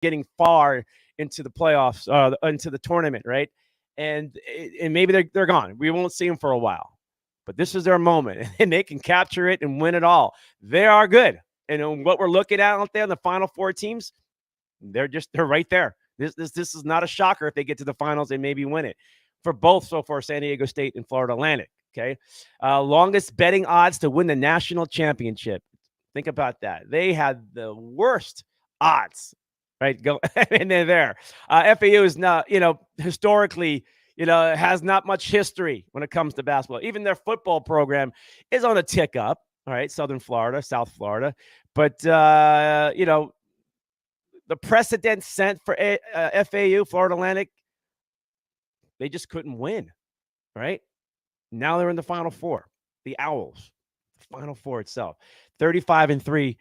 getting far into the playoffs, into the tournament, right? And maybe they're gone. We won't see them for a while, but this is their moment, and they can capture it and win it all. They are good, and what we're looking at out there, the Final Four teams, they're right there. This is not a shocker if they get to the finals and maybe win it for both so far, San Diego State and Florida Atlantic. Okay, longest betting odds to win the national championship. Think about that. They had the worst odds, right? Go and they're there. FAU is not, historically, has not much history when it comes to basketball. Even their football program is on a tick up. All right, Southern Florida, South Florida, but the precedent set for FAU, Florida Atlantic, they just couldn't win. Right now, they're in the Final Four. The Owls, the Final Four itself, 35-3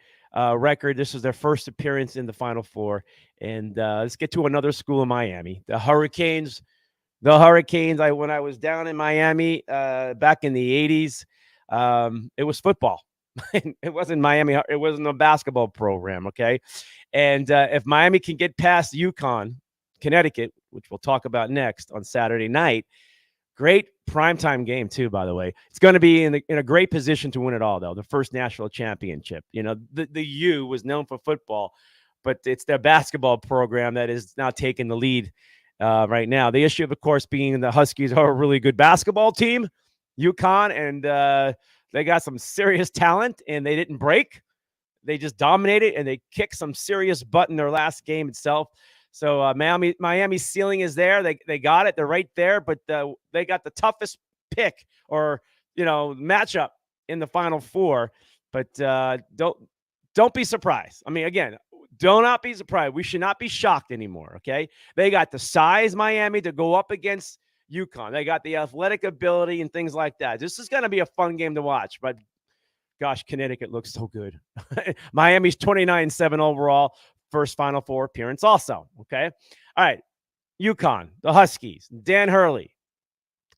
record. This is their first appearance in the Final Four. And let's get to another school in Miami, the Hurricanes. The Hurricanes. When I was down in Miami back in the 80s, it was football. It wasn't Miami. It wasn't a basketball program. Okay. And if Miami can get past UConn, Connecticut, which we'll talk about next on Saturday night, great primetime game too, by the way. It's going to be in a great position to win it all, though. The first national championship. The U was known for football, but it's their basketball program that is now taking the lead right now. The issue, of course, being the Huskies are a really good basketball team, UConn, and they got some serious talent, and they didn't break. They just dominated, and they kicked some serious butt in their last game itself. So Miami's ceiling is there. They got it. They're right there, but they got the toughest pick or matchup in the Final Four. But don't be surprised. I mean, again, do not be surprised. We should not be shocked anymore. Okay, they got the size, Miami, to go up against UConn. They got the athletic ability and things like that. This is going to be a fun game to watch. But gosh, Connecticut looks so good. Miami's 29-7 overall. First Final Four appearance also, okay? All right, UConn, the Huskies, Dan Hurley,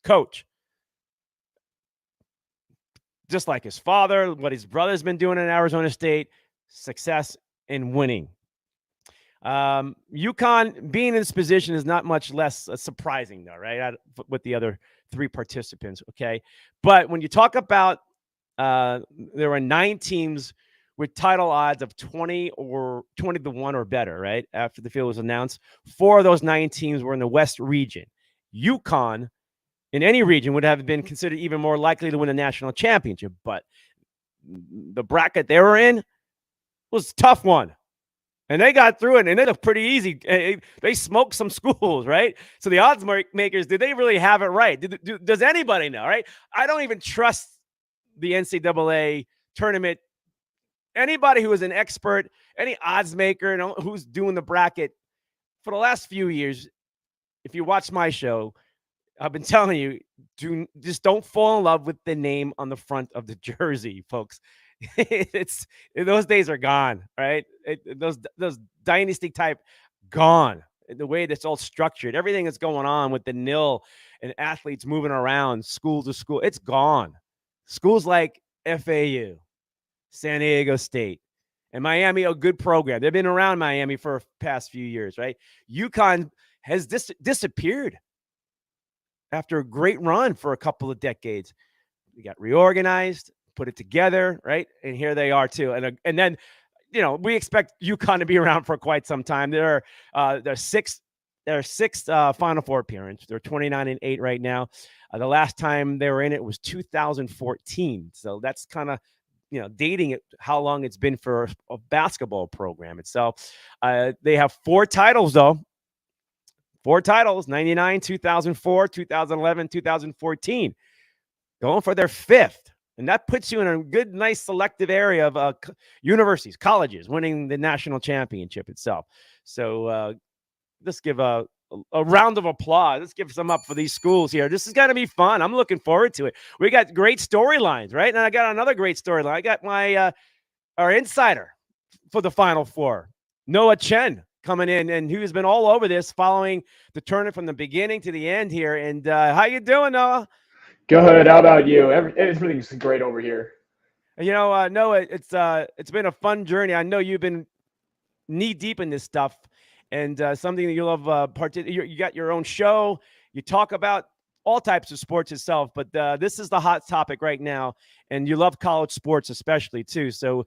coach. Just like his father, what his brother's been doing in Arizona State, success in winning. UConn being in this position is not much less surprising, though, right? With the other three participants, okay? But when you talk about there were 9 teams with title odds of 20 to 1 or better, right? After the field was announced, 4 of those 9 teams were in the West region. UConn, in any region, would have been considered even more likely to win a national championship. But the bracket they were in was a tough one. And they got through it, and it looked pretty easy. They smoked some schools, right? So the odds makers, did they really have it right? Does anybody know, right? I don't even trust the NCAA tournament. Anybody who is an expert, any odds maker, who's doing the bracket for the last few years, if you watch my show, I've been telling you, just don't fall in love with the name on the front of the jersey, folks. Those days are gone, right? Those dynasty type gone. The way that's all structured, everything that's going on with the nil and athletes moving around school to school, it's gone. Schools like FAU, San Diego State, and Miami, a good program. They've been around Miami for the past few years, right? UConn has disappeared after a great run for a couple of decades. They got reorganized, put it together, right? And here they are too. And then, we expect UConn to be around for quite some time. They're sixth Final Four appearance. They're 29-8 right now. The last time they were in it was 2014. So that's kind of, dating it, how long it's been for a basketball program itself. They have 4 titles, though. 4 titles, 99, 2004, 2011, 2014. Going for their 5th. And that puts you in a good, nice selective area of universities, colleges, winning the national championship itself. So let's give a round of applause. Let's give some up for these schools here. This is going to be fun. I'm looking forward to it. We got great storylines, right? And I got another great storyline. I got my our insider for the Final Four, Noah Chen, coming in, and who's been all over this, following the tournament from the beginning to the end here. And how you doing, Noah? Good. How about you? Everything's great over here. Noah, it's been a fun journey. I know you've been knee deep in this stuff, and something that you love. You got your own show. You talk about all types of sports itself, but this is the hot topic right now, and you love college sports especially too. So,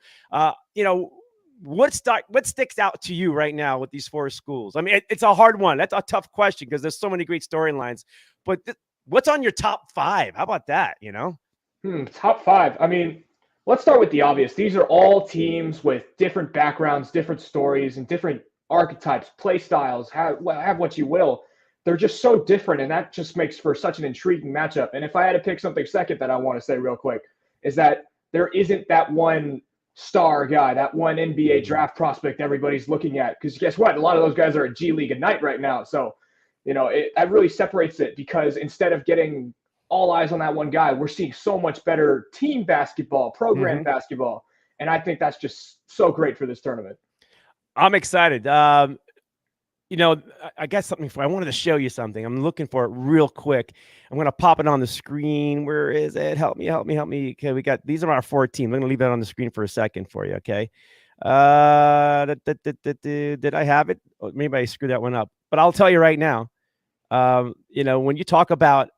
what sticks out to you right now with these four schools? I mean, it's a hard one. That's a tough question because there's so many great storylines. But what's on your top five? How about that? Top five. I mean, let's start with the obvious. These are all teams with different backgrounds, different stories, and different archetypes, play styles. Have what you will. They're just so different, and that just makes for such an intriguing matchup. And if I had to pick something second that I want to say real quick, is that there isn't that one star guy, that one NBA draft prospect everybody's looking at. Because guess what? A lot of those guys are at G League Ignite right now. So, that really separates it because instead of getting all eyes on that one guy, we're seeing so much better team basketball, program basketball. And I think that's just so great for this tournament. I'm excited. I got something I wanted to show you something. I'm looking for it real quick. I'm going to pop it on the screen. Where is it? Help me. Okay, these are our four teams. I'm going to leave that on the screen for a second for you. Okay. Did I have it? Oh, maybe I screwed that one up, but I'll tell you right now. When you talk about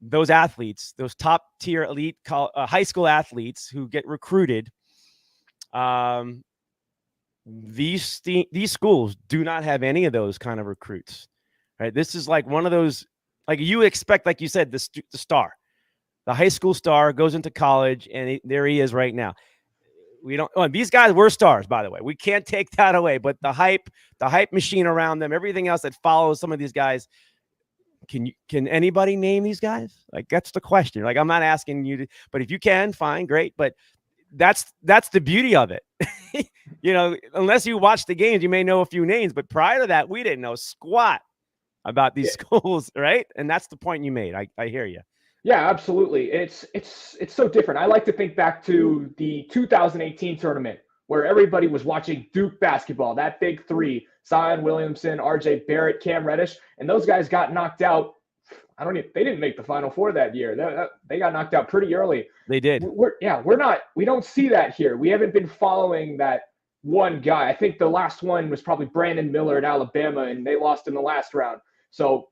those athletes, those top tier elite high school athletes who get recruited, these schools do not have any of those kind of recruits, right? This is like one of those, like you expect, like you said, the star, the high school star goes into college, and there he is right now. These guys were stars, by the way. We can't take that away. But the hype machine around them, everything else that follows some of these guys. Can anybody name these guys? Like, that's the question. Like, I'm not asking you to, but if you can, fine, great. But that's the beauty of it. Unless you watch the games, you may know a few names, but prior to that, we didn't know squat about these schools, right? And that's the point you made. I hear you. Yeah, absolutely. It's so different. I like to think back to the 2018 tournament where everybody was watching Duke basketball, that big three, Zion Williamson, RJ Barrett, Cam Reddish, and those guys got knocked out. They didn't make the Final Four that year. They got knocked out pretty early. They did. We don't see that here. We haven't been following that one guy. I think the last one was probably Brandon Miller at Alabama, and they lost in the last round. So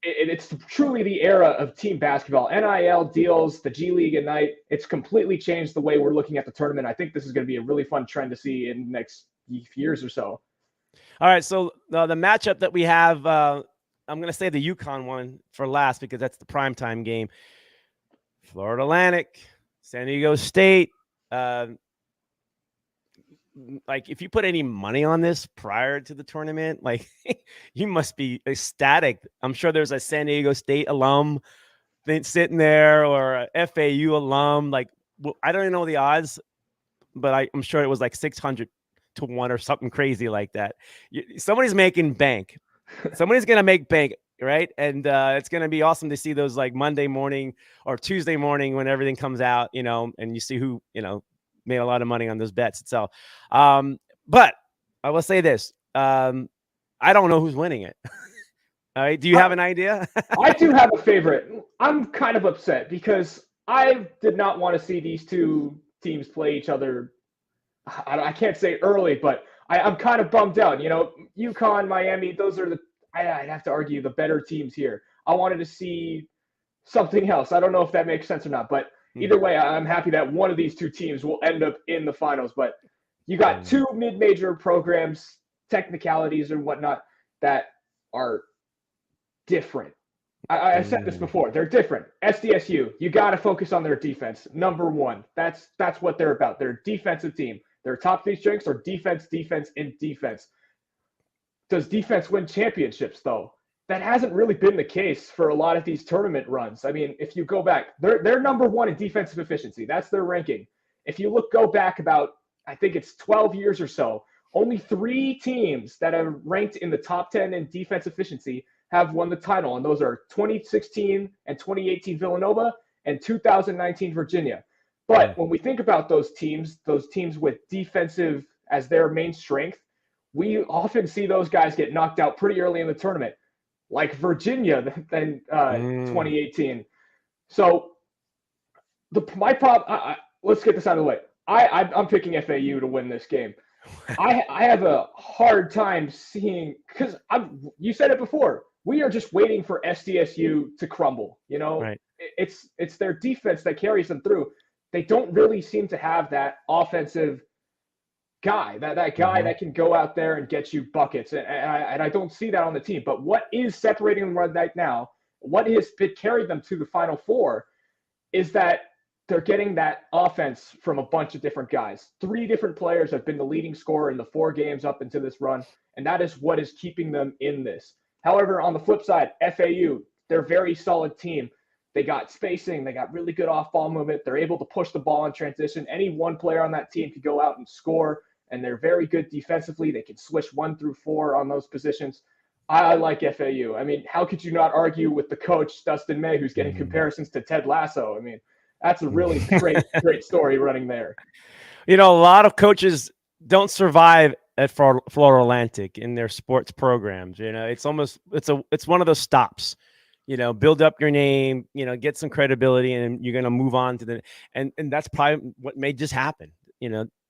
it's truly the era of team basketball. NIL deals, the G League Ignite, it's completely changed the way we're looking at the tournament. I think this is going to be a really fun trend to see in the next years or so. All right, so the matchup that we have, I'm going to say the UConn one for last because that's the primetime game. Florida Atlantic, San Diego State. Like, if you put any money on this prior to the tournament, like, you must be ecstatic. I'm sure there's a San Diego State alum sitting there or a FAU alum. Like, I don't even know the odds, but I'm sure it was like 600 to 1 or something crazy like that. Somebody's making bank. Somebody's going to make bank, right? And it's going to be awesome to see those, like, Monday morning or Tuesday morning when everything comes out, and you see who, made a lot of money on those bets itself. But I will say this. I don't know who's winning it. All right. Do you have an idea? I do have a favorite. I'm kind of upset because I did not want to see these two teams play each other. I can't say early, but I'm kind of bummed out. UConn, Miami, those are I'd have to argue the better teams here. I wanted to see something else. I don't know if that makes sense or not, but either way, I'm happy that one of these two teams will end up in the finals. But you got two mid-major programs, technicalities and whatnot, that are different. I said this before. They're different. SDSU, you got to focus on their defense. Number one. That's what they're about. They're a defensive team. Their top three strengths are defense, and defense. Does defense win championships, though? That hasn't really been the case for a lot of these tournament runs. I mean, if you go back, they're number one in defensive efficiency. That's their ranking. If you go back about, I think it's 12 years or so, only 3 teams that are ranked in the top 10 in defense efficiency have won the title, and those are 2016 and 2018 Villanova and 2019 Virginia. But when we think about those teams with defensive as their main strength, we often see those guys get knocked out pretty early in the tournament, like Virginia than 2018. So my problem, let's get this out of the way. I'm picking FAU to win this game. I have a hard time seeing because you said it before. We are just waiting for SDSU to crumble. You know, Right. it's their defense that carries them through. They don't really seem to have that offensive guy, that guy Hmm. that can go out there and get you buckets. And I don't see that on the team. But what is separating them right now, what has carried them to the Final Four, is that they're getting that offense from a bunch of different guys. Three different players have been the leading scorer in the 4 games up into this run, and that is what is keeping them in this. However, on the flip side, FAU, they're a very solid team. They got spacing, they got really good off ball movement. They're able to push the ball in transition. Any one player on that team could go out and score, and they're very good defensively. They can switch 1 through 4 on those positions. I like FAU. I mean, how could you not argue with the coach, Dustin May, who's getting Hmm. comparisons to Ted Lasso? I mean, that's a really great story running there. A lot of coaches don't survive at Florida Atlantic in their sports programs. It's one of those stops. Build up your name. Get some credibility, and you're gonna move on to and that's probably what may just happen.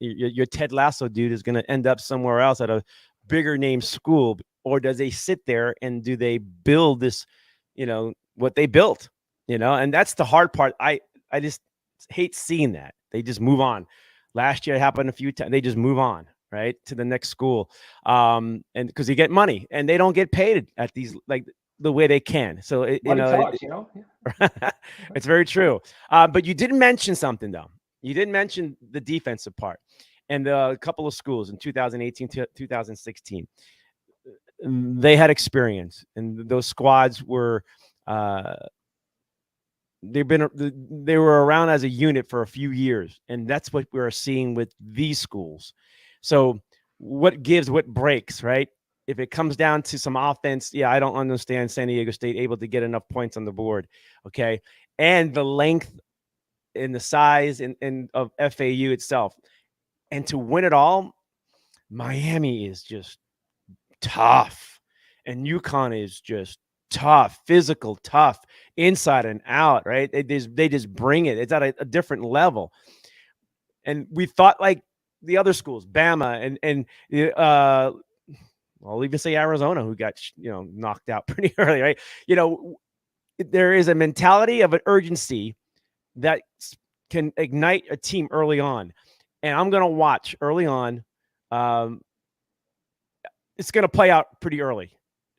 Your Ted Lasso dude is gonna end up somewhere else at a bigger name school, or does they sit there and do they build this? What they built. And that's the hard part. I just hate seeing that. They just move on. Last year it happened a few times. They just move on, right, to the next school, and because they get money and they don't get paid at these like the way they can. So Money talks, you know. it's very true. But you didn't mention something though. You didn't mention the defensive part, and a couple of schools in 2018 to 2016. They had experience, and those squads were. Uh, they were around as a unit for a few years, and that's what we're seeing with these schools. So what breaks, right? If it comes down to some offense, yeah, I don't understand San Diego State able to get enough points on the board. Okay. And the length and the size and of FAU itself, and to win it all, Miami is just tough, and UConn is just tough, physical, tough, inside and out. Right? They just bring it. It's at a different level. And we thought like the other schools, Bama and I'll even say Arizona, who got knocked out pretty early. Right? You know, there is a mentality of an urgency that can ignite a team early on, and I'm going to watch early on. Um, it's going to play out pretty early.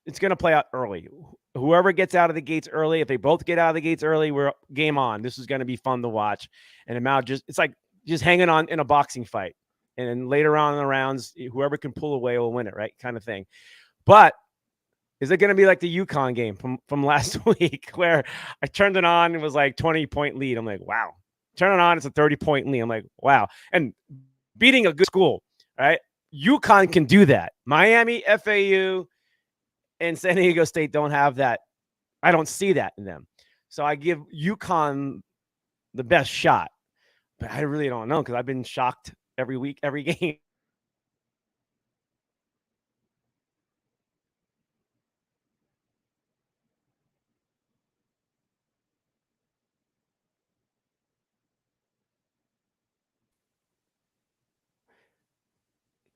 It's going to play out early. Whoever gets out of the gates early, if they both get out of the gates early, we're game on. This is going to be fun to watch. And it's like just hanging on in a boxing fight. And then later on in the rounds, whoever can pull away will win it, right? Kind of thing. But is it going to be like the UConn game from last week where I turned it on and it was like 20-point lead? I'm like, wow. Turn it on, it's a 30-point lead. I'm like, wow. And beating a good school, right? UConn can do that. Miami, FAU, and San Diego State don't have that. I don't see that in them. So I give UConn the best shot. But I really don't know because I've been shocked every week, every game.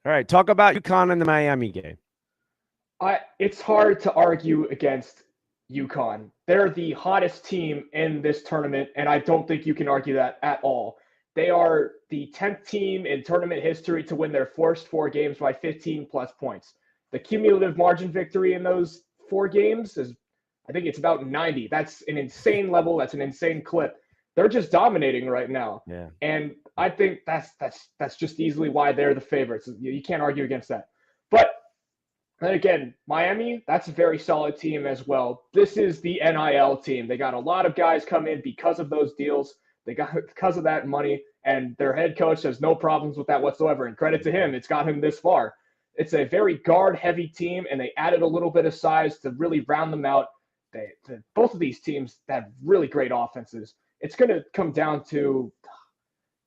All right, talk about UConn and the Miami game. It's hard to argue against UConn. They're the hottest team in this tournament, and I don't think you can argue that at all. They are the 10th team in tournament history to win their first 4 games by 15 plus points. The cumulative margin victory in those 4 games is, I think it's about 90. That's an insane level. That's an insane clip. They're just dominating right now, Yeah. and I think that's just easily why they're the favorites. You can't argue against that. But then again, Miami, that's a very solid team as well. This is the NIL team. They got a lot of guys come in because of those deals. They got because of that money, and their head coach has no problems with that whatsoever. And credit to him, it's got him this far. It's a very guard-heavy team, and they added a little bit of size to really round them out. Both of these teams have really great offenses. It's going to come down to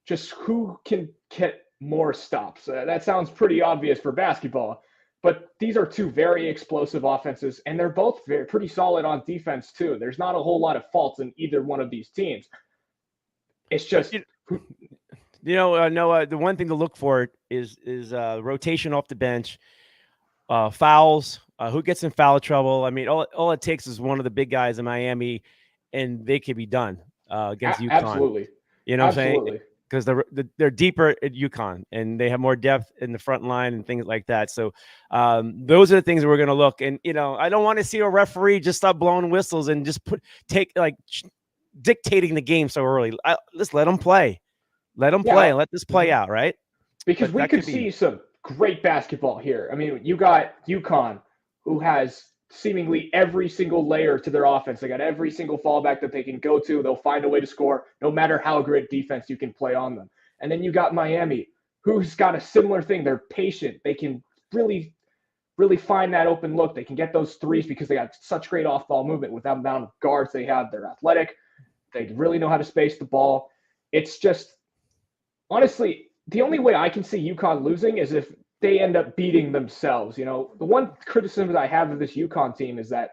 just who can get more stops. That sounds pretty obvious for basketball, but these are two very explosive offenses, and they're both pretty solid on defense too. There's not a whole lot of faults in either one of these teams. It's But just Noah, the one thing to look for is rotation off the bench, fouls, who gets in foul trouble. I mean, all it takes is one of the big guys in Miami, and they could be done against UConn. Absolutely. You know what I'm saying? Absolutely. Because they're deeper at UConn and they have more depth in the front line and things like that. So those are the things that we're going to look. And I don't want to see a referee just stop blowing whistles and just dictating the game so early. Let's let them play. Let them play. Yeah. Let this play out, right? Because But we that could could be. see some great basketball here. I mean, you got UConn, who has seemingly every single layer to their offense. They got every single fallback that they can go to. They'll find a way to score, no matter how great defense you can play on them. And then you got Miami, who's got a similar thing. They're patient. They can really, really find that open look. They can get those threes because they got such great off-ball movement with that amount of guards they have. They're athletic. They really know how to space the ball. It's just, honestly, the only way I can see UConn losing is if they end up beating themselves. The one criticism that I have of this UConn team is that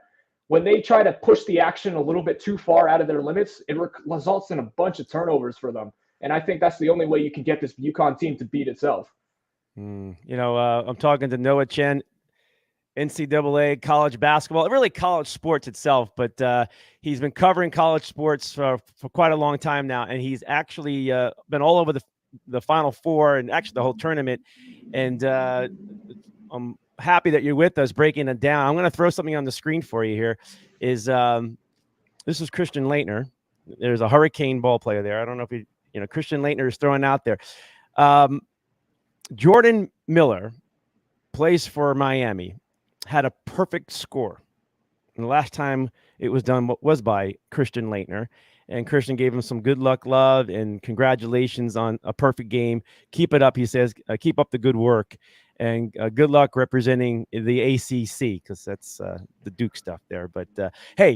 when they try to push the action a little bit too far out of their limits, it results in a bunch of turnovers for them. And I think that's the only way you can get this UConn team to beat itself. I'm talking to Noah Chen, NCAA college basketball, really college sports itself, but he's been covering college sports for quite a long time now, and he's actually been all over the Final Four and actually the whole tournament. And I'm happy that you're with us breaking it down. I'm going to throw something on the screen for you here. This is Christian Laettner. There's a Hurricane ball player there. I don't know if Christian Laettner is throwing out there. Jordan Miller plays for Miami, had a perfect score. And the last time it was done was by Christian Laettner. And Christian gave him some good luck, love, and congratulations on a perfect game. Keep it up, he says. Keep up the good work. And good luck representing the ACC, because that's the Duke stuff there. But, hey,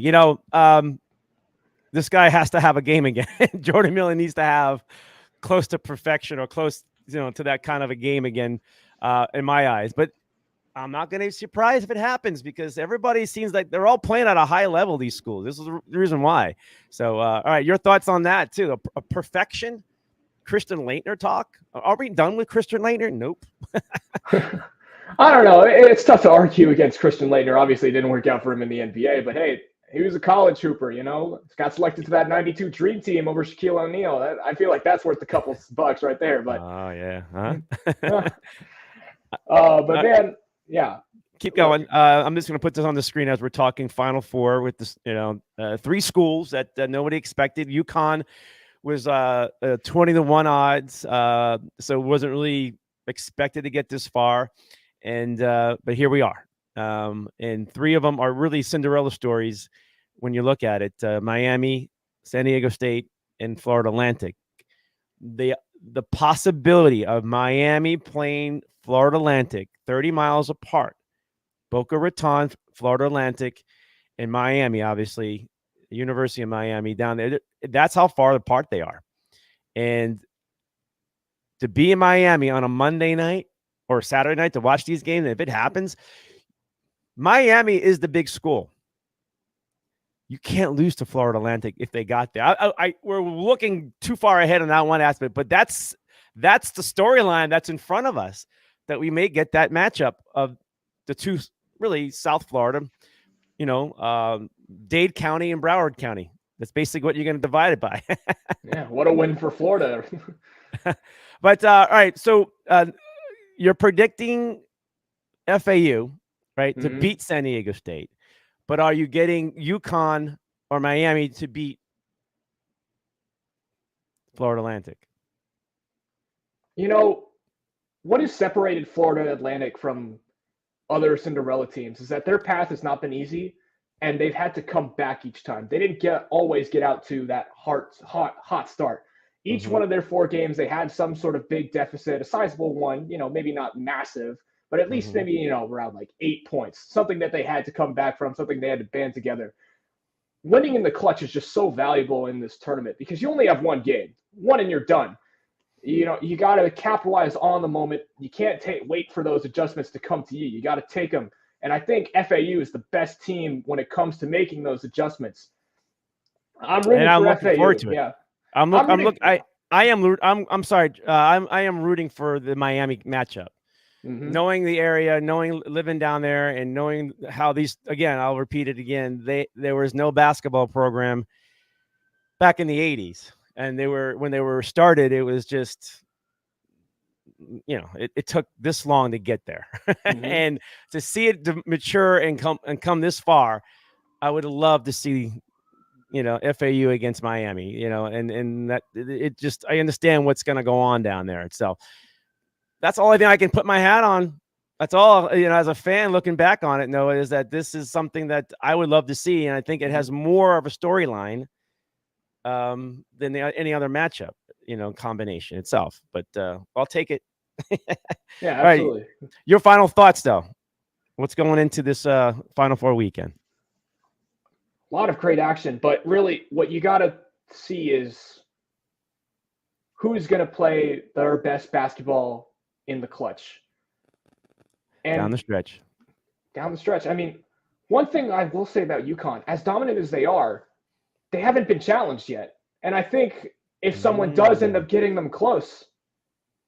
this guy has to have a game again. Jordan Miller needs to have close to perfection or close to that kind of a game again in my eyes. But I'm not going to be surprised if it happens because everybody seems like they're all playing at a high level, these schools. This is the reason why. So, all right, your thoughts on that, too. A perfection? Christian Laettner talk? Are we done with Christian Laettner? Nope. I don't know. It's tough to argue against Christian Laettner. Obviously, it didn't work out for him in the NBA, but hey, he was a college hooper, Got selected to that 92 Dream Team over Shaquille O'Neal. I feel like that's worth a couple bucks right there. But oh, yeah. Huh? But man, yeah. Keep going. I'm just going to put this on the screen as we're talking Final Four with this, three schools that nobody expected. UConn was 20-1 odds, so wasn't really expected to get this far, and but here we are. And three of them are really Cinderella stories when you look at it: Miami, San Diego State, and Florida Atlantic. The possibility of Miami playing Florida Atlantic 30 miles apart, Boca Raton, Florida Atlantic, and Miami, obviously, the University of Miami down there. That's how far apart they are. And to be in Miami on a Monday night or Saturday night to watch these games, if it happens, Miami is the big school. You can't lose to Florida Atlantic if they got there. We're looking too far ahead on that one aspect, but that's the storyline that's in front of us, that we may get that matchup of the two really South Florida, Dade County and Broward County. That's basically what you're going to divide it by. Yeah, what a win for Florida. But all right, so you're predicting FAU, right, to beat San Diego State. But are you getting UConn or Miami to beat Florida Atlantic? What has separated Florida Atlantic from other Cinderella teams is that their path has not been easy, and they've had to come back each time. They didn't always get out to that hot start. Each one of their 4 games, they had some sort of big deficit, a sizable one, maybe not massive, but at least maybe, around like 8 points, something that they had to come back from, something they had to band together. Winning in the clutch is just so valuable in this tournament because you only have one game, one and you're done. You got to capitalize on the moment. You can't wait for those adjustments to come to you. You got to take them. And I think FAU is the best team when it comes to making those adjustments. I'm rooting for looking FAU. forward to it. Yeah. I'm sorry. I am rooting for the Miami matchup. Hmm. Knowing the area, knowing living down there, and knowing how these again, I'll repeat it again. There was no basketball program back in the '80s, and they were when they were started. It was just it took this long to get there, Hmm. and to see it mature and come this far, I would love to see FAU against Miami, and that it just I understand what's going to go on down there. So that's all I think I can put my hat on. That's all, as a fan looking back on it, Noah, is that this is something that I would love to see. And I think it Hmm. has more of a storyline than any other matchup, combination itself. But I'll take it. All Yeah, right. absolutely. Your final thoughts, though. What's going into this Final Four weekend? A lot of great action, but really, what you got to see is who's going to play their best basketball in the clutch. Down And the stretch. down the stretch, I mean, one thing I will say about UConn, as dominant as they are, they haven't been challenged yet. And I think if someone does end Mm. up getting them close,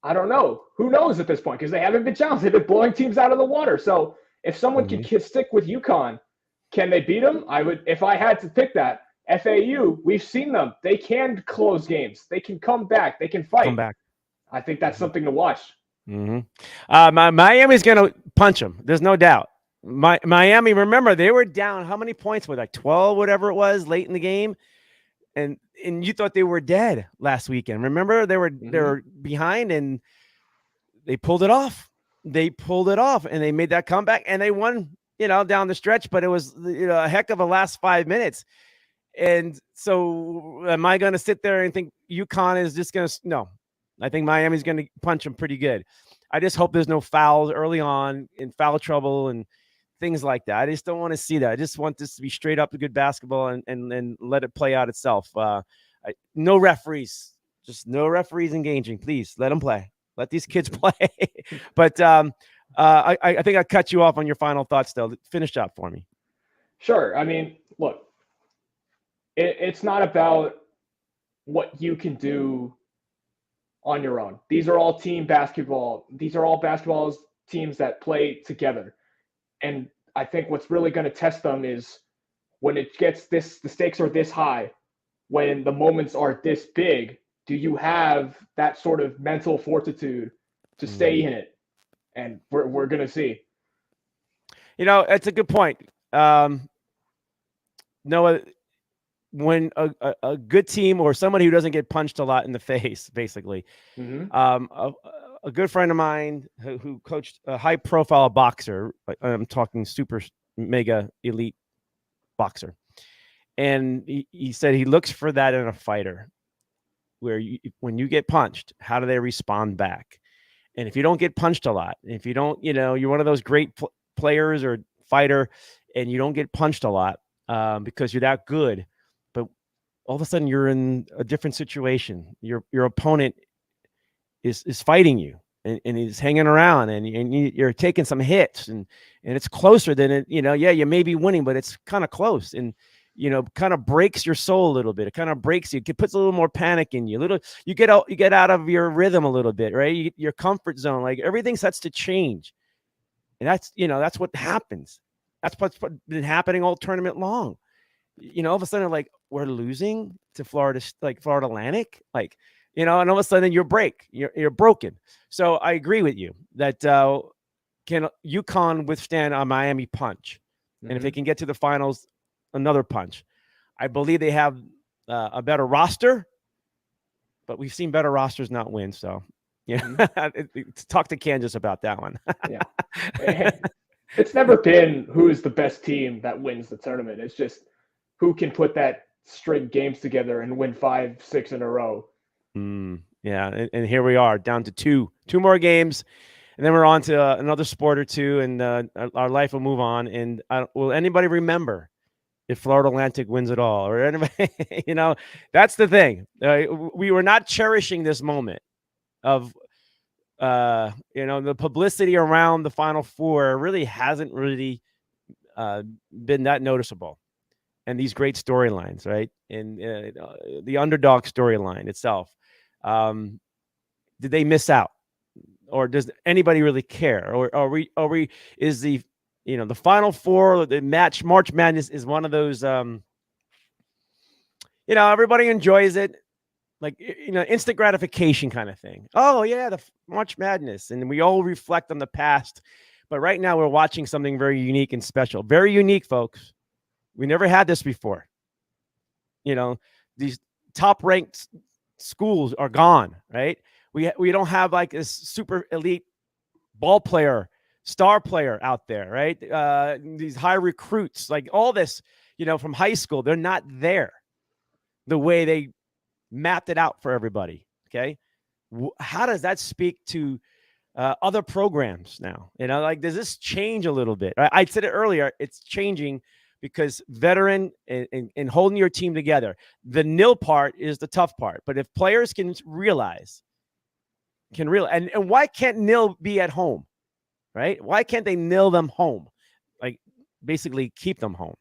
I don't know. Who knows at this point? Because they haven't been challenged. They've been blowing teams out of the water. So if someone Hmm. could stick with UConn, can they beat them? I would, if I had to pick that. FAU, we've seen them. They can close games. They can come back. They can Come fight. back. I think that's something to watch. Hmm. Miami's going to punch them. There's no doubt. Miami, remember, they were down how many points? With like 12, whatever it was, late in the game, and you thought they were dead last weekend. Remember, they Hmm. were behind, and they pulled it off. They pulled it off, and they made that comeback, and they won. Down the stretch, but it was a heck of a last 5 minutes. And so, am I going to sit there and think UConn is just going to? No, I think Miami's going to punch them pretty good. I just hope there's no fouls early on in foul trouble and things like that. I just don't want to see that. I just want this to be straight up a good basketball and let it play out itself. No referees, just no referees engaging. Please let them play. Let these kids play. But I think I cut you off on your final thoughts, though. Finish up for me. Sure. I mean, look, it's not about what you can do on your own. These are all team basketball. These are all basketballs teams that play together. And I think what's really going to test them is when it gets this, the stakes are this high, when the moments are this big, do you have that sort of mental fortitude to stay Mm. in it? And we're going to see. It's a good point. Noah, when a good team or somebody who doesn't get punched a lot in the face, basically, Mm-hmm. a good friend of mine who coached a high profile boxer, I'm talking super mega elite boxer, and he said he looks for that in a fighter where when you get punched, how do they respond back? And if you don't get punched a lot, if you don't, you're one of those great players or fighter, and you don't get punched a lot because you're that good, but all of a sudden you're in a different situation. Your opponent is fighting you, and he's hanging around, and you're taking some hits, and it's closer than it. Yeah, you may be winning, but it's kind of close, and kind of breaks your soul a little bit. It kind of breaks you. It puts a little more panic in you. You get out of your rhythm a little bit, right? Your comfort zone, like everything starts to change, and that's what happens. That's what's been happening all tournament long. All of a sudden, like we're losing to Florida, like Florida Atlantic, like and all of a sudden you're broken. So I agree with you that can UConn withstand a Miami punch, and if Mm-hmm. they can get to the finals, another punch. I believe they have a better roster, but we've seen better rosters not win. So Mm-hmm. talk to Kansas about that one. Yeah. It's never been who is the best team that wins the tournament. It's just who can put that string games together and win 5, 6 in a row. Yeah, and here we are down to two more games, and then we're on to another sport or two, and our life will move on. And will anybody remember if Florida Atlantic wins it all, or anybody? That's the thing. We were not cherishing this moment of the publicity around the Final Four really hasn't really been that noticeable, and these great storylines, right? And the underdog storyline itself. Um, did they miss out, or does anybody really care? Or are we is the the Final Four, the March Madness is one of those everybody enjoys it, like instant gratification kind of thing. Oh yeah, the March Madness, and we all reflect on the past. But right now we're watching something very unique and special. Very unique, folks. We never had this before. These top ranked schools are gone, right? We don't have like this super elite ball player, star player out there, right? These high recruits, like all this, from high school, they're not there the way they mapped it out for everybody. Okay. How does that speak to other programs now? Like, does this change a little bit? I said it earlier, it's changing because veteran and holding your team together. The nil part is the tough part. But if players can realize, and why can't nil be at home, right? Why can't they nil them home? Like, basically keep them home.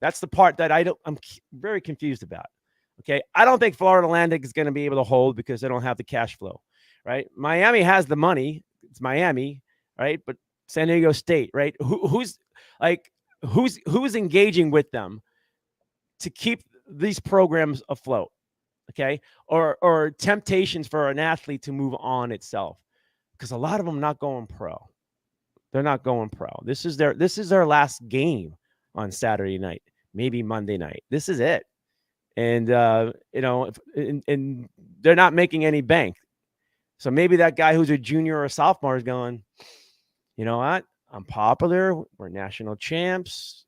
That's the part that I'm very confused about. Okay. I don't think Florida Atlantic is going to be able to hold because they don't have the cash flow, right? Miami has the money. It's Miami, right? But San Diego State, right? Who's engaging with them to keep these programs afloat? Okay. Or temptations for an athlete to move on itself, because a lot of them not going pro. They're not going pro. This is their last game on Saturday night, maybe Monday night. This is it. And and they're not making any bank. So maybe that guy who's a junior or a sophomore is going, you know what? I'm popular. We're national champs.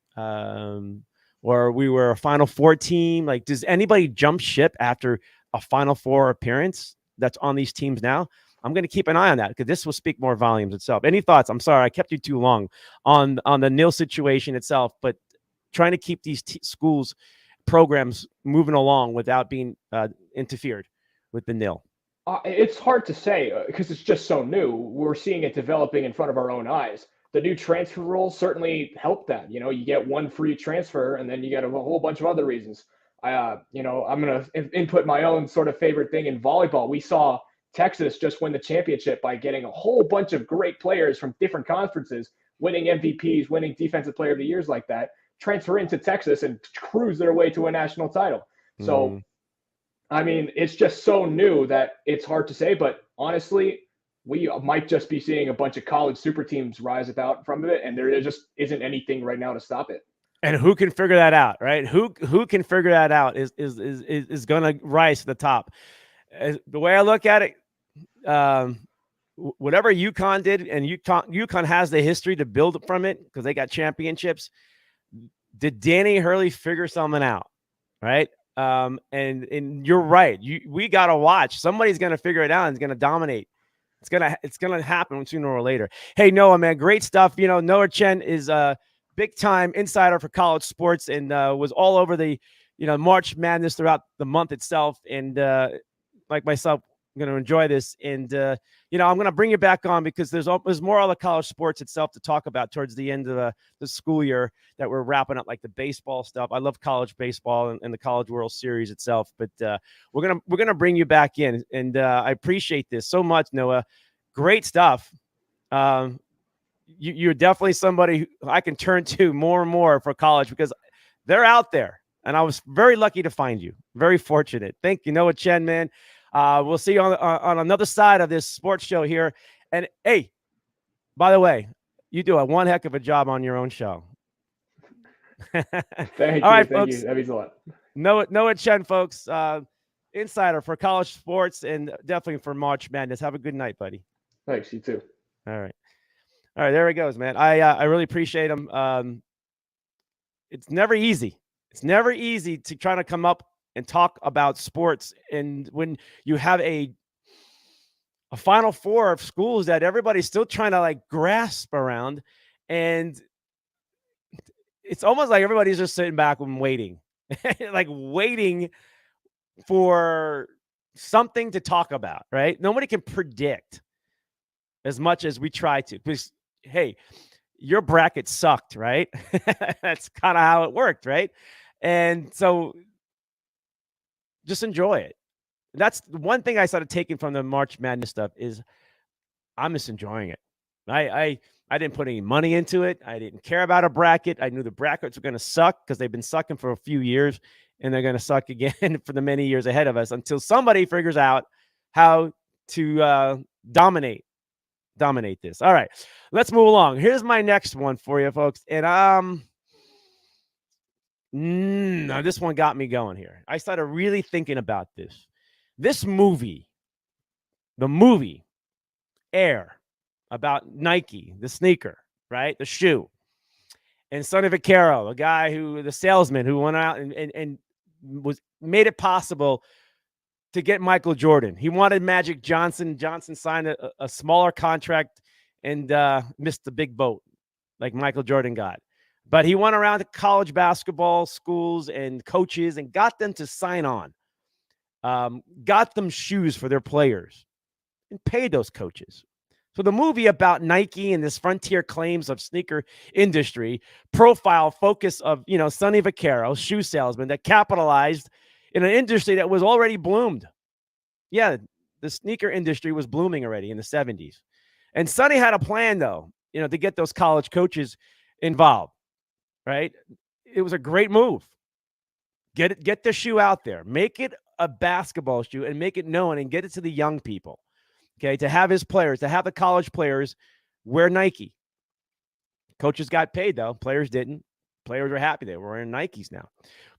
Or we were a Final Four team. Like, does anybody jump ship after a Final Four appearance that's on these teams now? I'm going to keep an eye on that because this will speak more volumes itself. Any thoughts? I'm sorry I kept you too long on the nil situation itself, but trying to keep these schools programs moving along without being interfered with the nil. It's hard to say because it's just so new. We're seeing it developing in front of our own eyes. The new transfer rules certainly help that. You get one free transfer, and then you get a whole bunch of other reasons. I'm going to input my own sort of favorite thing in volleyball. We saw Texas just win the championship by getting a whole bunch of great players from different conferences, winning MVPs, winning Defensive Player of the Years like that, transfer into Texas and cruise their way to a national title. So, I mean, it's just so new that it's hard to say. But honestly, we might just be seeing a bunch of college super teams rise about from it, and there just isn't anything right now to stop it. And who can figure that out, right? Who can figure that out is going to rise to the top. The way I look at it, whatever UConn did, and UConn has the history to build from it because they got championships. Did Danny Hurley figure something out, right? And you're right. We got to watch. Somebody's going to figure it out and is going to dominate. It's gonna happen sooner or later. Hey, Noah, man, great stuff. Noah Chen is a big time insider for college sports and was all over the March Madness throughout the month itself. And like myself, I'm going to enjoy this. And I'm going to bring you back on because there's more other college sports itself to talk about towards the end of the school year that we're wrapping up, like the baseball stuff. I love college baseball and the College World Series itself. But we're gonna bring you back in, and I appreciate this so much, Noah. Great stuff. You're definitely somebody who I can turn to more and more for college because they're out there. And I was very lucky to find you. Very fortunate. Thank you, Noah Chen, man. We'll see you on another side of this sports show here. And hey, by the way, you do one heck of a job on your own show. Thank All right, you. folks. That means a lot. Noah Chen, folks. Insider for college sports and definitely for March Madness. Have a good night, buddy. Thanks. You too. All right. There he goes, man. I really appreciate him. It's never easy. It's never easy to try to come up and talk about sports. And when you have a Final Four of schools that everybody's still trying to like grasp around, and it's almost like everybody's just sitting back and waiting, like waiting for something to talk about, right? Nobody can predict as much as we try to, because hey, your bracket sucked, right? That's kind of how it worked, right? And so just enjoy it. That's the one thing I started taking from the March Madness stuff is I'm just enjoying it. I I I didn't put any money into it. I didn't care about a bracket. I knew the brackets were going to suck because they've been sucking for a few years, and they're going to suck again for the many years ahead of us until somebody figures out how to dominate this. All right, let's move along. Here's my next one for you, folks, and now this one got me going here. I started really thinking about this. This movie, the movie Air, about Nike, the sneaker, right? The shoe. And Sonny Vaccaro, the salesman who went out and was made it possible to get Michael Jordan. He wanted Magic Johnson. Johnson signed a smaller contract and missed the big boat like Michael Jordan got. But he went around to college basketball schools and coaches and got them to sign on, got them shoes for their players and paid those coaches. So the movie about Nike and this frontier claims of sneaker industry profile focus of, Sonny Vaccaro, shoe salesman that capitalized in an industry that was already bloomed. Yeah, the sneaker industry was blooming already in the 70s. And Sonny had a plan, though, to get those college coaches involved, right? It was a great move. Get the shoe out there. Make it a basketball shoe and make it known and get it to the young people. Okay, to have his players, to have the college players wear Nike. Coaches got paid, though. Players didn't. Players were happy. They were wearing Nikes now.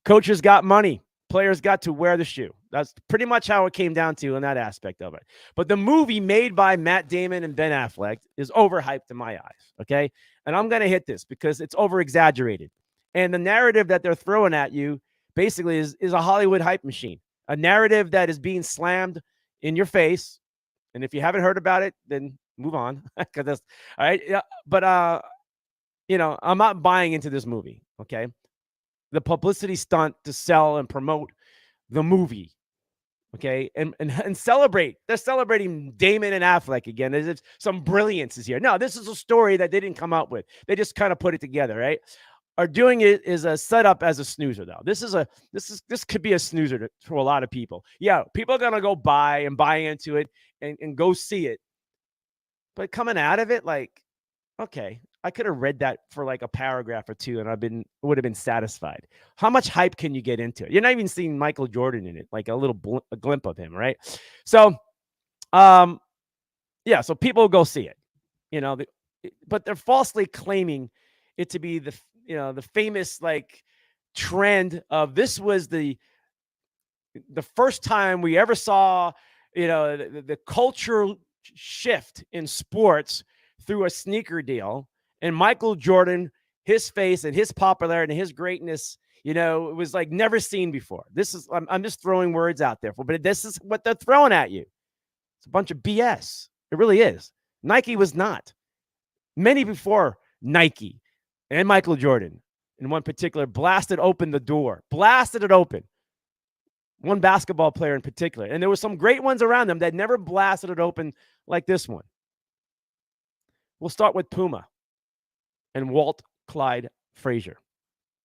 Coaches got money. Players got to wear the shoe. That's pretty much how it came down to in that aspect of it. But the movie made by Matt Damon and Ben Affleck is overhyped in my eyes, okay? And I'm going to hit this because it's over-exaggerated. And the narrative that they're throwing at you basically is a Hollywood hype machine, a narrative that is being slammed in your face. And if you haven't heard about it, then move on. Because that's all right. Yeah, but I'm not buying into this movie. Okay, the publicity stunt to sell and promote the movie. Okay, and celebrate. They're celebrating Damon and Affleck again. There's some brilliance is here. No, this is a story that they didn't come up with. They just kind of put it together, right? Are doing it is a setup as a snoozer, though. This could be a snoozer to a lot of people. Yeah, people are gonna go buy into it and go see it. But coming out of it, like, okay, I could have read that for like a paragraph or two and would have been satisfied. How much hype can you get into it? You're not even seeing Michael Jordan in it, like a glimpse of him, right? So, yeah, so people go see it, but they're falsely claiming it to be the famous like trend of this was the first time we ever saw, the cultural shift in sports through a sneaker deal. And Michael Jordan, his face and his popularity and his greatness, it was like never seen before. I'm just throwing words out there, but this is what they're throwing at you. It's a bunch of BS. It really is. Nike was not. Many before Nike and Michael Jordan, in one particular, blasted it open. One basketball player in particular. And there were some great ones around them that never blasted it open like this one. We'll start with Puma and Walt Clyde Frazier,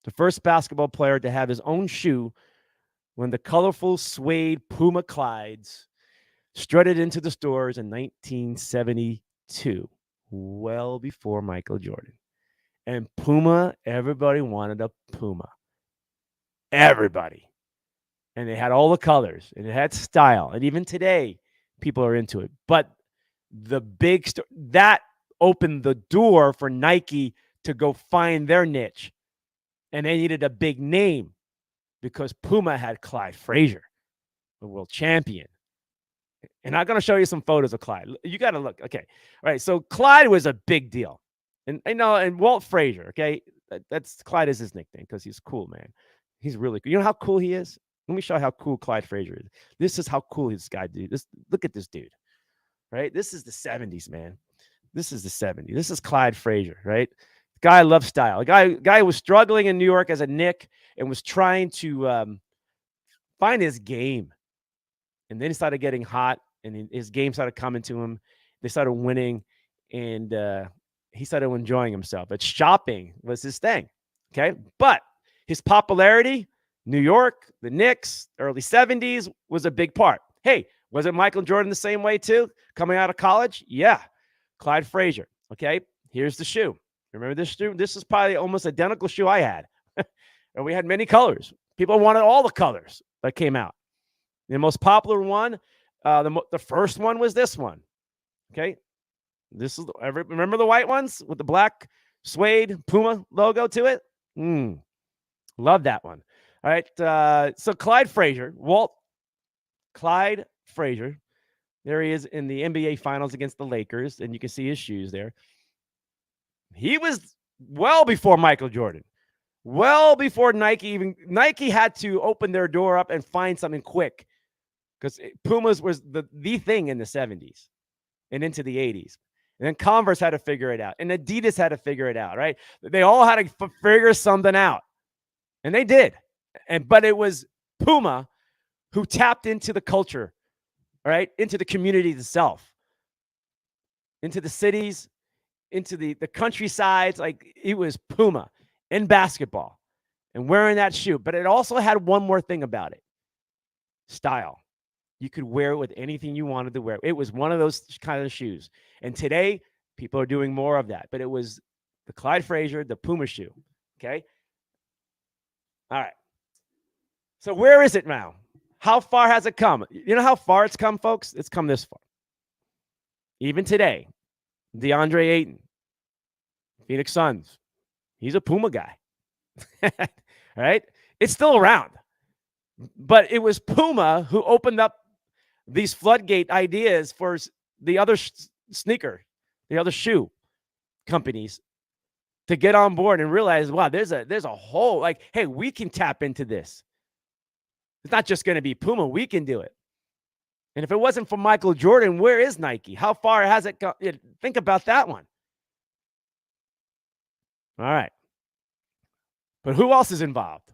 the first basketball player to have his own shoe when the colorful suede Puma Clydes strutted into the stores in 1972, well before Michael Jordan. And Puma, everybody wanted a Puma. Everybody. And it had all the colors, and it had style. And even today, people are into it. But the big that opened the door for Nike to go find their niche. And they needed a big name because Puma had Clyde Frazier, the world champion. And I'm going to show you some photos of Clyde. You got to look. Okay. All right. So Clyde was a big deal. And Walt Frazier, okay? That's Clyde is his nickname because he's cool, man. He's really cool. You know how cool he is? Let me show you how cool Clyde Frazier is. This is how cool this guy dude. Look at this dude, right? This is the 70s, man. This is the 70s. This is Clyde Frazier, right? Guy loves style. Guy was struggling in New York as a Knick and was trying to find his game. And then he started getting hot, and his game started coming to him. They started winning, and he started enjoying himself. But shopping was his thing, okay? But his popularity, New York, the Knicks, early 70s, was a big part. Hey, was it Michael Jordan the same way too? Coming out of college? Yeah. Clyde Frazier. Okay. Here's the shoe. Remember this shoe? This is probably almost identical shoe I had. And we had many colors. People wanted all the colors that came out. The most popular one, the first one was this one. Okay. This is remember the white ones with the black suede Puma logo to it? Love that one. All right. So Clyde Frazier, Clyde Frazier. There he is in the NBA Finals against the Lakers, and you can see his shoes there. He was well before Michael Jordan, well before Nike had to open their door up and find something quick, because Pumas was the thing in the 70s and into the 80s. And then Converse had to figure it out, and Adidas had to figure it out, right? They all had to figure something out, and they did. But it was Puma who tapped into the culture, right? Into the community itself, into the cities, into the countrysides. Like, it was Puma in basketball and wearing that shoe. But it also had one more thing about it: style. You could wear it with anything you wanted to wear. It was one of those kind of shoes. And today, people are doing more of that. But it was the Clyde Frazier, the Puma shoe. Okay? All right. So where is it now? How far has it come? You know how far it's come, folks? It's come this far. Even today, DeAndre Ayton, Phoenix Suns, he's a Puma guy. All right? It's still around. But it was Puma who opened up these floodgate ideas for the other sneaker, the other shoe companies to get on board and realize, wow, there's a whole, like, hey, we can tap into this. It's not just going to be Puma. We can do it. And if it wasn't for Michael Jordan, where is Nike? How far has it gone? Think about that one. All right. But who else is involved?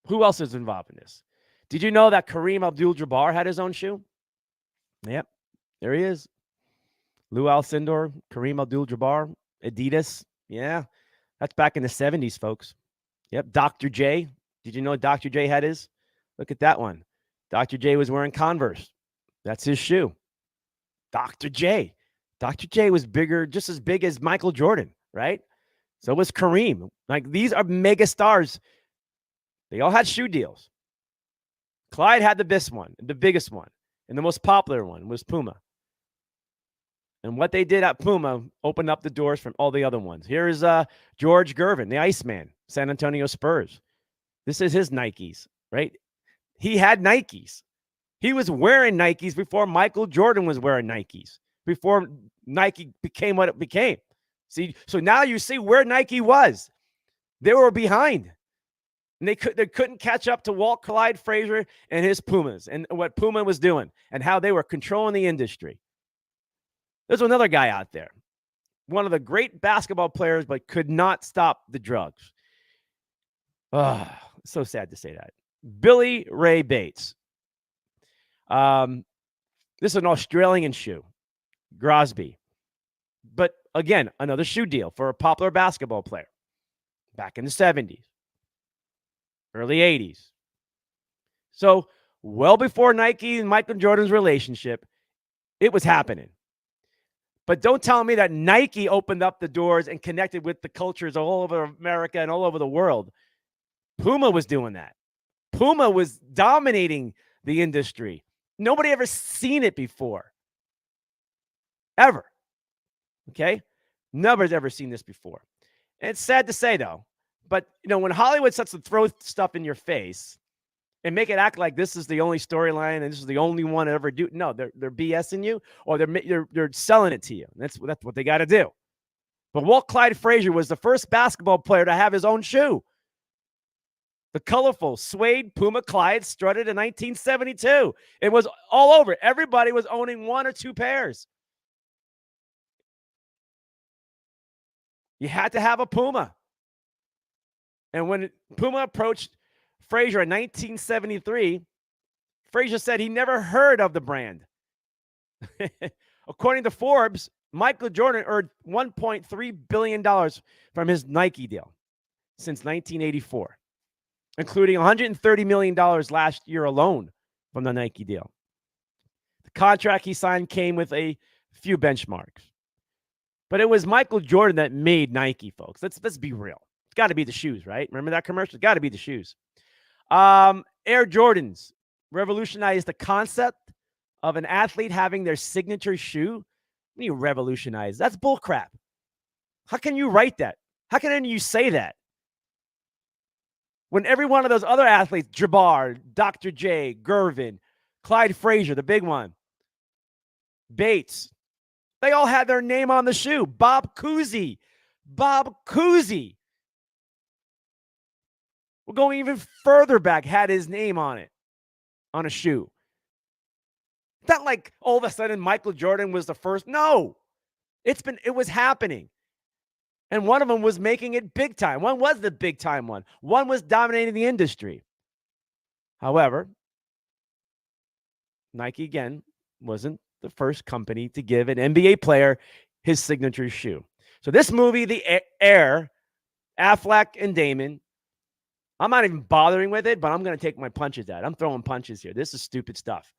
Who else is involved in this? Did you know that Kareem Abdul-Jabbar had his own shoe? Yep. There he is. Lou Alcindor, Kareem Abdul-Jabbar, Adidas. Yeah. That's back in the 70s, folks. Yep. Dr. J. Did you know Dr. J had his? Look at that one. Dr. J was wearing Converse. That's his shoe. Dr. J. Dr. J was bigger, just as big as Michael Jordan, right? So was Kareem. Like, these are mega stars. They all had shoe deals. Clyde had the biggest one, and the most popular one was Puma. And what they did at Puma opened up the doors from all the other ones. Here is George Gervin, the Iceman, San Antonio Spurs. This is his Nikes, right? He had Nikes. He was wearing Nikes before Michael Jordan was wearing Nikes, before Nike became what it became. See, so now you see where Nike was. They were behind. And they couldn't catch up to Walt Clyde Frazier and his Pumas and what Puma was doing and how they were controlling the industry. There's another guy out there, one of the great basketball players, but could not stop the drugs. So sad to say that. Billy Ray Bates. This is an Australian shoe, Grosby. But again, another shoe deal for a popular basketball player back in the 70s, early 80s. So well before Nike and Michael Jordan's relationship, it was happening. But don't tell me that Nike opened up the doors and connected with the cultures all over America and all over the world. Puma was doing that. Puma was dominating the industry. Nobody ever seen it before. Ever. Okay? Nobody's ever seen this before. And it's sad to say, though, but when Hollywood starts to throw stuff in your face and make it act like this is the only storyline and this is the only one to ever do, no, they're BSing you, or they're selling it to you. That's what they got to do. But Walt Clyde Frazier was the first basketball player to have his own shoe. The colorful suede Puma Clyde strutted in 1972. It was all over. Everybody was owning one or two pairs. You had to have a Puma. And when Puma approached Frazier in 1973, Frazier said he never heard of the brand. According to Forbes, Michael Jordan earned $1.3 billion from his Nike deal since 1984, including $130 million last year alone from the Nike deal. The contract he signed came with a few benchmarks. But it was Michael Jordan that made Nike, folks. Let's be real. It's got to be the shoes, right? Remember that commercial? It's got to be the shoes. Air Jordans revolutionized the concept of an athlete having their signature shoe. What do you revolutionize? That's bullcrap. How can you write that? How can you say that? When every one of those other athletes, Jabbar, Dr. J, Gervin, Clyde Frazier, the big one, Bates, they all had their name on the shoe. Bob Cousy. We're going even further back, had his name on it, on a shoe. It's not like all of a sudden Michael Jordan was the first. No, it was happening. And one of them was making it big time. One was the big time one. One was dominating the industry. However, Nike, again, wasn't the first company to give an NBA player his signature shoe. So this movie, The Air, Affleck and Damon, I'm not even bothering with it, but I'm going to take my punches at it. I'm throwing punches here. This is stupid stuff.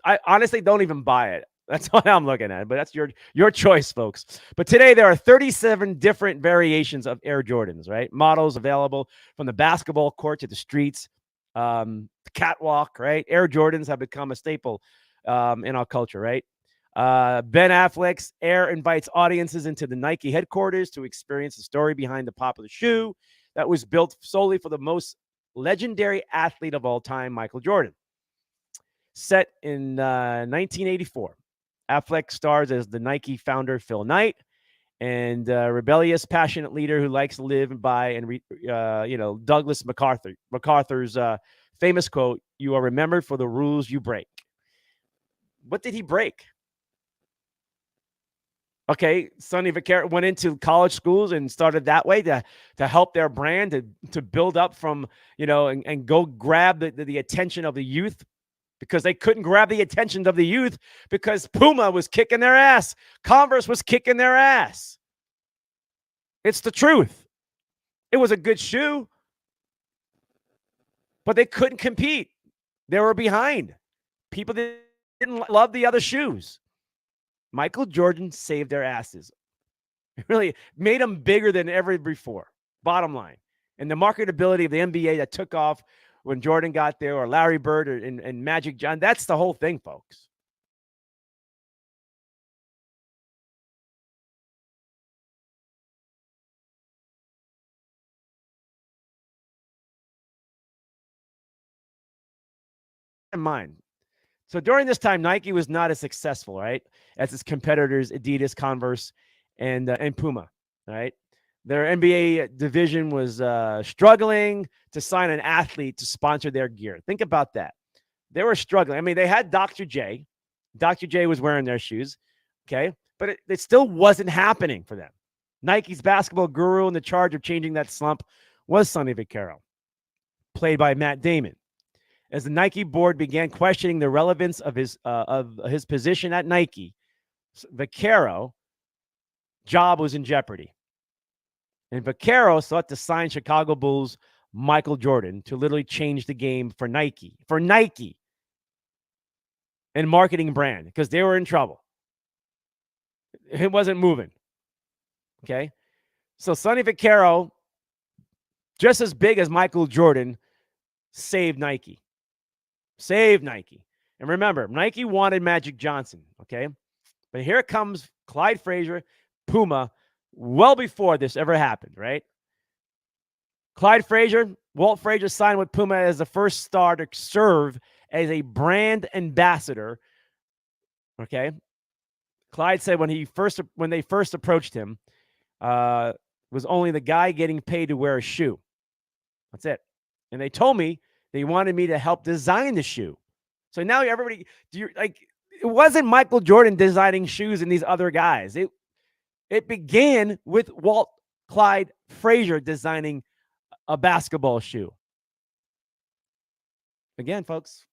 I honestly don't even buy it. That's what I'm looking at, but that's your choice, folks. But today there are 37 different variations of Air Jordans, right? Models available from the basketball court to the streets, the catwalk, right? Air Jordans have become a staple in our culture, right? Ben Affleck's Air invites audiences into the Nike headquarters to experience the story behind the popular shoe that was built solely for the most legendary athlete of all time, Michael Jordan. Set in 1984. Affleck stars as the Nike founder, Phil Knight, and rebellious, passionate leader who likes to live by Douglas MacArthur's famous quote, "You are remembered for the rules you break." What did he break? Okay, Sonny Vaccaro went into college schools and started that way to help their brand to build up from, and go grab the attention of the youth, because they couldn't grab the attention of the youth because Puma was kicking their ass. Converse was kicking their ass. It's the truth. It was a good shoe, but they couldn't compete. They were behind. People didn't love the other shoes. Michael Jordan saved their asses. It really made them bigger than ever before, bottom line. And the marketability of the NBA that took off when Jordan got there, or Larry Bird, and Magic Johnson, that's the whole thing, folks. In mind. So during this time, Nike was not as successful, right, as its competitors, Adidas, Converse, and Puma, right? Their NBA division was struggling to sign an athlete to sponsor their gear. Think about that. They were struggling. I mean, they had Dr. J. Dr. J was wearing their shoes, okay? But it still wasn't happening for them. Nike's basketball guru in the charge of changing that slump was Sonny Vaccaro, played by Matt Damon. As the Nike board began questioning the relevance of his position at Nike, Vaccaro's job was in jeopardy. And Vaccaro sought to sign Chicago Bulls Michael Jordan to literally change the game for Nike and marketing brand, because they were in trouble. It wasn't moving. Okay. So Sonny Vaccaro, just as big as Michael Jordan, saved Nike. And remember, Nike wanted Magic Johnson, okay? But here comes Clyde Frazier, Puma, well before this ever happened, right? Walt Frazier signed with Puma as the first star to serve as a brand ambassador, okay? Clyde said when they first approached him, was only the guy getting paid to wear a shoe. That's it. And they told me they wanted me to help design the shoe. So now everybody, it wasn't Michael Jordan designing shoes and these other guys. It began with Clyde Frazier designing a basketball shoe. Again, folks,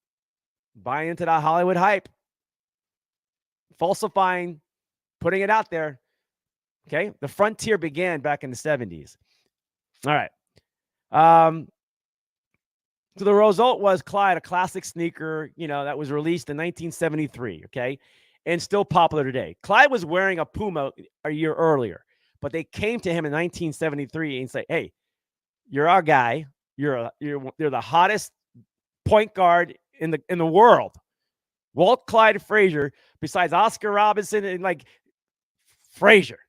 buying into that Hollywood hype, falsifying, putting it out there. Okay, the frontier began back in the 70s. All right. So the result was Clyde, a classic sneaker, that was released in 1973, okay, and still popular today. Clyde was wearing a Puma a year earlier, but they came to him in 1973 and say, "Hey, you're our guy. You're the hottest point guard in the world. Walt Clyde Frazier, besides Oscar Robinson and like Frazier,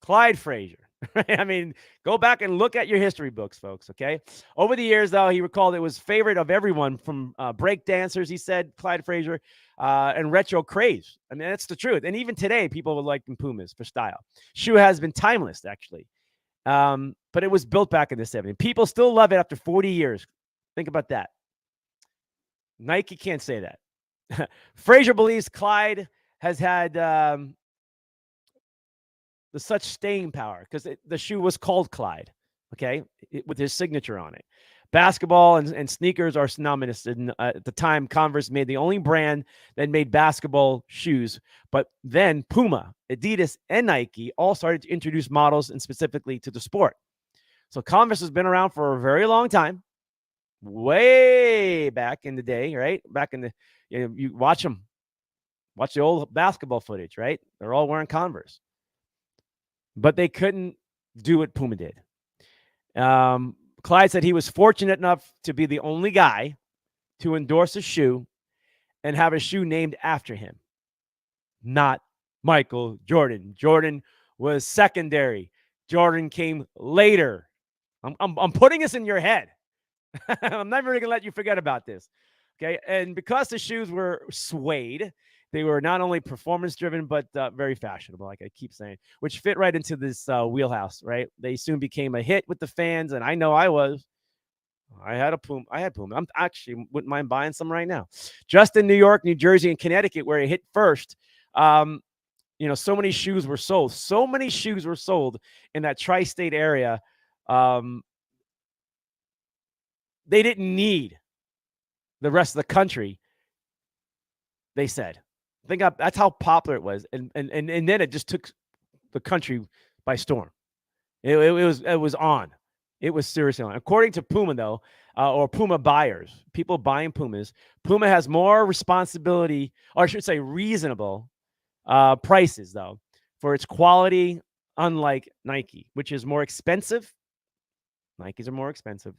Clyde Frazier." Right? I mean, go back and look at your history books, folks. Okay. Over the years, though, he recalled it was favorite of everyone from break dancers. He said Clyde Frazier and retro craze. I mean, that's the truth. And even today, people would like Pumas for style. Shoe has been timeless, actually. But it was built back in the 70s. People still love it after 40 years. Think about that. Nike can't say that. Frazier believes Clyde has had the such staying power because the shoe was called Clyde, okay, with his signature on it. Basketball and sneakers are synonymous. And, at the time, Converse made the only brand that made basketball shoes. But then Puma, Adidas, and Nike all started to introduce models and specifically to the sport. So Converse has been around for a very long time, way back in the day, right? Back in the, you watch them, watch the old basketball footage, right? They're all wearing Converse, but they couldn't do what Puma did. Clyde said he was fortunate enough to be the only guy to endorse a shoe and have a shoe named after him, not Michael Jordan. Jordan was secondary. Jordan came later. I'm putting this in your head. I'm never going to let you forget about this. Okay. And because the shoes were suede, they were not only performance driven, but very fashionable, like I keep saying, which fit right into this wheelhouse, right? They soon became a hit with the fans. And I know I was. I had Puma. I'm actually wouldn't mind buying some right now. Just in New York, New Jersey, and Connecticut, where it hit first, so many shoes were sold. So many shoes were sold in that tri-state area. They didn't need the rest of the country, they said. That's how popular it was. And then it just took the country by storm. It was on. It was seriously on. According to Puma, though, or Puma buyers, people buying Pumas, Puma has more responsibility, or I should say reasonable prices, though, for its quality, unlike Nike, which is more expensive. Nikes are more expensive.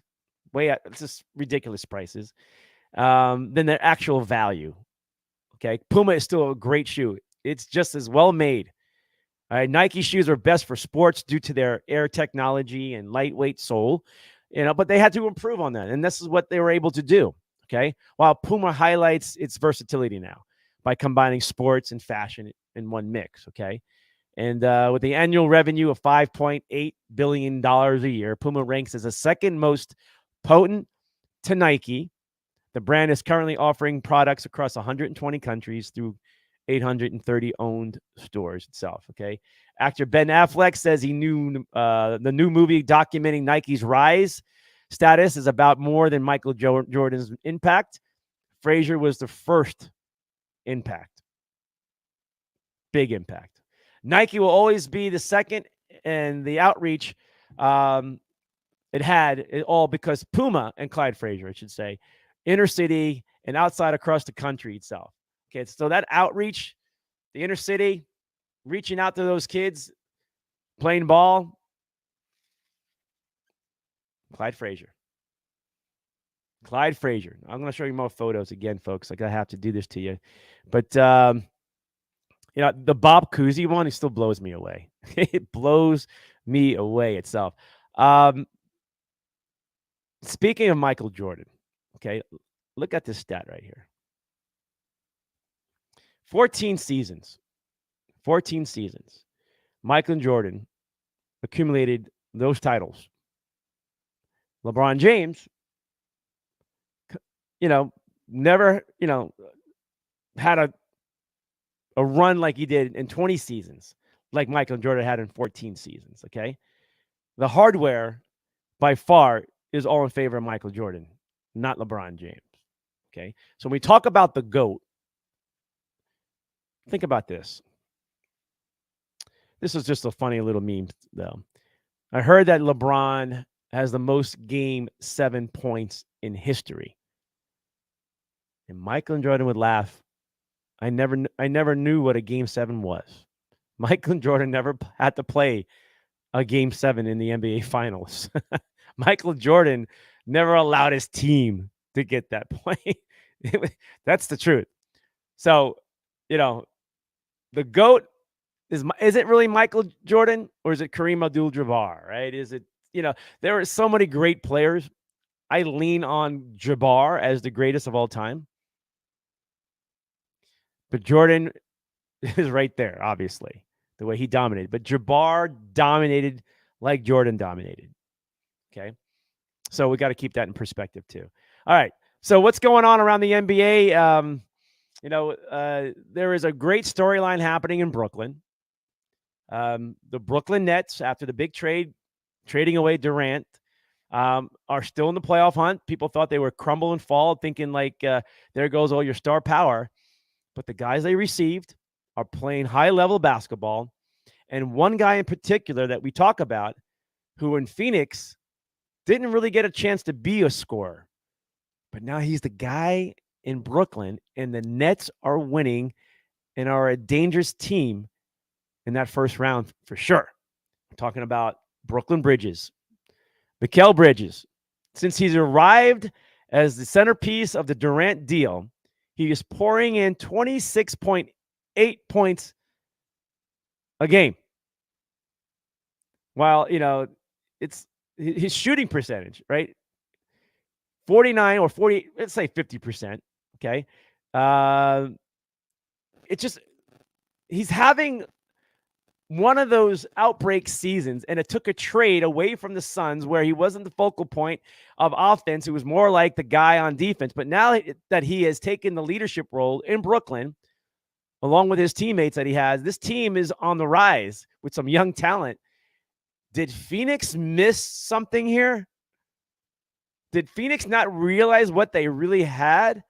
It's just ridiculous prices than their actual value. Okay. Puma is still a great shoe. It's just as well made. All right. Nike shoes are best for sports due to their air technology and lightweight sole, but they had to improve on that. And this is what they were able to do. Okay. While Puma highlights its versatility now by combining sports and fashion in one mix. Okay. And with the annual revenue of $5.8 billion a year, Puma ranks as the second most potent to Nike. The brand is currently offering products across 120 countries through 830 owned stores itself. Okay. Actor Ben Affleck says he knew the new movie documenting Nike's rise status is about more than Michael Jordan's impact. Frazier was the first impact. Big impact. Nike will always be the second, and the outreach it had all because Puma and Clyde Frazier, I should say, inner city and outside across the country itself. Okay, so that outreach, the inner city, reaching out to those kids, playing ball, Clyde Frazier. Clyde Frazier. I'm going to show you more photos again, folks. Like I have to do this to you. But, the Bob Cousy one, it still blows me away. It blows me away itself. Speaking of Michael Jordan, okay, look at this stat right here. 14 seasons. 14 seasons. Michael Jordan accumulated those titles. LeBron James, never, had a run like he did in 20 seasons, like Michael Jordan had in 14 seasons, okay? The hardware, by far, is all in favor of Michael Jordan, not LeBron James, okay? So when we talk about the GOAT, think about this. This is just a funny little meme, though. I heard that LeBron has the most Game 7 points in history. And Michael and Jordan would laugh. I never knew what a Game 7 was. Michael and Jordan never had to play a Game 7 in the NBA Finals. Michael Jordan never allowed his team to get that point. That's the truth. So, you know, the GOAT is it really Michael Jordan or is it Kareem Abdul-Jabbar, right? Is it, there are so many great players. I lean on Jabbar as the greatest of all time. But Jordan is right there, obviously, the way he dominated. But Jabbar dominated like Jordan dominated. Okay. So we got to keep that in perspective too. All right. So what's going on around the NBA? There is a great storyline happening in Brooklyn. The Brooklyn Nets, after the big trade, trading away Durant, are still in the playoff hunt. People thought they were crumble and fall, thinking like, there goes all your star power. But the guys they received are playing high-level basketball. And one guy in particular that we talk about, who in Phoenix didn't really get a chance to be a scorer. But now he's the guy in Brooklyn, and the Nets are winning and are a dangerous team in that first round for sure. I'm talking about Brooklyn Bridges. Mikal Bridges, since he's arrived as the centerpiece of the Durant deal, he is pouring in 26.8 points a game. While, it's his shooting percentage, right? 49 or 40, let's say 50%. Okay. It's just, he's having one of those outbreak seasons, and it took a trade away from the Suns where he wasn't the focal point of offense. He was more like the guy on defense. But now that he has taken the leadership role in Brooklyn, along with his teammates that he has, this team is on the rise with some young talent. Did Phoenix miss something here? Did Phoenix not realize what they really had?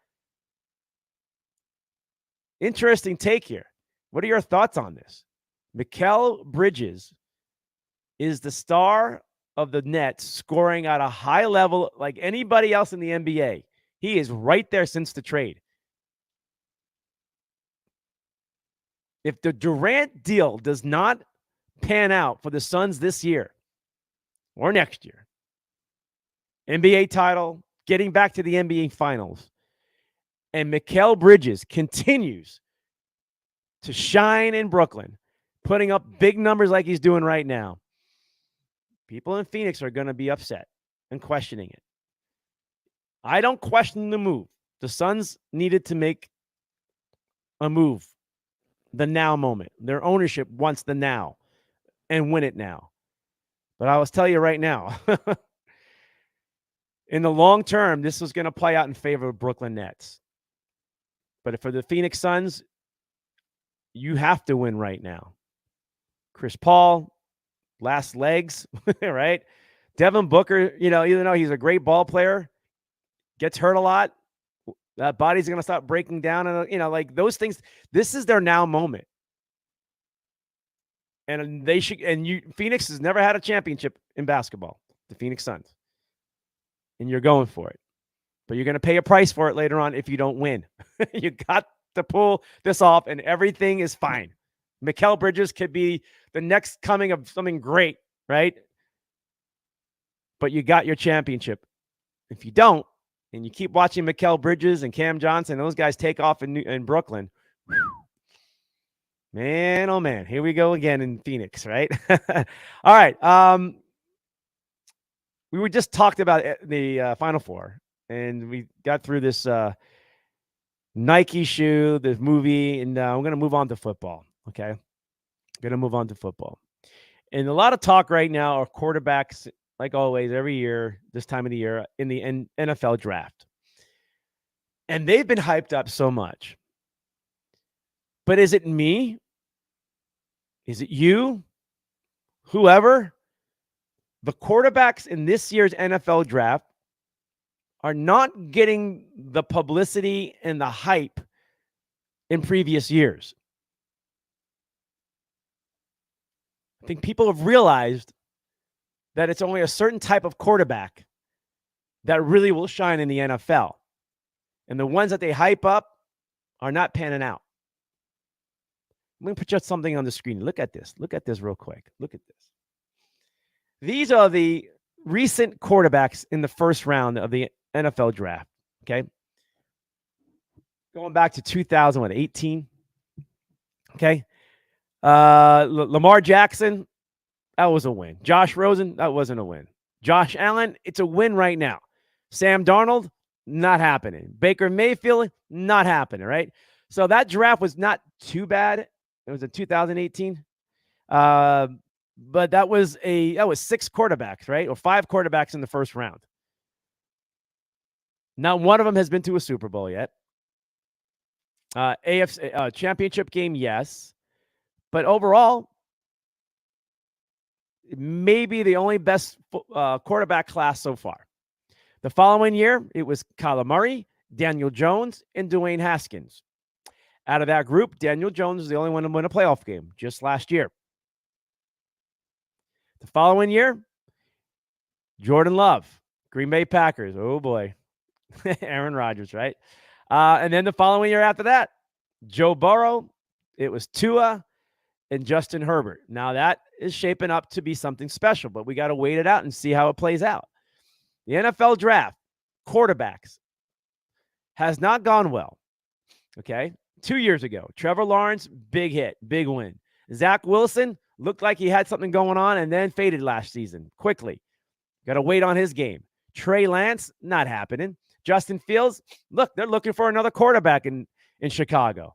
Interesting take here. What are your thoughts on this? Mikal Bridges is the star of the Nets, scoring at a high level like anybody else in the NBA. He is right there since the trade. If the Durant deal does not pan out for the Suns this year or next year, NBA title, getting back to the NBA Finals, and Mikal Bridges continues to shine in Brooklyn, putting up big numbers like he's doing right now, people in Phoenix are going to be upset and questioning it. I don't question the move. The Suns needed to make a move, the now moment. Their ownership wants the now and win it now. But I will tell you right now, in the long term, this was going to play out in favor of Brooklyn Nets. But for the Phoenix Suns, you have to win right now. Chris Paul, last legs, right? Devin Booker, even though he's a great ball player, gets hurt a lot. That body's going to start breaking down. And, like those things, this is their now moment. And they should, Phoenix has never had a championship in basketball, the Phoenix Suns. And you're going for it. But you're going to pay a price for it later on if you don't win. You got to pull this off, and everything is fine. Mikal Bridges could be the next coming of something great, right? But you got your championship. If you don't, and you keep watching Mikal Bridges and Cam Johnson, those guys take off in Brooklyn, whew, man, oh man, here we go again in Phoenix, right? All right. We were just talked about the Final Four, and we got through this Nike shoe, this movie, and I'm going to move on to football, okay? Going to move on to football. And a lot of talk right now are quarterbacks, like always, every year, this time of the year, in the NFL draft. And they've been hyped up so much. But is it me? Is it you? Whoever? The quarterbacks in this year's NFL draft are not getting the publicity and the hype in previous years. I think people have realized that it's only a certain type of quarterback that really will shine in the NFL. And the ones that they hype up are not panning out. Let me put just something on the screen. Look at this. Look at this real quick. Look at this. These are the recent quarterbacks in the first round of the NFL draft. Okay. Going back to 2018. Okay. Lamar Jackson, that was a win. Josh Rosen, that wasn't a win. Josh Allen, it's a win right now. Sam Darnold, not happening. Baker Mayfield, not happening, right? So that draft was not too bad. It was in 2018. But that was 6 quarterbacks, right? Or 5 quarterbacks in the first round. Not one of them has been to a Super Bowl yet. AFC championship game, yes. But overall, maybe the only best quarterback class so far. The following year, it was Kyler Murray, Daniel Jones, and Dwayne Haskins. Out of that group, Daniel Jones is the only one to win a playoff game just last year. The following year, Jordan Love, Green Bay Packers. Oh, boy. Aaron Rodgers, right? And then the following year after that, Joe Burrow, it was Tua, and Justin Herbert. Now, that is shaping up to be something special, but we got to wait it out and see how it plays out. The NFL draft, quarterbacks, has not gone well. Okay? 2 years ago, Trevor Lawrence, big hit, big win. Zach Wilson looked like he had something going on and then faded last season quickly. Got to wait on his game. Trey Lance, not happening. Justin Fields, look, they're looking for another quarterback in Chicago.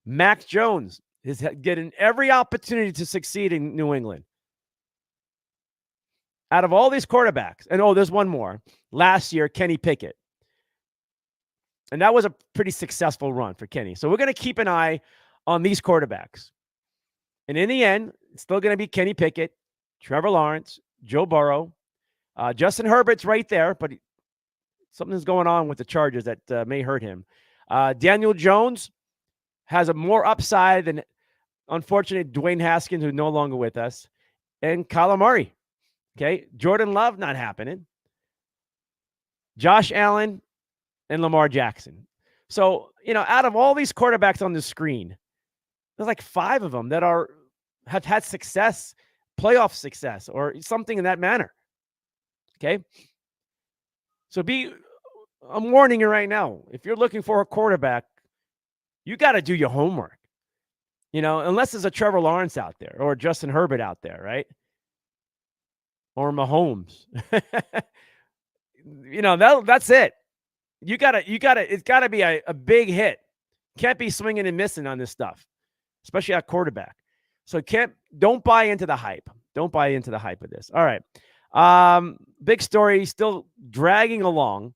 Mac Jones is getting every opportunity to succeed in New England. Out of all these quarterbacks, and there's one more. Last year, Kenny Pickett. And that was a pretty successful run for Kenny. So we're going to keep an eye on these quarterbacks. And in the end, it's still going to be Kenny Pickett, Trevor Lawrence, Joe Burrow. Justin Herbert's right there, but something's going on with the Chargers that may hurt him. Daniel Jones has a more upside than, unfortunately, Dwayne Haskins, who's no longer with us, and Kyler Murray. Okay, Jordan Love, not happening. Josh Allen and Lamar Jackson. So, out of all these quarterbacks on the screen, there's like 5 of them that have had success, playoff success, or something in that manner. Okay? So I'm warning you right now. If you're looking for a quarterback, you got to do your homework. Unless there's a Trevor Lawrence out there or Justin Herbert out there, right? Or Mahomes. That's it. It's gotta be a big hit. Can't be swinging and missing on this stuff, especially at quarterback. So don't buy into the hype. Don't buy into the hype of this. All right. Big story still dragging along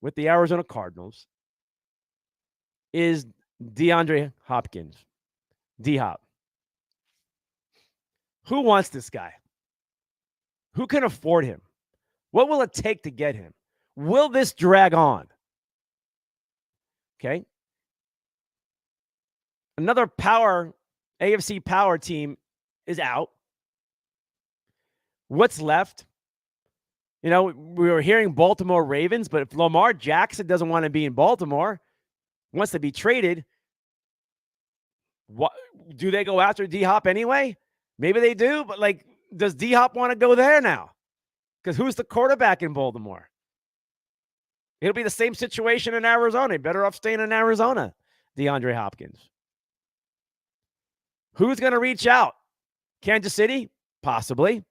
with the Arizona Cardinals is DeAndre Hopkins. D-Hop. Who wants this guy? Who can afford him? What will it take to get him? Will this drag on? Okay. Another AFC power team is out. What's left? We were hearing Baltimore Ravens, but if Lamar Jackson doesn't want to be in Baltimore, wants to be traded, what do they go after D-Hop anyway? Maybe they do, but does D-Hop want to go there now? Because who's the quarterback in Baltimore? It'll be the same situation in Arizona. Better off staying in Arizona, DeAndre Hopkins. Who's going to reach out? Kansas City? Possibly.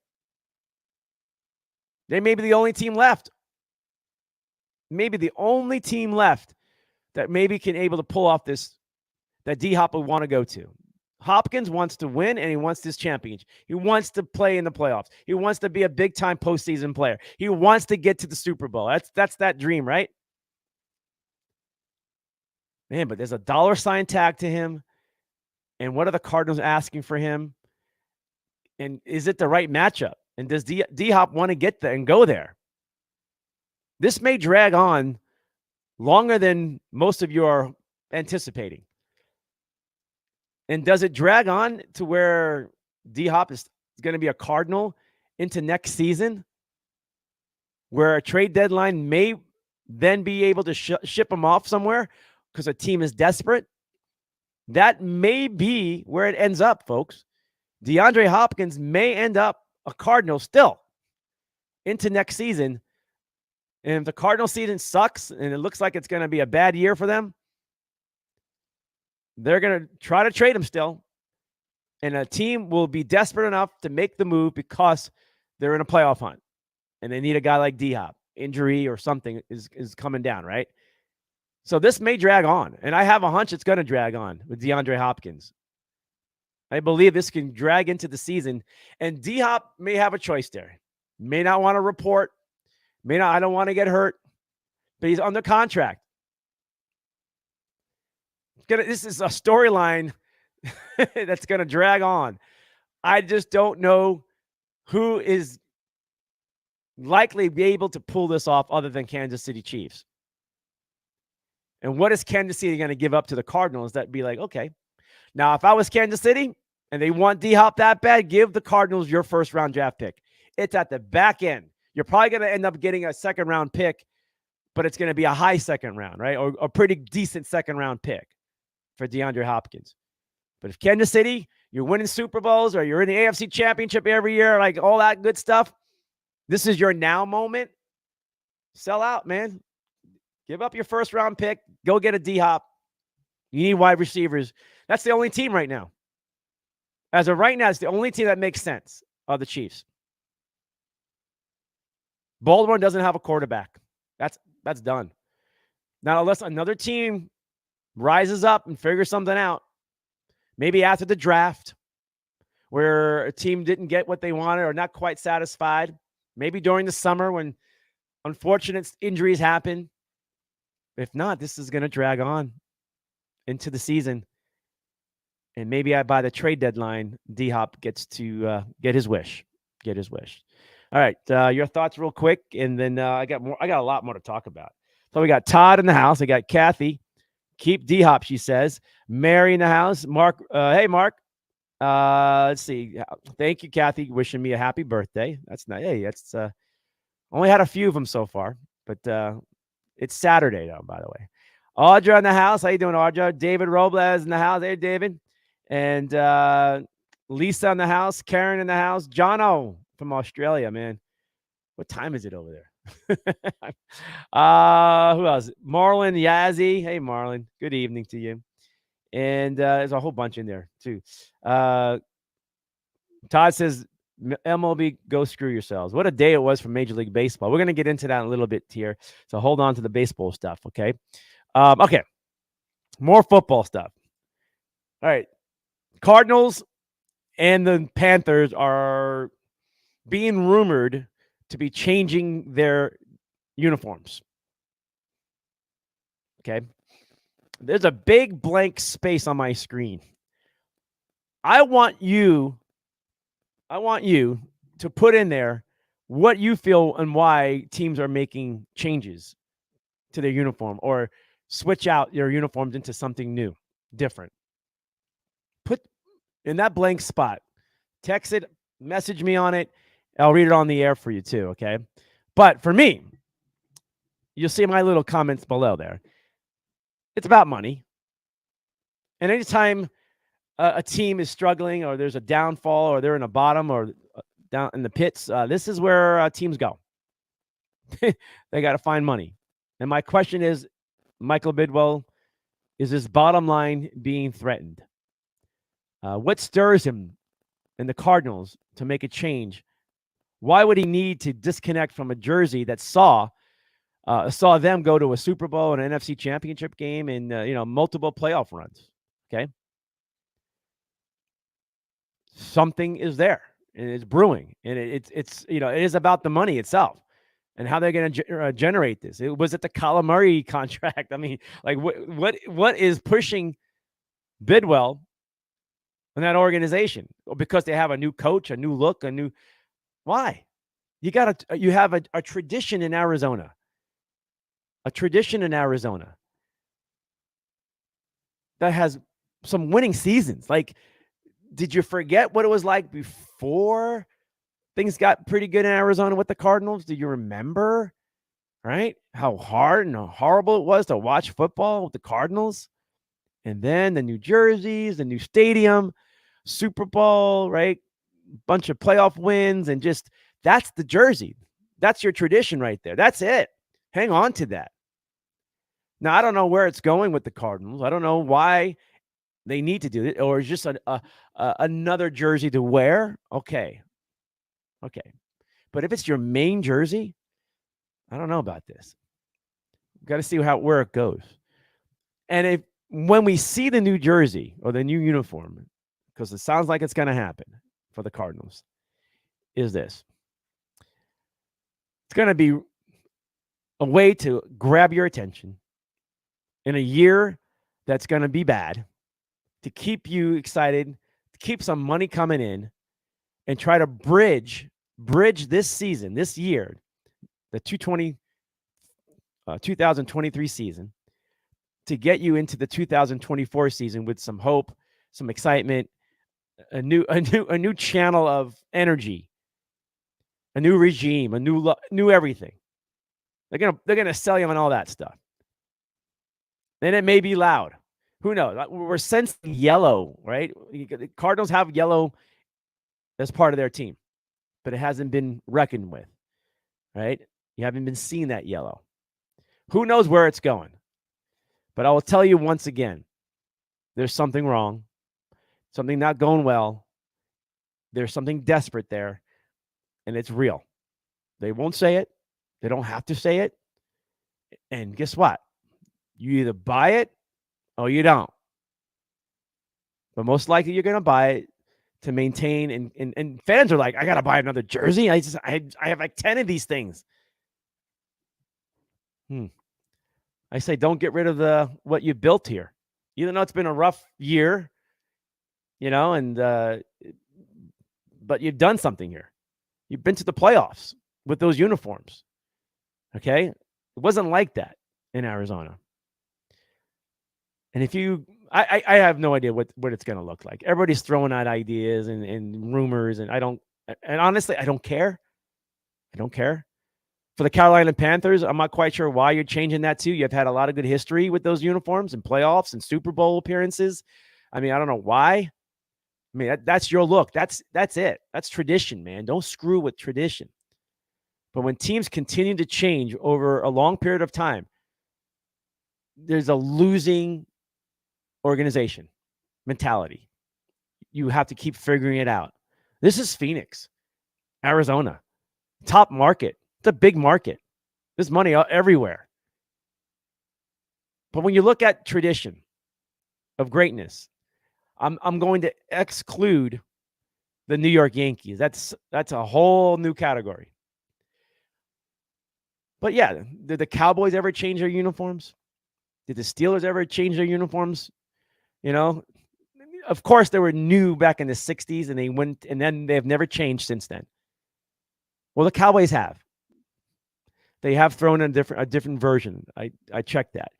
They may be the only team left. Maybe the only team left that maybe can able to pull off this, that D-Hop would want to go to. Hopkins wants to win, and he wants this championship. He wants to play in the playoffs. He wants to be a big-time postseason player. He wants to get to the Super Bowl. That's that dream, right? Man, but there's a dollar sign tag to him. And what are the Cardinals asking for him? And is it the right matchup? And does D-Hop want to get there and go there? This may drag on longer than most of you are anticipating. And does it drag on to where D-Hop is going to be a Cardinal into next season, where a trade deadline may then be able to ship them off somewhere because a team is desperate. That may be where it ends up, folks. DeAndre Hopkins may end up a Cardinal still into next season. And if the Cardinal season sucks and it looks like it's going to be a bad year for them, they're going to try to trade him still. And a team will be desperate enough to make the move because they're in a playoff hunt and they need a guy like D-Hop. Injury or something is coming down, right? So this may drag on. And I have a hunch it's going to drag on with DeAndre Hopkins. I believe this can drag into the season. And D-Hop may have a choice there. May not want to report. May not, I don't want to get hurt. But he's under contract. This is a storyline that's going to drag on. I just don't know who is likely be able to pull this off other than Kansas City Chiefs. And what is Kansas City going to give up to the Cardinals that be like, okay, now if I was Kansas City and they want D-Hop that bad, give the Cardinals your first round draft pick. It's at the back end. You're probably going to end up getting a second round pick, but it's going to be a high second round, right? Or a pretty decent second round pick for DeAndre Hopkins. But if Kansas City, you're winning Super Bowls or you're in the AFC Championship every year, like all that good stuff, this is your now moment. Sell out, man. Give up your first round pick. Go get a D-Hop. You need wide receivers. That's the only team right now. As of right now, it's the only team that makes sense are the Chiefs. Baltimore doesn't have a quarterback. That's done. Now, unless another team rises up and figures something out, maybe after the draft, where a team didn't get what they wanted or not quite satisfied, maybe during the summer when unfortunate injuries happen. If not, this is going to drag on into the season. And maybe by the trade deadline, D-Hop gets to get his wish. All right, your thoughts real quick, and then I got a lot more to talk about. So we got Todd in the house. I got Kathy. Keep D-Hop, she says. Mary in the house. Mark. Hey, Mark. Let's see. Thank you, Kathy, wishing me a happy birthday. That's nice. Hey, that's only had a few of them so far, but it's Saturday though, by the way. Audra in the house. How you doing, Audra? David Robles in the house. Hey, David. And Lisa in the house. Karen in the house. Jono from Australia, man. What time is it over there? Who else? Marlon Yazzie. Hey, Marlon. Good evening to you. And there's a whole bunch in there, too. Todd says, MLB, go screw yourselves. What a day it was for Major League Baseball. We're going to get into that in a little bit here. So hold on to the baseball stuff, okay? Okay. More football stuff. All right. Cardinals and the Panthers are being rumored to be changing their uniforms. Okay. There's a big blank space on my screen. I want you to put in there what you feel and why teams are making changes to their uniform or switch out your uniforms into something new, different. Put in that blank spot. Text it, message me on it. I'll read it on the air for you too, okay? But for me, you'll see my little comments below there. It's about money. And anytime a team is struggling or there's a downfall or they're in the bottom or down in the pits, this is where teams go. They got to find money. And my question is, Michael Bidwell, is his bottom line being threatened? What stirs him in the Cardinals to make a change? Why would he need to disconnect from a jersey that saw them go to a Super Bowl and an NFC Championship game and multiple playoff runs? Okay, something is there and it's brewing, and it's it is about the money itself and how they're going to generate this. Was it the Kyler Murray contract? I mean, like what is pushing Bidwell in that organization? Because they have a new coach, a new look, a new. Why? You have a tradition in Arizona. A tradition in Arizona that has some winning seasons. Like, did you forget what it was like before things got pretty good in Arizona with the Cardinals. Do you remember, right? How hard and horrible it was to watch football with the Cardinals. And then the new jerseys, the new stadium, Super Bowl, right? Bunch of playoff wins, and just that's the jersey. That's your tradition right there. That's it. Hang on to that. Now, I don't know where it's going with the Cardinals. I don't know why they need to do it, or it's just another jersey to wear. Okay. Okay. But if it's your main jersey, I don't know about this. We've got to see where it goes. And when we see the new jersey or the new uniform, because it sounds like it's going to happen for the Cardinals, is this. It's going to be a way to grab your attention in a year that's going to be bad, to keep you excited, to keep some money coming in, and try to bridge this season, this year, the 2023 season, to get you into the 2024 season with some hope, some excitement, a new channel of energy, a new regime, a new everything. They're gonna sell you on all that stuff. And it may be loud. Who knows? We're sensing yellow, right? The Cardinals have yellow as part of their team, but it hasn't been reckoned with, right? You haven't been seeing that yellow. Who knows where it's going? But I will tell you once again, there's something wrong, something not going well. There's something desperate there, and it's real. They won't say it. They don't have to say it. And guess what? You either buy it or you don't. But most likely you're going to buy it to maintain. And fans are like, I got to buy another jersey. I have like 10 of these things. I say, don't get rid of what you built here. Even though it's been a rough year, but you've done something here. You've been to the playoffs with those uniforms. Okay? It wasn't like that in Arizona. And I have no idea what it's going to look like. Everybody's throwing out ideas and rumors, and honestly, I don't care. I don't care. For the Carolina Panthers, I'm not quite sure why you're changing that too. You've had a lot of good history with those uniforms and playoffs and Super Bowl appearances. I mean, I don't know why. I mean, that's your look. That's it. That's tradition, man. Don't screw with tradition. But when teams continue to change over a long period of time, there's a losing organization mentality. You have to keep figuring it out. This is Phoenix, Arizona, top market. It's a big market. There's money everywhere. But when you look at tradition of greatness, I'm going to exclude the New York Yankees. That's a whole new category. But yeah, did the Cowboys ever change their uniforms? Did the Steelers ever change their uniforms? Of course they were new back in the 60s and they went, and then they've never changed since then. Well, the Cowboys have. They have thrown in a different version. I checked that.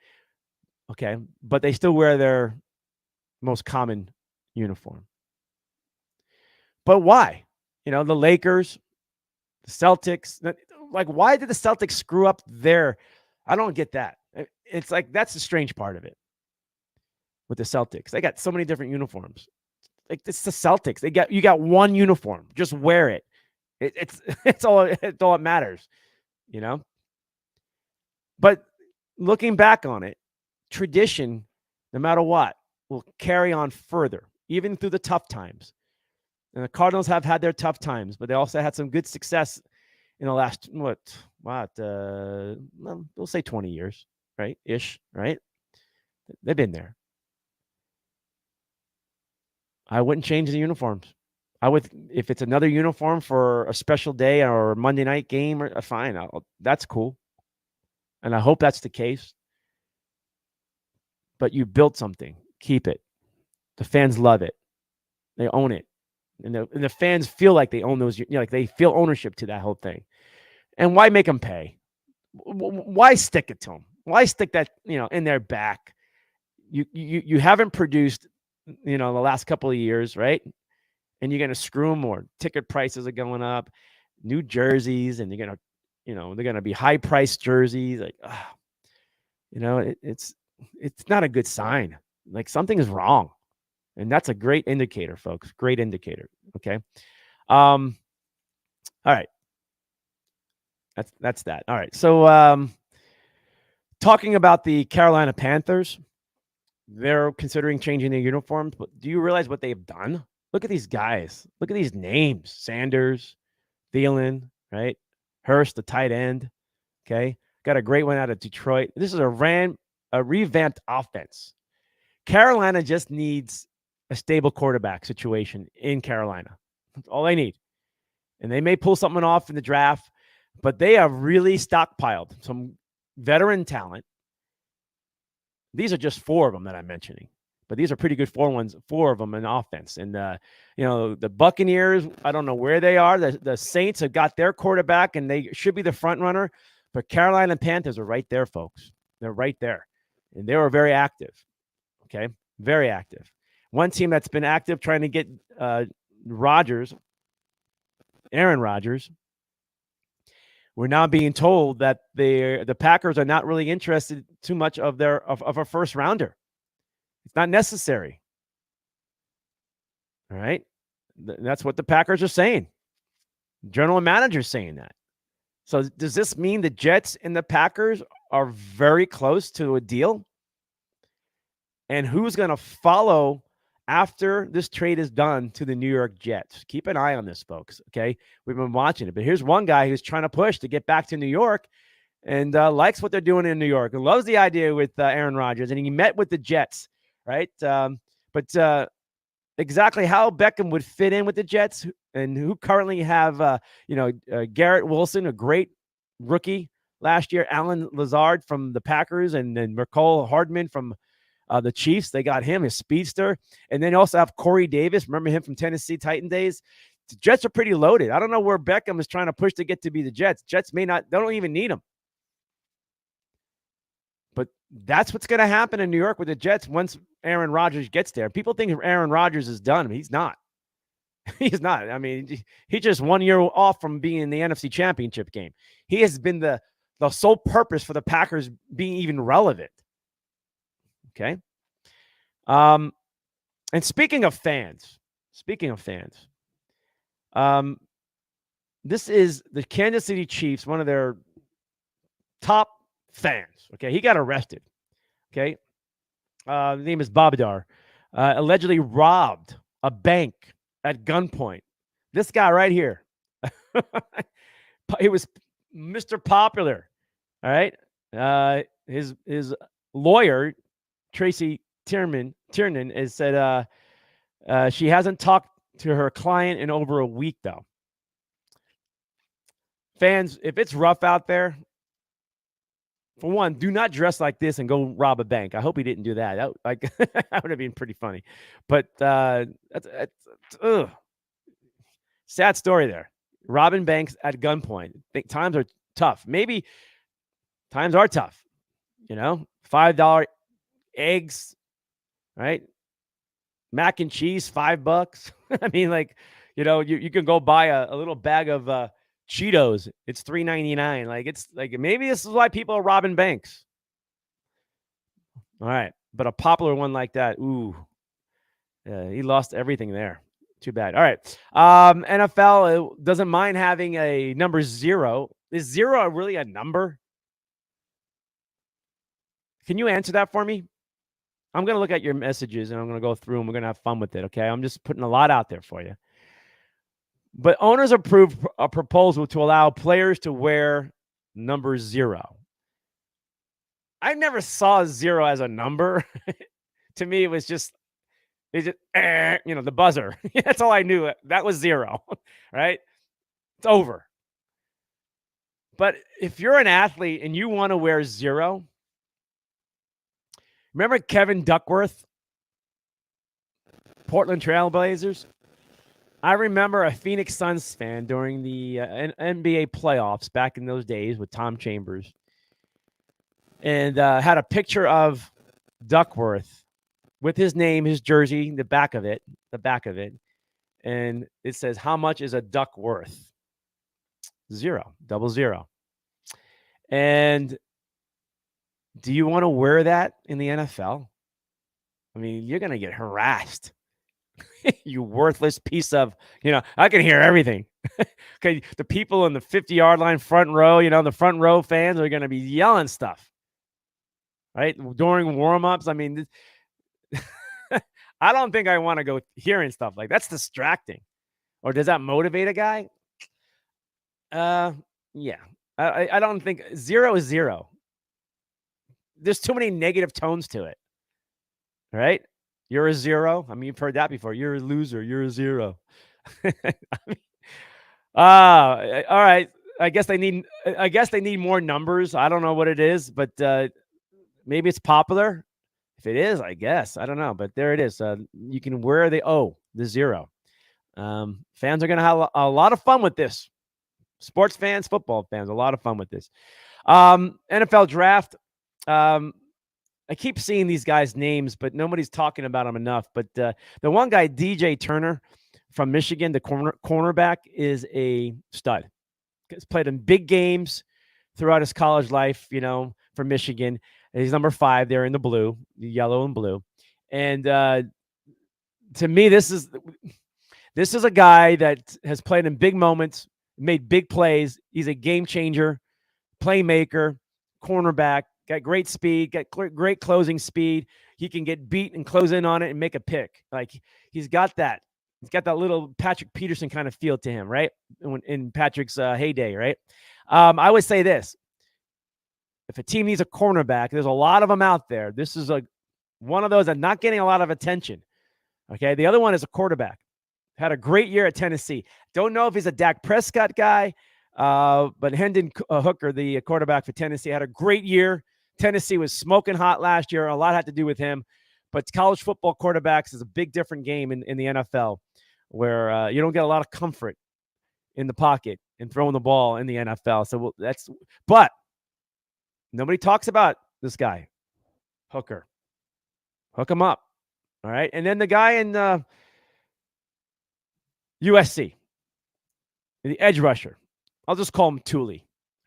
Okay. But they still wear their most common uniform. But why? The Lakers, the Celtics, like, why did the Celtics screw up their? I don't get that. It's like, that's the strange part of it with the Celtics. They got so many different uniforms. Like, it's the Celtics. You got one uniform. Just wear it. It's all that matters, But looking back on it, tradition, no matter what, will carry on further, even through the tough times. And the Cardinals have had their tough times, but they also had some good success in the last, we'll say 20 years, right? Ish, right? They've been there. I wouldn't change the uniforms. I would, if it's another uniform for a special day or a Monday night game, or fine. That's cool. And I hope that's the case. But you built something. Keep it. The fans love it. They own it. And the fans feel like they own those, like they feel ownership to that whole thing. And why make them pay? Why stick it to them? Why stick that, in their back? You haven't produced, the last couple of years, right? and you're going to screw them more. Ticket prices are going up, new jerseys, and they're going to be high priced jerseys. Like, it's not a good sign. Like something is wrong. And that's a great indicator, folks. Great indicator. Okay. All right. That's that. All right. So talking about the Carolina Panthers, they're considering changing their uniforms, but do you realize what they've done? Look at these guys. Look at these names. Sanders, Thielen, right? Hurst, the tight end. Okay. Got a great one out of Detroit. This is a revamped offense. Carolina just needs a stable quarterback situation in Carolina. That's all they need. And they may pull something off in the draft, but they have really stockpiled some veteran talent. These are just 4 of them that I'm mentioning, but these are pretty good 4 of them in offense. And, the Buccaneers, I don't know where they are. The Saints have got their quarterback, and they should be the front runner. But Carolina Panthers are right there, folks. They're right there. And they were very active. Okay, very active. One team that's been active trying to get Aaron Rodgers. We're now being told that the Packers are not really interested too much of a first rounder. It's not necessary. All right, that's what the Packers are saying. General manager's saying that. So does this mean the Jets and the Packers are very close to a deal? And who's going to follow after this trade is done to the New York Jets? Keep an eye on this, folks, okay? We've been watching it. But here's one guy who's trying to push to get back to New York and likes what they're doing in New York and loves the idea with Aaron Rodgers. And he met with the Jets, right? But exactly how Beckham would fit in with the Jets and who currently have, Garrett Wilson, a great rookie last year, Alan Lazard from the Packers, and then Mecole Hardman from the Chiefs. They got him, his speedster. And then you also have Corey Davis. Remember him from Tennessee Titan days? The Jets are pretty loaded. I don't know where Beckham is trying to push to get to be the Jets. Jets they don't even need him. But that's what's going to happen in New York with the Jets once Aaron Rodgers gets there. People think Aaron Rodgers is done. He's not. He's not. I mean, he's just 1 year off from being in the NFC Championship game. He has been the sole purpose for the Packers being even relevant. Okay. And speaking of fans, this is the Kansas City Chiefs, one of their top fans. Okay. He got arrested. Okay. The name is Babadar. Allegedly robbed a bank at gunpoint. This guy right here. He was Mr. Popular. All right. His lawyer, Tracy Tiernan, has said she hasn't talked to her client in over a week, though. Fans, if it's rough out there, for one, do not dress like this and go rob a bank. I hope he didn't do that. That would have been pretty funny. But that's sad story there. Robbing banks at gunpoint. I think times are tough. Maybe times are tough. $5 eggs, right? Mac and cheese, $5. I mean, you can go buy a little bag of Cheetos. It's $3.99. It's maybe this is why people are robbing banks. All right, but a popular one like that, ooh, he lost everything there. Too bad. All right, NFL doesn't mind having a number 0. Is 0 really a number? Can you answer that for me? I'm going to look at your messages and I'm going to go through and we're going to have fun with it, okay? I'm just putting a lot out there for you. But owners approved a proposal to allow players to wear number 0. I never saw 0 as a number. To me, it was just the buzzer. That's all I knew. That was 0, right? It's over. But if you're an athlete and you want to wear 0, remember Kevin Duckworth, Portland Trailblazers? I remember a Phoenix Suns fan during the NBA playoffs back in those days with Tom Chambers, and had a picture of Duckworth with his name, his jersey, the back of it, And it says, how much is a duck worth? Zero, double zero. And do you want to wear that in the NFL? I mean, you're going to get harassed. You worthless piece of, I can hear everything. Okay. The people in the 50-yard line front row, the front row fans are going to be yelling stuff, right? During warm-ups. I mean, I don't think I want to go hearing stuff like that's distracting. Or does that motivate a guy? Yeah. I don't think zero is zero. There's too many negative tones to it. Right? You're a zero. I mean, you've heard that before. You're a loser. You're a zero. All right. I guess they need more numbers. I don't know what it is, but maybe it's popular. If it is, I guess. I don't know, but there it is. You can wear the zero. Fans are going to have a lot of fun with this. Sports fans, football fans, a lot of fun with this. NFL draft. I keep seeing these guys' names, but nobody's talking about them enough. But the one guy, DJ Turner from Michigan, the cornerback, is a stud. He's played in big games throughout his college life, for Michigan. And he's number 5 there in the blue, the yellow and blue. And to me, this is a guy that has played in big moments, made big plays. He's a game changer, playmaker, cornerback. Got great speed, got great closing speed. He can get beat and close in on it and make a pick. Like he's got that. He's got that little Patrick Peterson kind of feel to him, right? In Patrick's heyday, right? I would say this. If a team needs a cornerback, there's a lot of them out there. This is one of those that not getting a lot of attention. Okay. The other one is a quarterback. Had a great year at Tennessee. Don't know if he's a Dak Prescott guy, but Hendon Hooker, the quarterback for Tennessee, had a great year. Tennessee was smoking hot last year. A lot had to do with him. But college football quarterbacks is a big different game in the NFL where you don't get a lot of comfort in the pocket and throwing the ball in the NFL. So but nobody talks about this guy, Hooker. Hook him up. All right. And then the guy in USC, the edge rusher. I'll just call him Thule.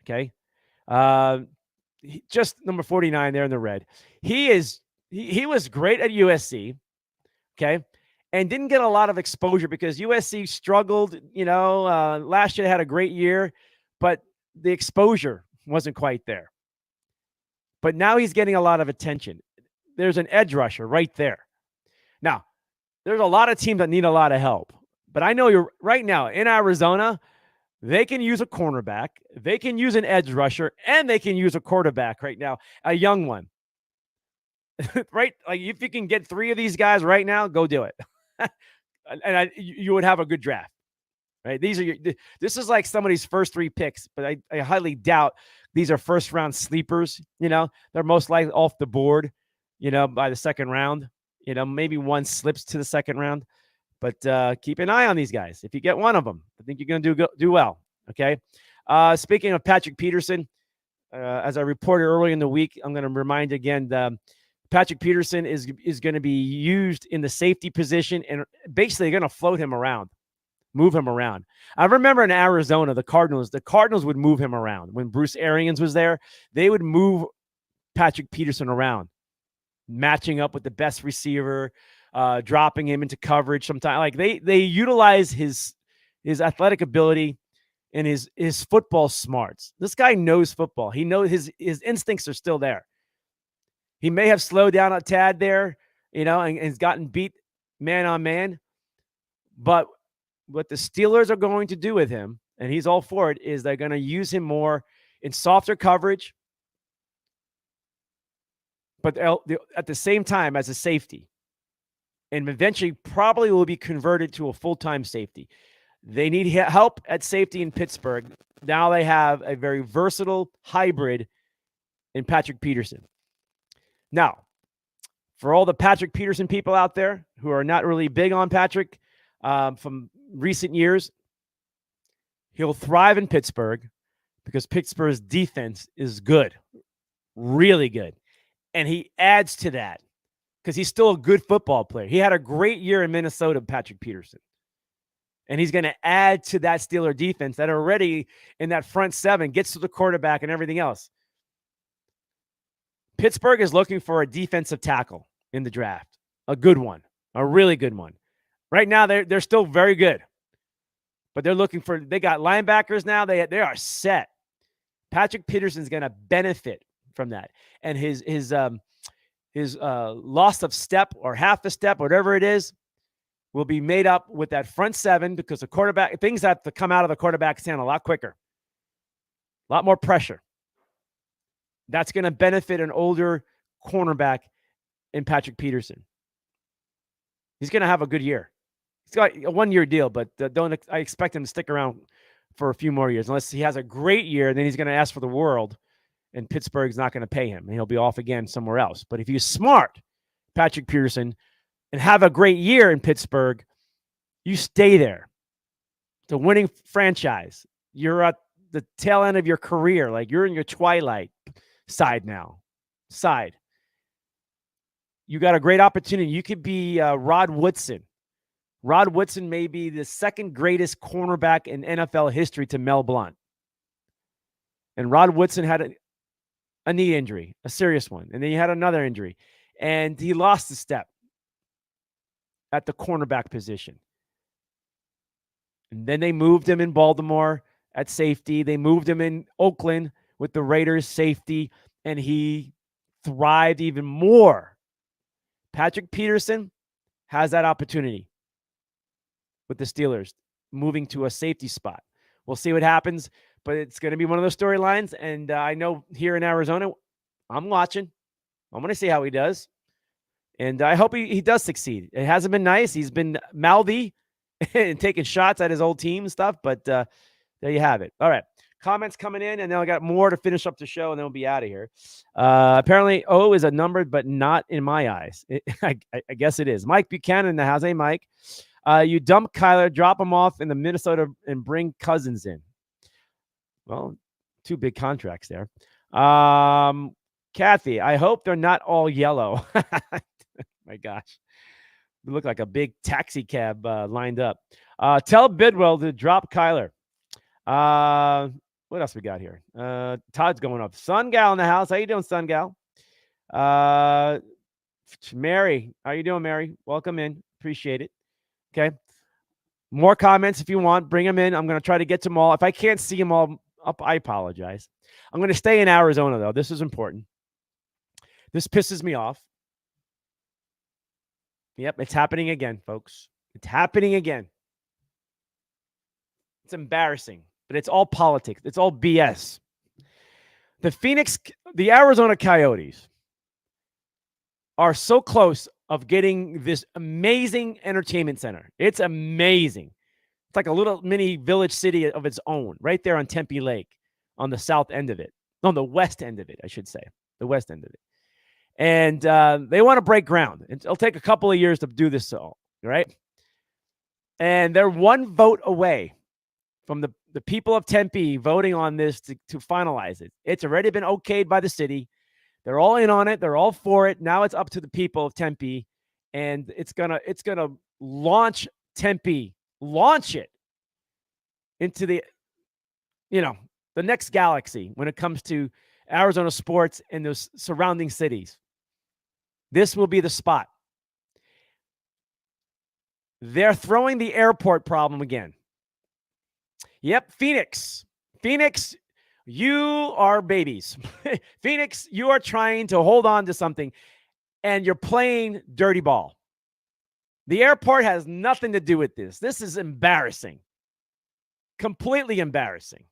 Okay. Just number 49 there in the red. He was great at USC. Okay. And didn't get a lot of exposure because USC struggled, last year they had a great year, but the exposure wasn't quite there. But now he's getting a lot of attention. There's an edge rusher right there. Now, there's a lot of teams that need a lot of help. But I know you're right now in Arizona, they can use a cornerback, they can use an edge rusher, and they can use a quarterback right now, a young one. Right? Like if you can get 3 of these guys right now, go do it. And you would have a good draft. Right? This is like somebody's first 3 picks, but I highly doubt these are first round sleepers. They're most likely off the board, by the second round. Maybe one slips to the second round. But keep an eye on these guys. If you get one of them, I think you're going to do well. Okay. Speaking of Patrick Peterson, as I reported earlier in the week, I'm going to remind again, Patrick Peterson is going to be used in the safety position and basically going to float him around, move him around. I remember in Arizona, the Cardinals would move him around. When Bruce Arians was there, they would move Patrick Peterson around, matching up with the best receiver, dropping him into coverage sometimes. Like they utilize his athletic ability and his football smarts. This guy knows football. He knows his instincts are still there. He may have slowed down a tad there, and has gotten beat man on man. But what the Steelers are going to do with him, and he's all for it, is they're going to use him more in softer coverage, but at the same time as a safety. And eventually probably will be converted to a full-time safety. They need help at safety in Pittsburgh. Now they have a very versatile hybrid in Patrick Peterson. Now, for all the Patrick Peterson people out there who are not really big on Patrick from recent years, he'll thrive in Pittsburgh because Pittsburgh's defense is good, really good. And he adds to that because he's still a good football player. He had a great year in Minnesota, Patrick Peterson. And he's going to add to that Steeler defense that already in that front seven gets to the quarterback and everything else. Pittsburgh is looking for a defensive tackle in the draft, a good one, a really good one. Right now, they're still very good, but they're looking for. They got linebackers now. They are set. Patrick Peterson's going to benefit from that, and his loss of step or half a step, whatever it is, will be made up with that front seven because the quarterback things have to come out of the quarterback's hand a lot quicker, a lot more pressure. That's going to benefit an older cornerback in Patrick Peterson. He's going to have a good year. He's got a 1-year deal, but I expect him to stick around for a few more years. Unless he has a great year, then he's going to ask for the world, and Pittsburgh's not going to pay him, and he'll be off again somewhere else. But if he's smart, Patrick Peterson, and have a great year in Pittsburgh, you stay there. It's a winning franchise. You're at the tail end of your career. Like you're in your twilight side now. You got a great opportunity. You could be Rod Woodson. Rod Woodson may be the second greatest cornerback in NFL history to Mel Blount. And Rod Woodson had a knee injury, a serious one. And then he had another injury. And he lost a step at the cornerback position. And then they moved him in Baltimore at safety. They moved him in Oakland with the Raiders safety, and he thrived even more. Patrick Peterson has that opportunity with the Steelers, moving to a safety spot. We'll see what happens, but it's going to be one of those storylines, and I know here in Arizona, I'm watching. I'm going to see how he does. And I hope he does succeed. It hasn't been nice. He's been mouthy and taking shots at his old team and stuff, but there you have it. All right. Comments coming in, and then I got more to finish up the show, and then we'll be out of here. Apparently, O is a number, but not in my eyes. I guess it is. Mike Buchanan in the house. Hey, Mike. You dump Kyler, drop him off in the Minnesota, and bring Cousins in. Well, 2 big contracts there. Kathy, I hope they're not all yellow. My gosh. They look like a big taxi cab lined up. Tell Bidwell to drop Kyler. What else we got here? Todd's going up. Sun Gal in the house. How you doing, Sun Gal? Mary. How you doing, Mary? Welcome in. Appreciate it. Okay. More comments if you want. Bring them in. I'm going to try to get to them all. If I can't see them all up, I apologize. I'm going to stay in Arizona, though. This is important. This pisses me off. Yep, it's happening again, folks. It's happening again. It's embarrassing, but it's all politics. It's all BS. The Arizona Coyotes are so close of getting this amazing entertainment center. It's amazing. It's like a little mini village city of its own, right there on Tempe Lake, on the south end of it. On the west end of it, I should say. The west end of it. And they want to break ground. It'll take a couple of years to do this all, right? And they're one vote away from the people of Tempe voting on this to finalize it. It's already been okayed by the city. They're all in on it. They're all for it. Now it's up to the people of Tempe, and it's gonna launch Tempe, launch it into the next galaxy when it comes to Arizona sports and those surrounding cities. This will be the spot. They're throwing the airport problem again. Yep, Phoenix. Phoenix, you are babies. Phoenix, you are trying to hold on to something, and you're playing dirty ball. The airport has nothing to do with this. This is embarrassing. Completely embarrassing.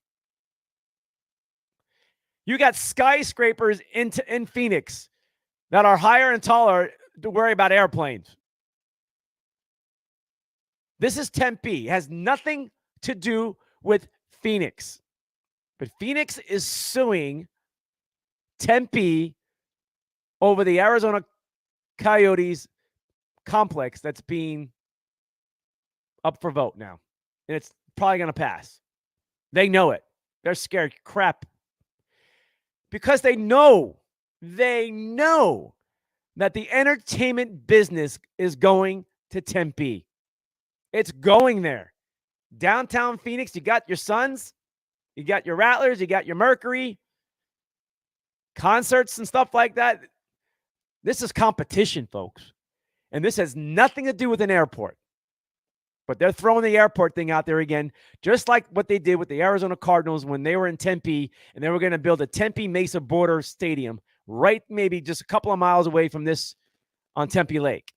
You got skyscrapers in Phoenix that are higher and taller to worry about airplanes. This is Tempe. It has nothing to do with Phoenix. But Phoenix is suing Tempe over the Arizona Coyotes complex that's being up for vote now. And it's probably going to pass. They know it. They're scared crap. Because they know that the entertainment business is going to Tempe. It's going there. Downtown Phoenix, you got your Suns, you got your Rattlers, you got your Mercury, concerts and stuff like that. This is competition, folks. And this has nothing to do with an airport. But they're throwing the airport thing out there again, just like what they did with the Arizona Cardinals when they were in Tempe and they were going to build a Tempe Mesa border stadium right maybe just a couple of miles away from this on Tempe Lake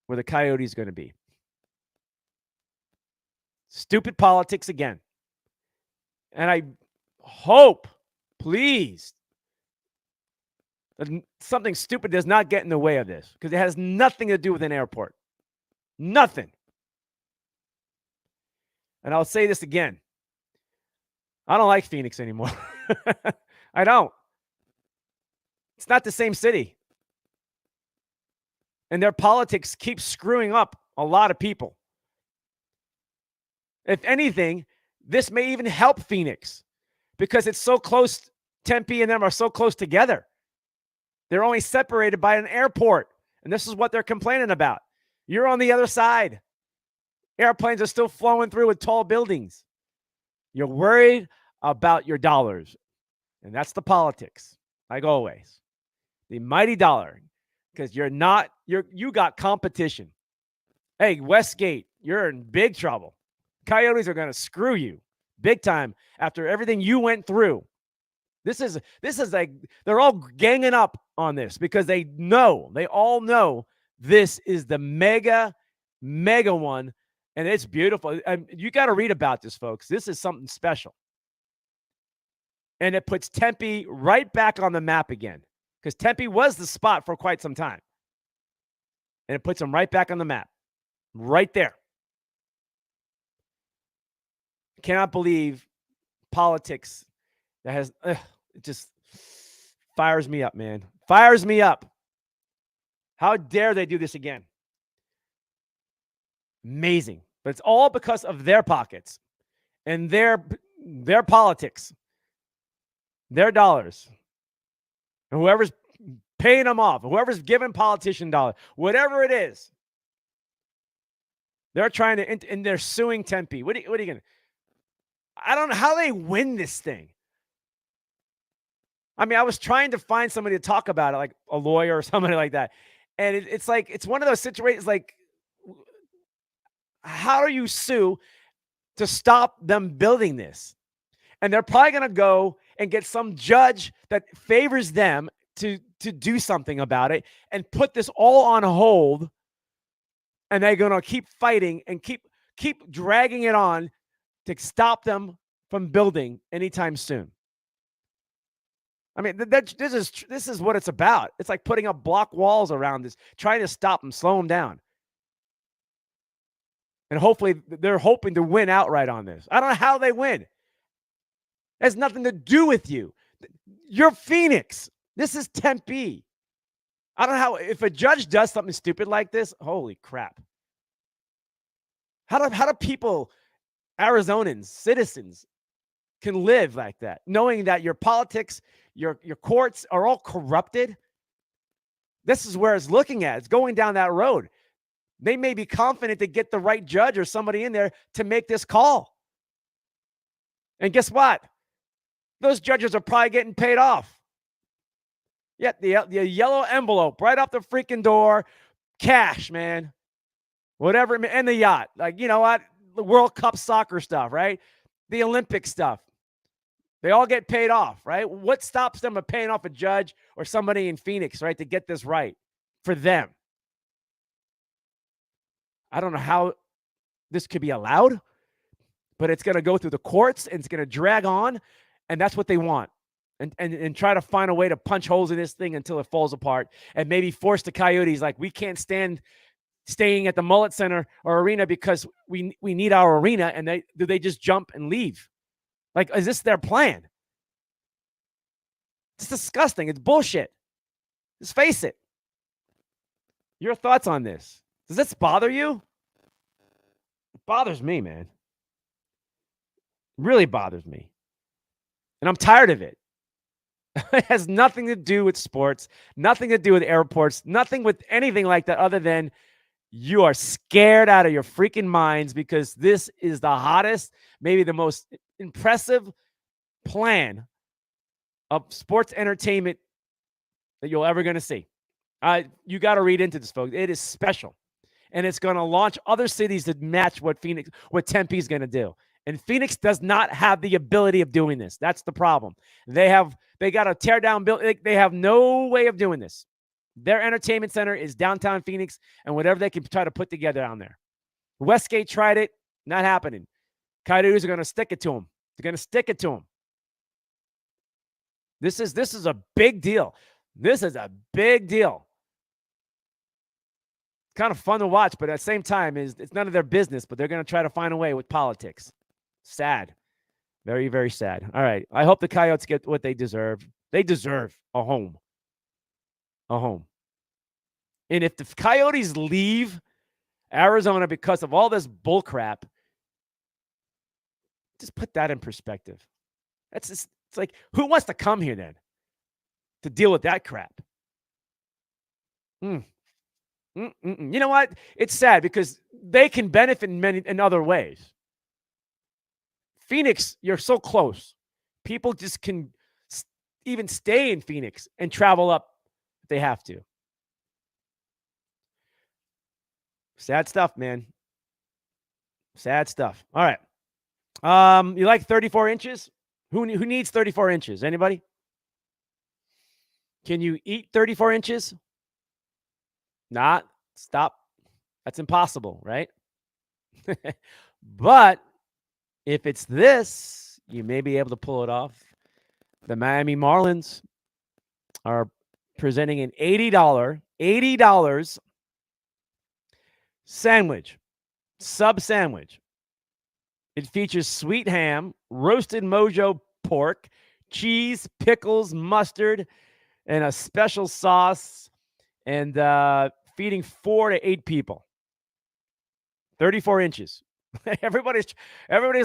where the Coyotes are going to be. Stupid politics again. And I hope, please, that something stupid does not get in the way of this because it has nothing to do with an airport. Nothing. And I'll say this again. I don't like Phoenix anymore. I don't. It's not the same city. And their politics keep screwing up a lot of people. If anything, this may even help Phoenix because it's so close. Tempe and them are so close together. They're only separated by an airport. And this is what they're complaining about. You're on the other side. Airplanes are still flowing through with tall buildings. You're worried about your dollars. And that's the politics, like always. The mighty dollar. Because you got competition. Hey, Westgate, you're in big trouble. Coyotes are going to screw you big time after everything you went through. This is like they're all ganging up on this because they all know this is the mega one. And it's beautiful. You got to read about this, folks. This is something special. And it puts Tempe right back on the map again because Tempe was the spot for quite some time. And it puts them right back on the map. Right there. I cannot believe politics that has, it just fires me up, man. Fires me up. How dare they do this again? Amazing. But it's all because of their pockets and their politics, their dollars. And whoever's paying them off, whoever's giving politician dollars, whatever it is, they're trying to, and they're suing Tempe. What are you going to, I don't know how they win this thing. I mean, I was trying to find somebody to talk about it, like a lawyer or somebody like that. And it's like, it's one of those situations like, how do you sue to stop them building this? And they're probably going to go and get some judge that favors them to do something about it and put this all on hold. And they're going to keep fighting and keep dragging it on to stop them from building anytime soon. I mean, this is what it's about. It's like putting up block walls around this, trying to stop them, slow them down. And hopefully they're hoping to win outright on this. I don't know how they win. It has nothing to do with you. You're Phoenix. This is Tempe. I don't know how, if a judge does something stupid like this, holy crap. How do people, Arizonans, citizens, can live like that, knowing that your politics, your courts are all corrupted? This is where it's looking at. It's going down that road. They may be confident to get the right judge or somebody in there to make this call. And guess what? Those judges are probably getting paid off. Yeah, the yellow envelope right off the freaking door. Cash, man. Whatever. And the yacht. Like, you know what? The World Cup soccer stuff, right? The Olympic stuff. They all get paid off, right? What stops them from paying off a judge or somebody in Phoenix, right, to get this right for them? I don't know how this could be allowed, but it's going to go through the courts and it's going to drag on, and that's what they want. And try to find a way to punch holes in this thing until it falls apart and maybe force the Coyotes, like, we can't stand staying at the Mullet Center or arena because we need our arena, and they just jump and leave? Like, is this their plan? It's disgusting. It's bullshit. Just face it. Your thoughts on this? Does this bother you? It bothers me, man. It really bothers me. And I'm tired of it. It has nothing to do with sports, nothing to do with airports, nothing with anything like that other than You are scared out of your freaking minds because this is the hottest, maybe the most impressive plan of sports entertainment that you're ever going to see. You got to read into this, folks. It is special, and it's going to launch other cities to match what Tempe is going to do. And Phoenix does not have the ability of doing this. That's the problem. They got to tear down building. They have no way of doing this. Their entertainment center is downtown Phoenix, and whatever they can try to put together down there. Westgate tried it, not happening. Coyotes are going to stick it to them. They're going to stick it to them. This is a big deal. This is a big deal. It's kind of fun to watch, but at the same time, it's none of their business. But they're going to try to find a way with politics. Sad, very, very sad. All right, I hope the Coyotes get what they deserve. They deserve a home. A home. And if the Coyotes leave Arizona because of all this bullcrap, just put that in perspective. It's like, who wants to come here then to deal with that crap? You know what? It's sad because they can benefit in other ways. Phoenix, you're so close. People just can even stay in Phoenix and travel up if they have to. Sad stuff, man. Sad stuff. All right. You like 34 inches? Who needs 34 inches? Anybody? Can you eat 34 inches? Not. Stop. That's impossible, right? But if it's this, you may be able to pull it off. The Miami Marlins are presenting an $80 sandwich, sub sandwich. It features sweet ham, roasted mojo pork, cheese, pickles, mustard, and a special sauce, and feeding 4 to 8 people. 34 inches. Everybody's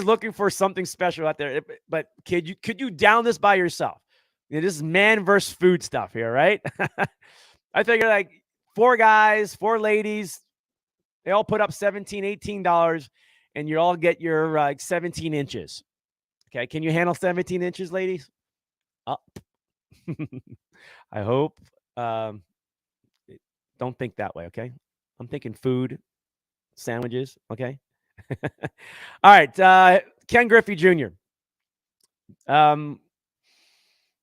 looking for something special out there. But could you down this by yourself? You know, this is man versus food stuff here, right? I figure like 4 guys, 4 ladies, they all put up $17, $18, and you all get your 17 inches. Okay, can you handle 17 inches, ladies? Up. I hope. Don't think that way, okay? I'm thinking food, sandwiches, okay? All right, Ken Griffey Jr.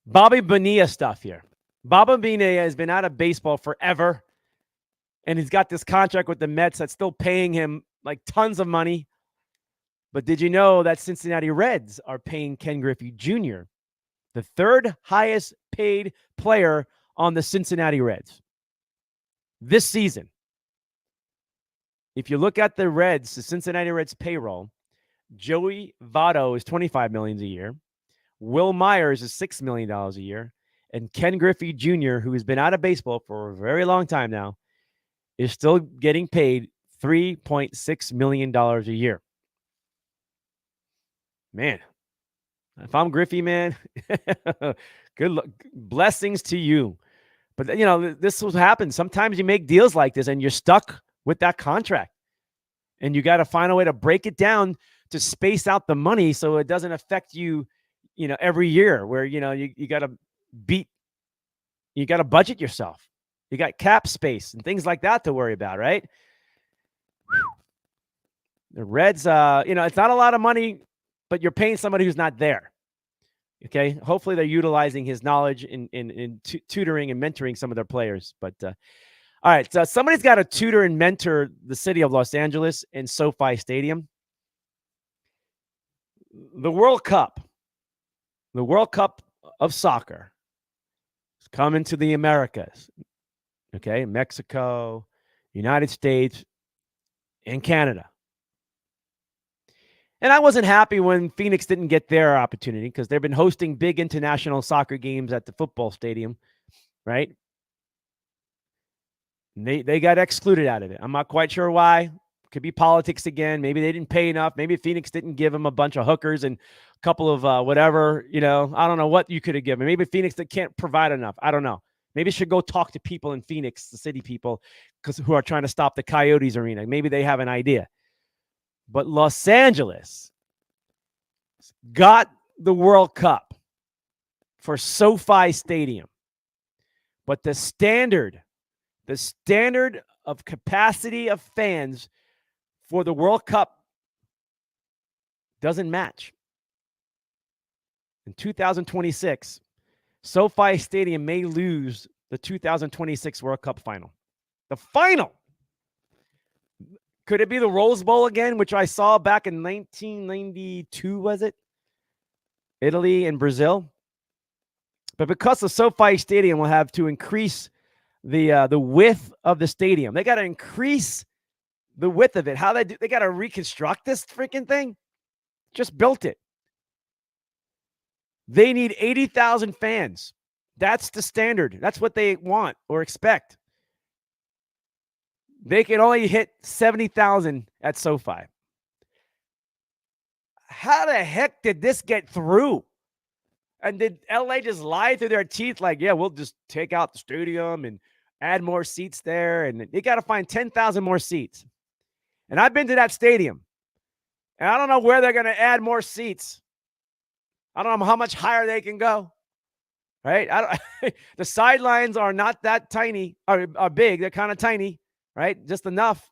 Bobby Bonilla stuff here. Bobby Bonilla has been out of baseball forever, and he's got this contract with the Mets that's still paying him like tons of money. But did you know that Cincinnati Reds are paying Ken Griffey Jr., the 3rd highest paid player on the Cincinnati Reds this season? If you look at the Cincinnati Reds payroll, Joey Votto is $25 million a year. Will Myers is $6 million a year. And Ken Griffey Jr., who has been out of baseball for a very long time now, is still getting paid $3.6 million a year. Man, if I'm Griffey, man, good luck. Blessings to you. But, you know, this will happen. Sometimes you make deals like this and you're stuck with that contract. And you got to find a way to break it down to space out the money so it doesn't affect you, you know, every year where, you know, you got to budget yourself. You got cap space and things like that to worry about, right? The Reds, you know, it's not a lot of money, but you're paying somebody who's not there. Okay. Hopefully they're utilizing his knowledge in tutoring and mentoring some of their players. But, all right, so somebody's got to tutor and mentor the city of Los Angeles and SoFi Stadium. The World Cup of soccer is coming to the Americas. Okay, Mexico, United States, and Canada. And I wasn't happy when Phoenix didn't get their opportunity because they've been hosting big international soccer games at the football stadium, right? And they got excluded out of it. I'm not quite sure why. Could be politics again. Maybe they didn't pay enough. Maybe Phoenix didn't give them a bunch of hookers and a couple of whatever, you know. I don't know what you could have given. Maybe Phoenix that can't provide enough. I don't know. Maybe you should go talk to people in Phoenix, the city people, who are trying to stop the Coyotes arena. Maybe they have an idea. But Los Angeles got the World Cup for SoFi Stadium. But the standard of capacity of fans for the World Cup doesn't match. In 2026, SoFi Stadium may lose the 2026 World Cup final. The final. Could it be the Rose Bowl again, which I saw back in 1992, was it? Italy and Brazil. But because the SoFi Stadium will have to increase the width of the stadium, they got to increase the width of it. How they do? They got to reconstruct this freaking thing. Just built it. They need 80,000 fans. That's the standard. That's what they want or expect. They can only hit 70,000 at SoFi. How the heck did this get through? And did LA just lie through their teeth like, yeah, we'll just take out the stadium and add more seats there? And they got to find 10,000 more seats. And I've been to that stadium. And I don't know where they're going to add more seats. I don't know how much higher they can go. Right? The sidelines are not that tiny, are big. They're kind of tiny, right? Just enough.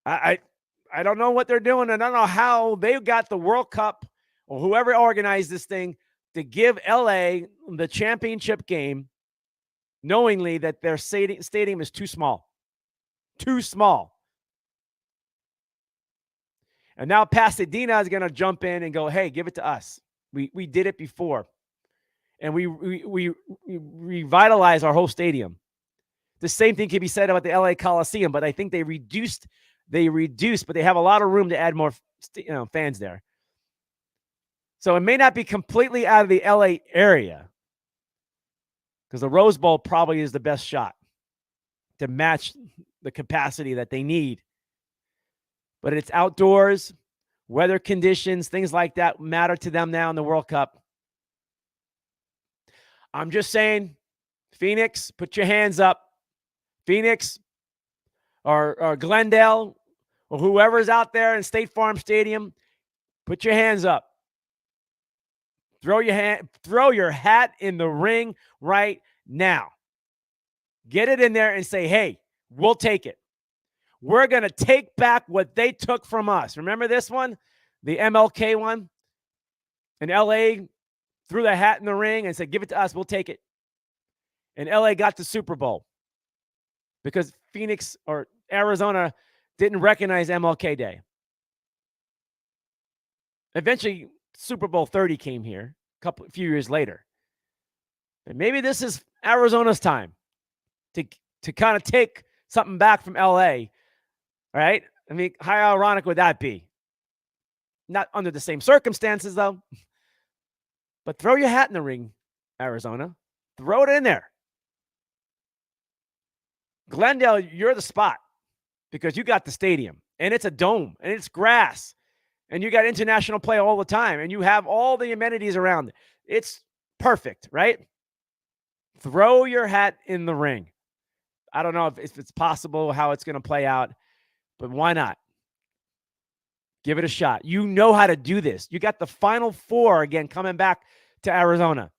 I don't know what they're doing. And I don't know how they got the World Cup or whoever organized this thing to give LA the championship game, knowingly that their stadium is too small. Too small. And now Pasadena is going to jump in and go, hey, give it to us. We did it before. And we revitalize our whole stadium. The same thing can be said about the LA Coliseum, but I think they reduced, but they have a lot of room to add more fans there. So it may not be completely out of the LA area, because the Rose Bowl probably is the best shot to match the capacity that they need. But it's outdoors, weather conditions, things like that matter to them now in the World Cup. I'm just saying, Phoenix, put your hands up. Phoenix or Glendale or whoever's out there in State Farm Stadium, put your hands up. Throw your hat in the ring right now. Get it in there and say, hey, we'll take it. We're going to take back what they took from us. Remember this one? The MLK one? And LA threw the hat in the ring and said, give it to us, we'll take it. And LA got the Super Bowl because Phoenix or Arizona didn't recognize MLK Day. Eventually, Super Bowl 30 came here a few years later. And maybe this is Arizona's time to kind of take something back from LA, right? I mean, how ironic would that be? Not under the same circumstances, though. But throw your hat in the ring, Arizona. Throw it in there. Glendale, you're the spot because you got the stadium, and it's a dome, and it's grass, and you got international play all the time, and you have all the amenities around it. It's perfect, right? Throw your hat in the ring. I don't know if it's possible, how it's going to play out, but why not? Give it a shot. You know how to do this. You got the Final Four again coming back to Arizona.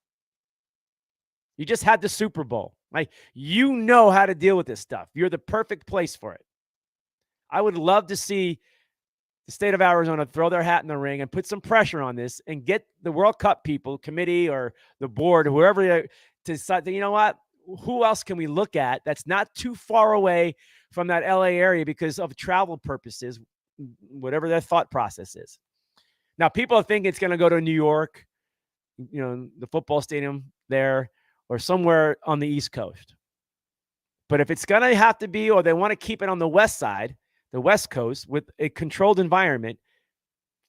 You just had the Super Bowl. Like, you know how to deal with this stuff. You're the perfect place for it. I would love to see the state of Arizona throw their hat in the ring and put some pressure on this and get the World Cup people, committee or the board, whoever, to decide, you know what? Who else can we look at that's not too far away from that LA area because of travel purposes, whatever their thought process is. Now, people think it's going to go to New York, the football stadium there, or somewhere on the East Coast. But if it's going to have to be, or they want to keep it on the West side, the West Coast, with a controlled environment,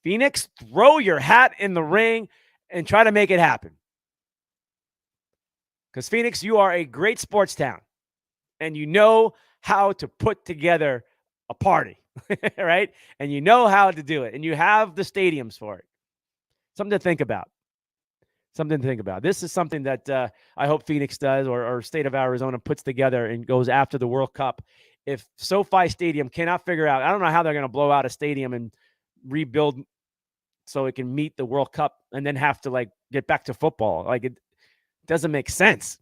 Phoenix, throw your hat in the ring and try to make it happen. Because Phoenix, you are a great sports town, and you know how to put together a party, right? And you know how to do it, and you have the stadiums for it. Something to think about. Something to think about. This is something that I hope Phoenix does, or state of Arizona puts together and goes after the World Cup. If SoFi Stadium cannot figure out, I don't know how they're going to blow out a stadium and rebuild so it can meet the World Cup and then have to like get back to football. Like it doesn't make sense.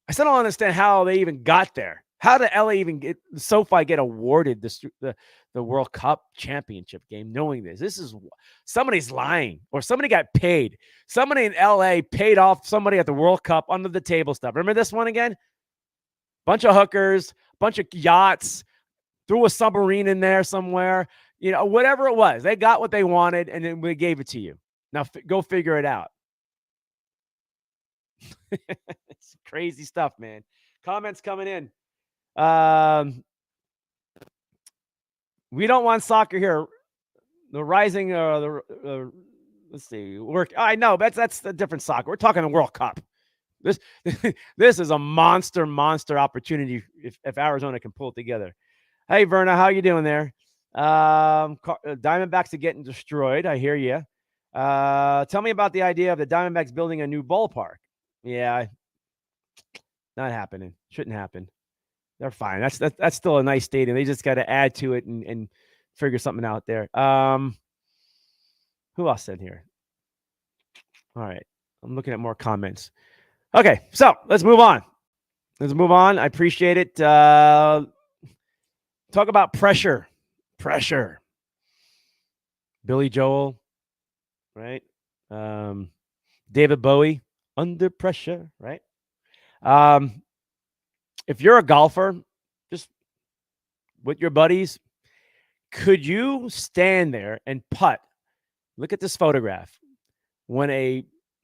I still don't understand how they even got there. How did LA even get SoFi get awarded the World Cup championship game? Knowing this is somebody's lying, or somebody got paid. Somebody in LA paid off somebody at the World Cup under the table stuff. Remember this one again? Bunch of hookers, bunch of yachts, threw a submarine in there somewhere. You know, whatever it was, they got what they wanted, and then we gave it to you. Now go figure it out. It's crazy stuff, man. Comments coming in. We don't want soccer here. The rising, let's see, work. I know that's a different soccer. We're talking the World Cup. This this is a monster opportunity if Arizona can pull it together. Hey, Verna, how you doing there? Diamondbacks are getting destroyed. I hear you. Tell me about the idea of the Diamondbacks building a new ballpark. Yeah, not happening. Shouldn't happen. They're fine. That's still a nice stadium. They just got to add to it and figure something out there. Who else in here? All right. I'm looking at more comments. Okay, so let's move on. I appreciate it. Talk about pressure. Billy Joel, right? David Bowie, Under Pressure, right? If you're a golfer, just with your buddies, could you stand there and putt? Look at this photograph. When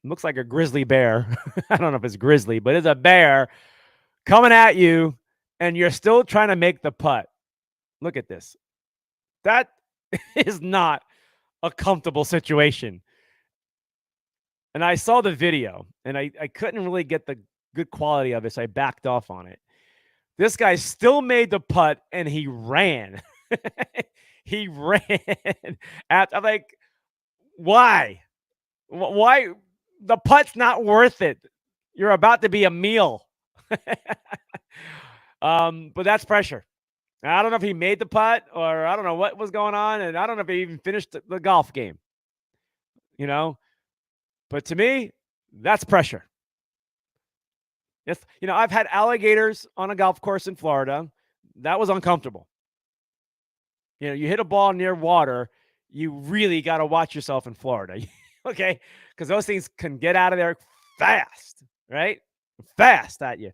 looks like a grizzly bear. I don't know if it's grizzly, but it's a bear coming at you, and you're still trying to make the putt. Look at this. That is not a comfortable situation. And I saw the video, and I couldn't really get the good quality of it, so I backed off on it. This guy still made the putt, and he ran. He ran. I'm like, why? Why? The putt's not worth it. You're about to be a meal. But that's pressure. I don't know if he made the putt, or I don't know what was going on, and I don't know if he even finished the golf game. You know? But to me, that's pressure. Yes, I've had alligators on a golf course in Florida. That was uncomfortable. You hit a ball near water, you really got to watch yourself in Florida. Okay? Because those things can get out of there fast, right? Fast at you.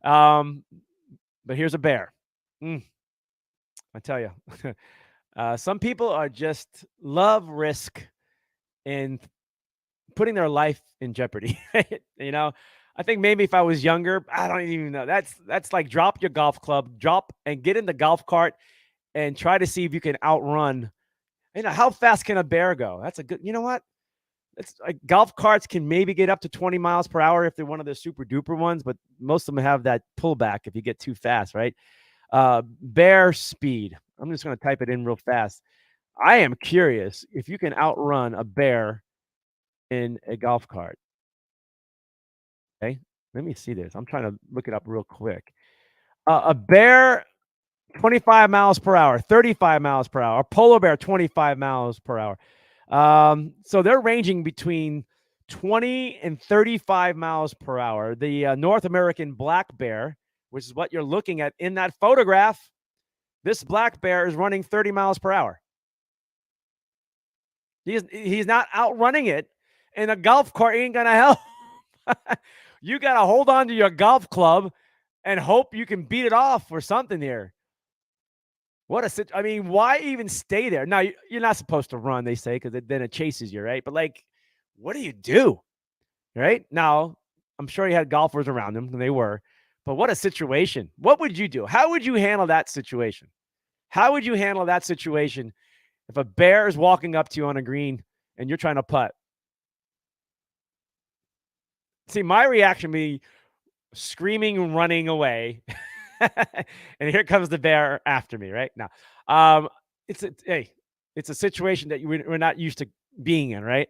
But here's a bear. I tell you, some people are just love risk and putting their life in jeopardy. I think maybe if I was younger, I don't even know. That's like drop your golf club, drop and get in the golf cart and try to see if you can outrun. How fast can a bear go? That's a good. You know what? It's like golf carts can maybe get up to 20 miles per hour if they're one of the super duper ones, but most of them have that pullback if you get too fast, right? Bear speed. I'm just going to type it in real fast. I am curious if you can outrun a bear in a golf cart. Okay, let me see this. I'm trying to look it up real quick. A bear, 25 miles per hour, 35 miles per hour. A polar bear, 25 miles per hour. So they're ranging between 20 and 35 miles per hour. The North American black bear, which is what you're looking at in that photograph, this black bear is running 30 miles per hour. He's not outrunning it, and a golf cart ain't going to help. You got to hold on to your golf club and hope you can beat it off or something here. Why even stay there? Now, you're not supposed to run, they say, because then it chases you, right? But, what do you do, right? Now, I'm sure he had golfers around him, and they were. But what a situation. What would you do? How would you handle that situation? How would you handle that situation if a bear is walking up to you on a green and you're trying to putt? See, my reaction would be screaming, running away. And here comes the bear after me, right? Now, it's a situation that we're not used to being in, right?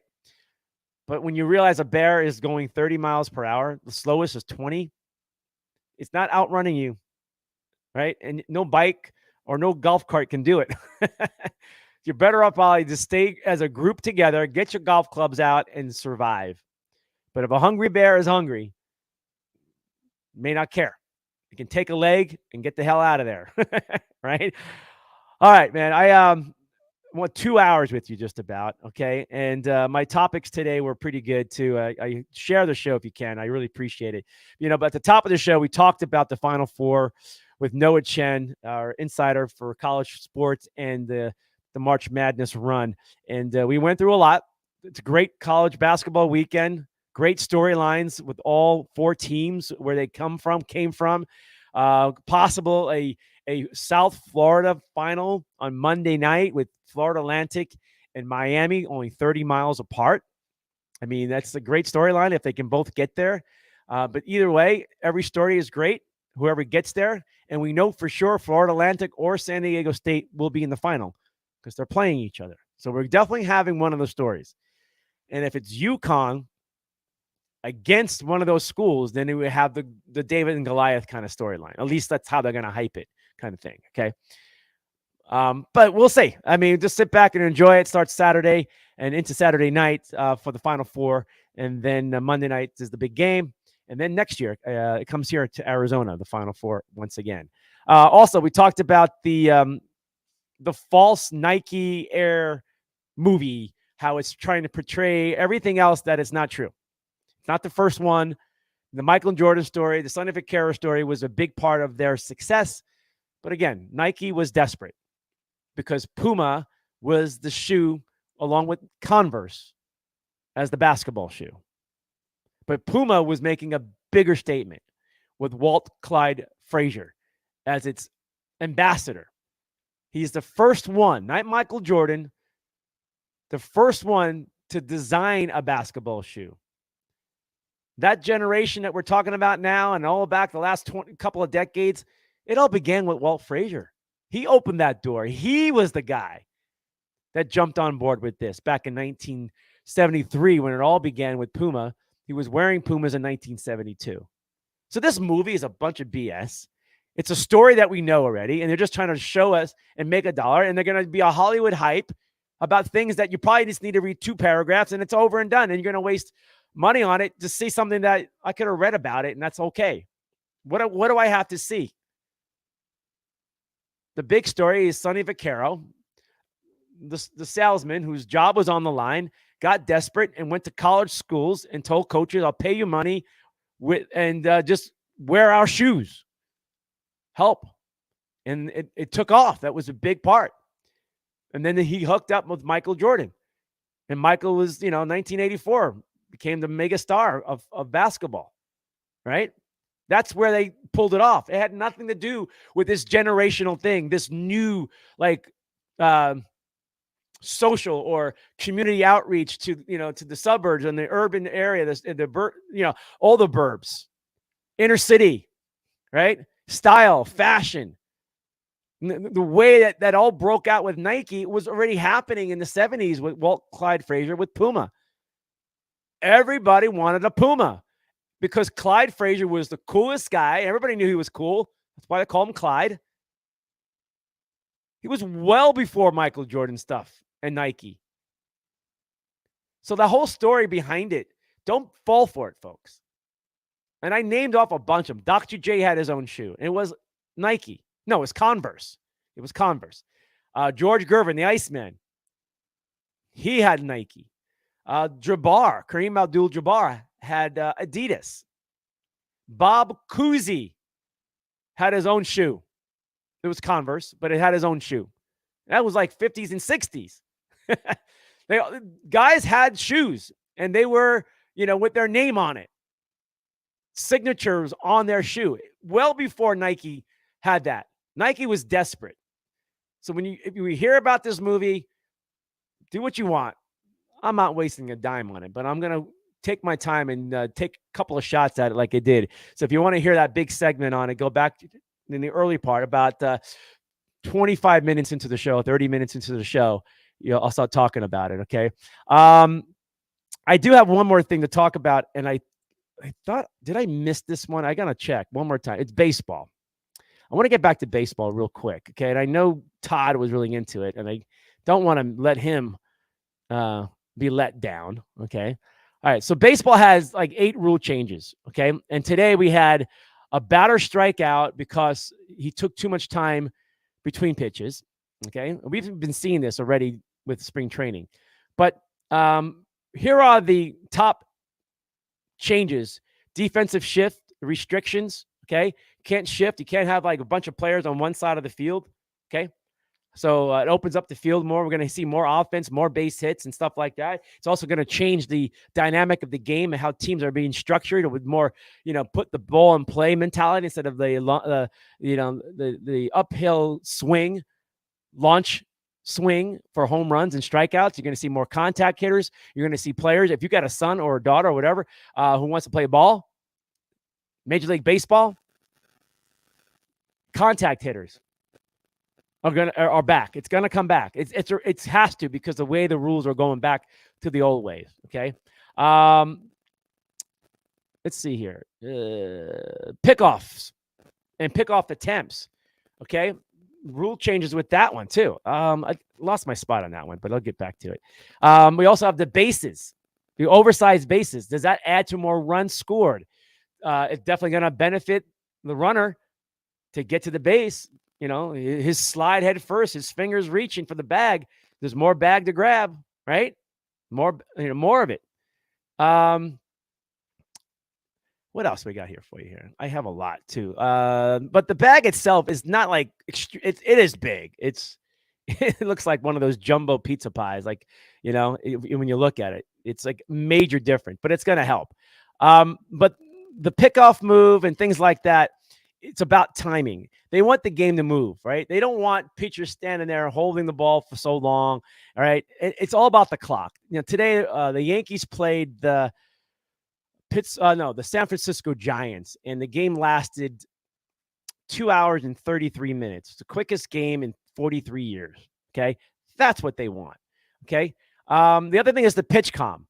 But when you realize a bear is going 30 miles per hour, the slowest is 20, it's not outrunning you, right? And no bike or no golf cart can do it. You're better off probably to stay as a group together, get your golf clubs out, and survive. But if a hungry bear is hungry, may not care. You can take a leg and get the hell out of there, right? All right, man. I want 2 hours with you just about, okay? And my topics today were pretty good too. I share the show if you can. I really appreciate it. But at the top of the show, we talked about the Final Four with Noah Chen, our insider for college sports and the March Madness run. And we went through a lot. It's a great college basketball weekend. Great storylines with all four teams where they came from. Possible a South Florida final on Monday night with Florida Atlantic and Miami only 30 miles apart. I mean, that's a great storyline if they can both get there. But either way, every story is great, whoever gets there. And we know for sure Florida Atlantic or San Diego State will be in the final because they're playing each other. So we're definitely having one of those stories. And if it's UConn against one of those schools, then we have the David and Goliath kind of storyline. At least that's how they're going to hype it, kind of thing. Okay. But we'll see. I mean, just sit back and enjoy it. Starts Saturday and into Saturday night for the Final Four. And then Monday night is the big game. And then next year, it comes here to Arizona, the Final Four once again. Also, we talked about the false Nike Air movie, how it's trying to portray everything else that is not true. It's not the first one. The Michael Jordan story, the Sonny Vaccaro story was a big part of their success. But again, Nike was desperate because Puma was the shoe along with Converse as the basketball shoe. But Puma was making a bigger statement with Walt Clyde Frazier as its ambassador. He's the first one, not Michael Jordan, the first one to design a basketball shoe. That generation that we're talking about now and all back the last couple of decades, it all began with Walt Frazier. He opened that door. He was the guy that jumped on board with this back in 1973 when it all began with Puma. He was wearing Pumas in 1972. So this movie is a bunch of BS. It's a story that we know already, and they're just trying to show us and make a dollar, and they're going to be a Hollywood hype about things that you probably just need to read 2 paragraphs, and it's over and done, and you're going to waste money on it to see something that I could have read about it, and that's okay. What do I have to see? The big story is Sonny Vaccaro, the salesman whose job was on the line, got desperate and went to college schools and told coaches, I'll pay you money and just wear our shoes. Help. And it took off. That was a big part. And then he hooked up with Michael Jordan. And Michael was, 1984, became the mega star of basketball, right? That's where they pulled it off. It had nothing to do with this generational thing, this new, social or community outreach to the suburbs and the urban area, all the burbs, inner city, right? Style, fashion. The way that all broke out with Nike was already happening in the 70s with Walt Clyde Frazier with Puma. Everybody wanted a Puma because Clyde Frazier was the coolest guy. Everybody knew he was cool. That's why they call him Clyde. He was well before Michael Jordan stuff and Nike. So the whole story behind it, don't fall for it, folks. And I named off a bunch of them. Dr. J had his own shoe. It was Nike. No, it was Converse. It was Converse. George Gervin, the Iceman, he had Nike. Kareem Abdul-Jabbar had Adidas. Bob Cousy had his own shoe. It was Converse, but it had his own shoe. That was like 50s and 60s. Guys had shoes, and they were, with their name on it. Signatures on their shoe. Well before Nike had that. Nike was desperate. So if you hear about this movie, do what you want. I'm not wasting a dime on it, but I'm going to take my time and take a couple of shots at it like I did. So if you want to hear that big segment on it, go back in the early part, about 25 minutes into the show, 30 minutes into the show, I'll start talking about it, okay? All I do have one more thing to talk about, and I thought, did I miss this one? I gotta check one more time. It's baseball. I want to get back to baseball real quick, okay? And I know Todd was really into it, and I don't want to let him uh, be let down, okay? All right, so baseball has like 8 rule changes, okay? And today we had a batter strike out because he took too much time between pitches, okay? We've been seeing this already with spring training. But here are the top changes: defensive shift restrictions. Okay, can't shift. You can't have like a bunch of players on one side of the field. Okay, so it opens up the field more. We're going to see more offense, more base hits, and stuff like that. It's also going to change the dynamic of the game and how teams are being structured with more, put the ball in play mentality instead of the uphill swing, launch swing for home runs and strikeouts. You're going to see more contact hitters. You're going to see players. If you got a son or a daughter or whatever who wants to play ball, Major League Baseball, contact hitters are back. It's gonna come back. It has to, because the way the rules are going back to the old ways. Okay. Let's see here. Pickoffs and pickoff attempts. Okay. Rule changes with that one too. I lost my spot on that one, but I'll get back to it. We also have the bases, the oversized bases. Does that add to more runs scored? It's definitely going to benefit the runner to get to the base. His slide head first, his fingers reaching for the bag. There's more bag to grab, right? More of it. What else we got here for you here? I have a lot too. But the bag itself is not like it is big. It looks like one of those jumbo pizza pies. Like, when you look at it, it's like major different, but it's going to help. But the pickoff move and things like that, it's about timing. They want the game to move, right? They don't want pitchers standing there holding the ball for so long. All right. It's all about the clock. Today, the Yankees played the San Francisco Giants, and the game lasted 2 hours and 33 minutes. It's the quickest game in 43 years. Okay. That's what they want. Okay. The other thing is the pitch comm.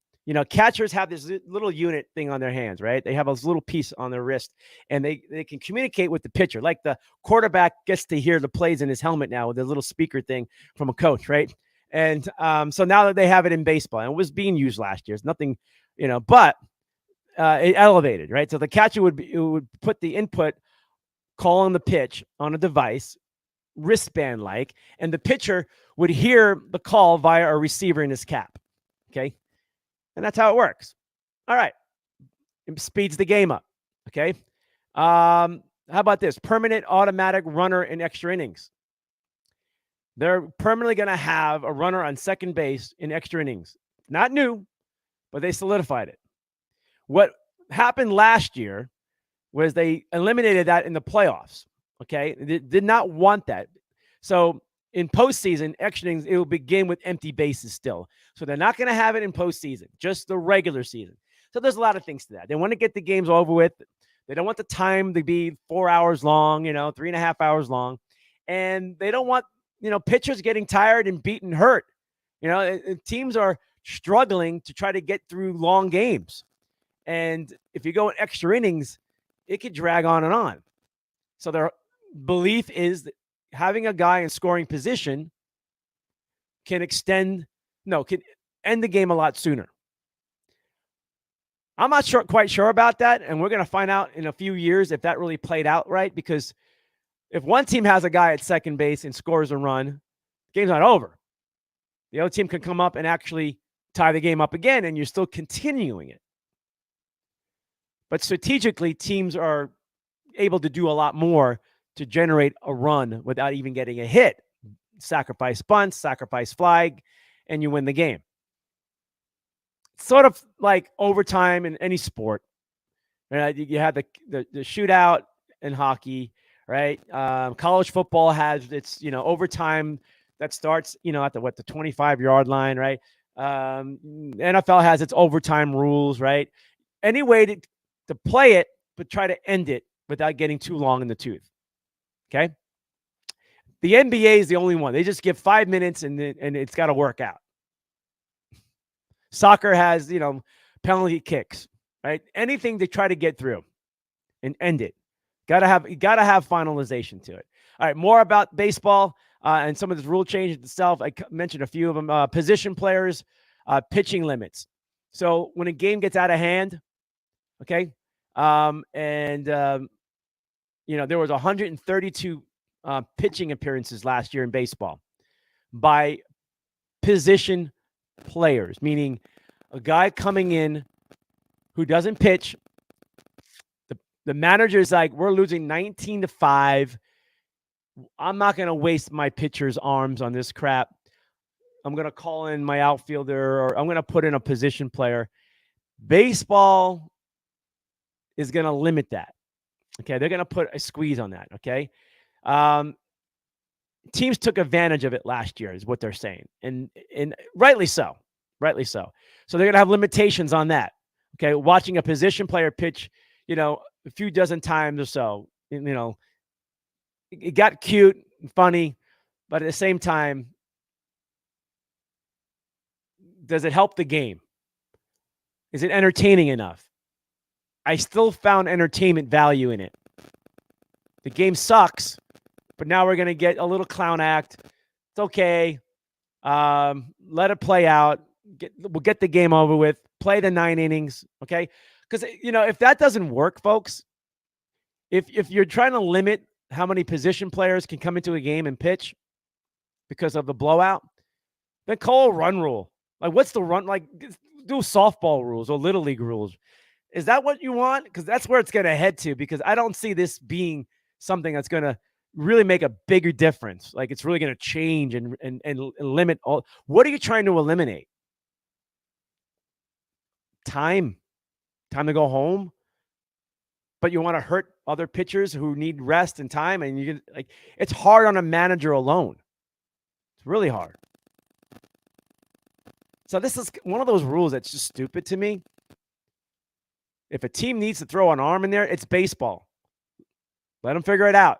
Catchers have this little unit thing on their hands, right? They have a little piece on their wrist, and they can communicate with the pitcher. Like the quarterback gets to hear the plays in his helmet now with a little speaker thing from a coach, right? And so now that they have it in baseball, and it was being used last year, it's nothing, but it elevated, right? So the catcher would put the input call on the pitch on a device, wristband like, and the pitcher would hear the call via a receiver in his cap. Okay. And that's how it works. All right. It speeds the game up. Okay. How about this? Permanent automatic runner in extra innings. They're permanently going to have a runner on second base in extra innings. Not new, but they solidified it. What happened last year was they eliminated that in the playoffs. Okay. They did not want that. So in postseason, extra innings, it will begin with empty bases still. So they're not going to have it in postseason, just the regular season. So there's a lot of things to that. They want to get the games over with. They don't want the time to be 4 hours long, 3.5 hours long. And they don't want, pitchers getting tired and beaten hurt. Teams are struggling to try to get through long games. And if you go in extra innings, it could drag on and on. So their belief is that having a guy in scoring position can end the game a lot sooner. I'm not quite sure about that, and we're going to find out in a few years if that really played out right, because if one team has a guy at second base and scores a run, the game's not over. The other team can come up and actually tie the game up again, and you're still continuing it. But strategically, teams are able to do a lot more to generate a run without even getting a hit. Sacrifice bunts, sacrifice flag, and you win the game. It's sort of like overtime in any sport. Right? You have the shootout in hockey, right? College football has its overtime that starts at the 25-yard line, right? NFL has its overtime rules, right? Any way to play it, but try to end it without getting too long in the tooth. Okay. The NBA is the only one. They just give 5 minutes and it's got to work out. Soccer has, penalty kicks, right? Anything to try to get through and end it. You gotta have finalization to it. All right, more about baseball and some of this rule change itself. I mentioned a few of them. Position players, pitching limits. So when a game gets out of hand, okay, and there was 132 pitching appearances last year in baseball by position players, meaning a guy coming in who doesn't pitch. The manager's like, we're losing 19-5. I'm not going to waste my pitcher's arms on this crap. I'm going to call in my outfielder, or I'm going to put in a position player. Baseball is going to limit that. Okay, they're going to put a squeeze on that. Okay, teams took advantage of it last year, is what they're saying, and rightly so, rightly so. So they're going to have limitations on that. Okay, watching a position player pitch, a few dozen times or so, it got cute and funny, but at the same time, does it help the game? Is it entertaining enough? I still found entertainment value in it. The game sucks, but now we're going to get a little clown act. It's okay. Let it play out. We'll get the game over with. Play the 9 innings, okay? Because, if that doesn't work, folks, if you're trying to limit how many position players can come into a game and pitch because of the blowout, then call a run rule. Like, what's the run? Like, do softball rules or Little League rules. Is that what you want? Because that's where it's going to head to, because I don't see this being something that's going to really make a bigger difference. Like, it's really going to change and limit all. What are you trying to eliminate? Time to go home, but you want to hurt other pitchers who need rest and time, and you can, like, it's hard on a manager alone. It's really hard. So this is one of those rules that's just stupid to me. If a team needs to throw an arm in there, it's baseball. Let them figure it out.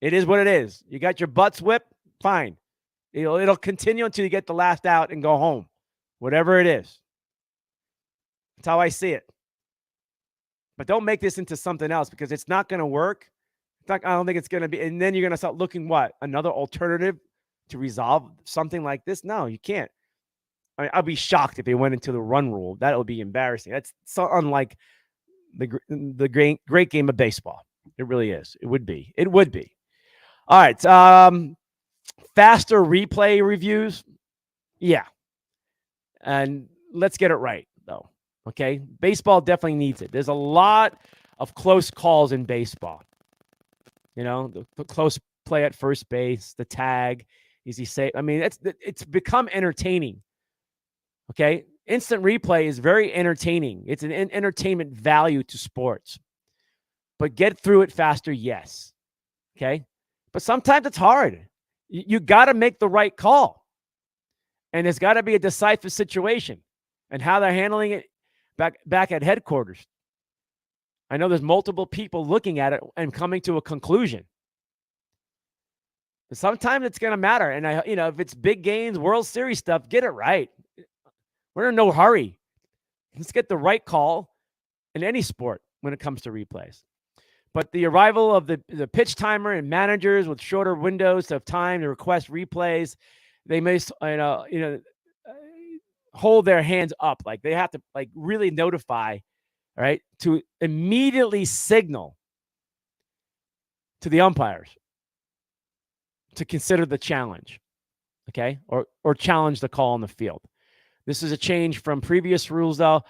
It is what it is. You got your butts whipped, fine. It'll continue until you get the last out and go home, whatever it is. That's how I see it. But don't make this into something else, because it's not going to work. I don't think it's going to be. And then you're going to start looking, what, another alternative to resolve something like this? No, you can't. I mean, I'd be shocked if they went into the run rule. That would be embarrassing. That's so unlike the great game of baseball. It really is. It would be. It would be. All right. Faster replay reviews. Yeah. And let's get it right, though. Okay. Baseball definitely needs it. There's a lot of close calls in baseball. The close play at first base, the tag, easy save. I mean, it's become entertaining. Okay. Instant replay is very entertaining. It's an entertainment value to sports. But get through it faster, yes. Okay. But sometimes it's hard. You got to make the right call. And there's got to be a decisive situation, and how they're handling it back at headquarters. I know there's multiple people looking at it and coming to a conclusion. But sometimes it's going to matter. And if it's big games, World Series stuff, get it right. We're in no hurry. Let's get the right call in any sport when it comes to replays. But the arrival of the pitch timer and managers with shorter windows of time to request replays, they may hold their hands up. Like, they have to really notify, right, to immediately signal to the umpires to consider the challenge, okay, or challenge the call on the field. This is a change from previous rules, though,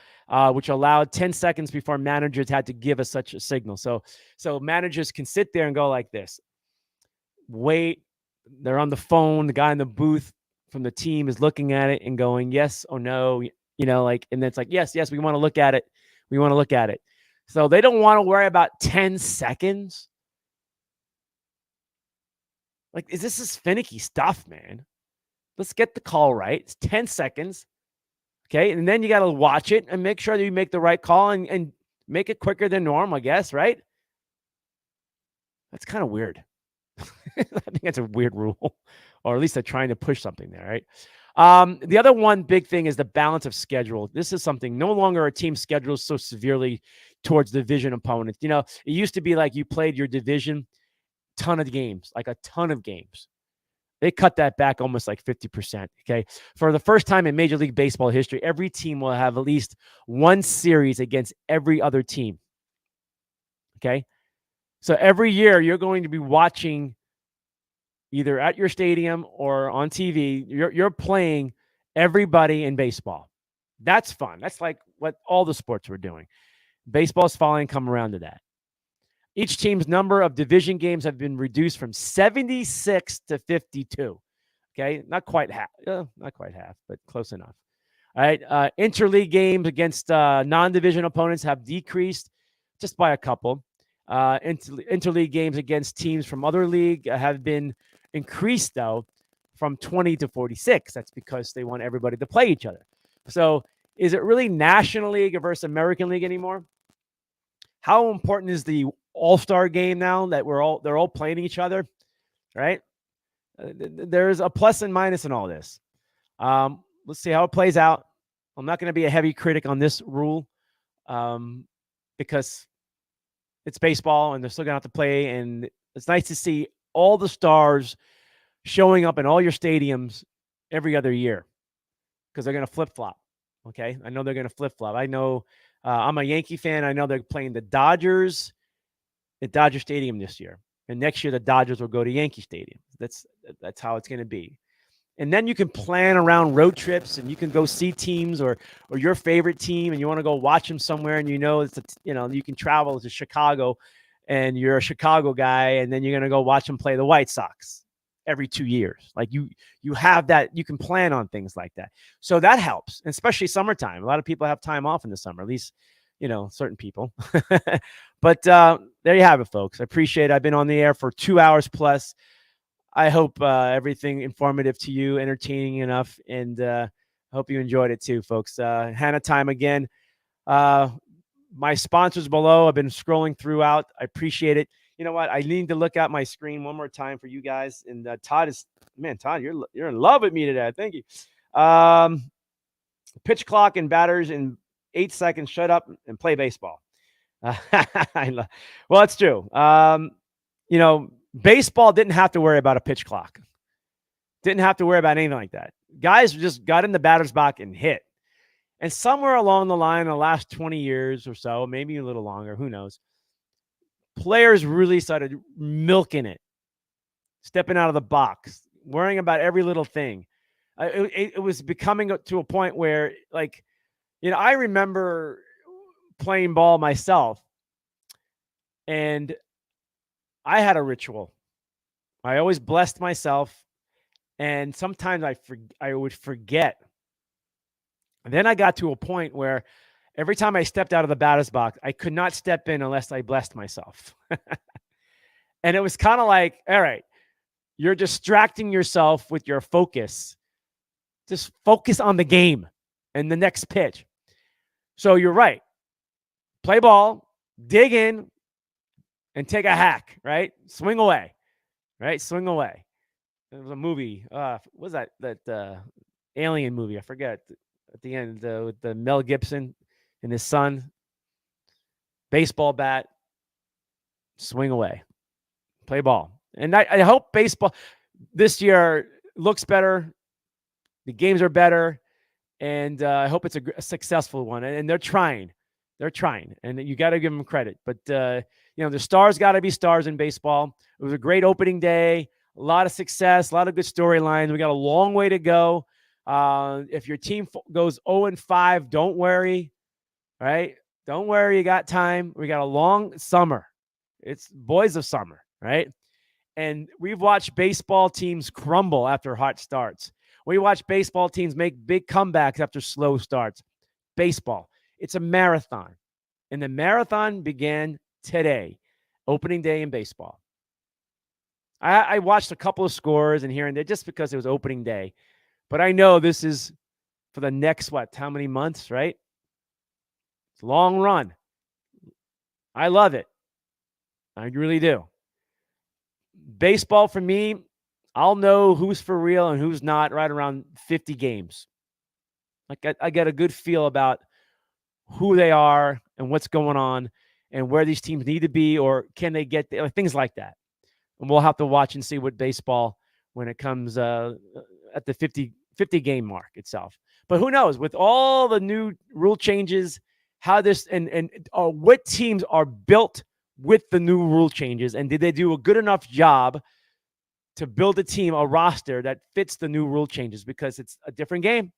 which allowed 10 seconds before managers had to give us such a signal. So managers can sit there and go like this, wait. They're on the phone. The guy in the booth from the team is looking at it and going, yes or no, and then it's like, yes, we want to look at it. We want to look at it. So they don't want to worry about 10 seconds. Like, this is finicky stuff, man. Let's get the call right. It's 10 seconds. Okay. And then you got to watch it and make sure that you make the right call and make it quicker than normal, I guess, right? That's kind of weird. I think that's a weird rule, or at least they're trying to push something there, right? The other one big thing is the balance of schedule. This is something no longer are teams scheduled so severely towards division opponents. It used to be like you played your division, ton of games, like a ton of games. They cut that back almost like 50%. Okay. For the first time in Major League Baseball history, every team will have at least one series against every other team. Okay. So every year you're going to be watching either at your stadium or on TV, you're playing everybody in baseball. That's fun. That's like what all the sports were doing. Baseball's finally come around to that. Each team's number of division games have been reduced from 76 to 52. Okay, not quite half, but close enough. All right, interleague games against non-division opponents have decreased just by a couple. Interleague games against teams from other league have been increased though from 20 to 46. That's because they want everybody to play each other. So, is it really National League versus American League anymore? How important is the All-Star game now that they're all playing each other, right? There's a plus and minus in all this. Let's see how it plays out. I'm not going to be a heavy critic on this rule because it's baseball and they're still going to have to play. And it's nice to see all the stars showing up in all your stadiums every other year because they're going to flip-flop. Okay, I know they're going to flip-flop. I know I'm a Yankee fan. I know they're playing the Dodgers at Dodger Stadium this year. And next year, the Dodgers will go to Yankee Stadium. That's how it's going to be. And then you can plan around road trips, and you can go see teams or your favorite team, and you want to go watch them somewhere, and you can travel to Chicago, and you're a Chicago guy, and then you're going to go watch them play the White Sox every 2 years. Like you have that, you can plan on things like that. So that helps, especially summertime. A lot of people have time off in the summer, at least, certain people. But there you have it, folks. I appreciate it. I've been on the air for 2 hours plus. I hope everything informative to you, entertaining enough, and I hope you enjoyed it too, folks. Hanna Time again. My sponsors below, I've been scrolling throughout. I appreciate it. You know what? I need to look at my screen one more time for you guys. And Todd, you're in love with me today. Thank you. Pitch clock and batters in 8 seconds. Shut up and play baseball. Well, it's true. Baseball didn't have to worry about a pitch clock. Didn't have to worry about anything like that. Guys just got in the batter's box and hit. And somewhere along the line, in the last 20 years or so, maybe a little longer, who knows, players really started milking it, stepping out of the box, worrying about every little thing. It was becoming to a point where, I remember playing ball myself, and I had a ritual. I always blessed myself, and sometimes I would forget. And then I got to a point where every time I stepped out of the batter's box, I could not step in unless I blessed myself. And it was kind of like, all right, you're distracting yourself with your focus. Just focus on the game and the next pitch. So you're right. Play ball, dig in, and take a hack, right? Swing away, right? Swing away. There was a movie. What was that alien movie? I forget. At the end, with the Mel Gibson and his son. Baseball bat. Swing away. Play ball. And I hope baseball this year looks better. The games are better. And I hope it's a successful one. And they're trying. They're trying. And you got to give them credit. But, the stars got to be stars in baseball. It was a great opening day. A lot of success. A lot of good storylines. We got a long way to go. If your team goes 0-5, don't worry. Right? Don't worry. You got time. We got a long summer. It's boys of summer. Right? And we've watched baseball teams crumble after hot starts. We watch baseball teams make big comebacks after slow starts. Baseball. It's a marathon. And the marathon began today, opening day in baseball. I watched a couple of scores and here and there just because it was opening day. But I know this is for the next, how many months, right? It's a long run. I love it. I really do. Baseball for me, I'll know who's for real and who's not right around 50 games. Like I get a good feel about who they are and what's going on and where these teams need to be, or can they get there, things like that. And we'll have to watch and see what baseball when it comes at the 50 game mark itself. But who knows, with all the new rule changes, how this and what teams are built with the new rule changes, and did they do a good enough job to build a team, a roster that fits the new rule changes, because it's a different game.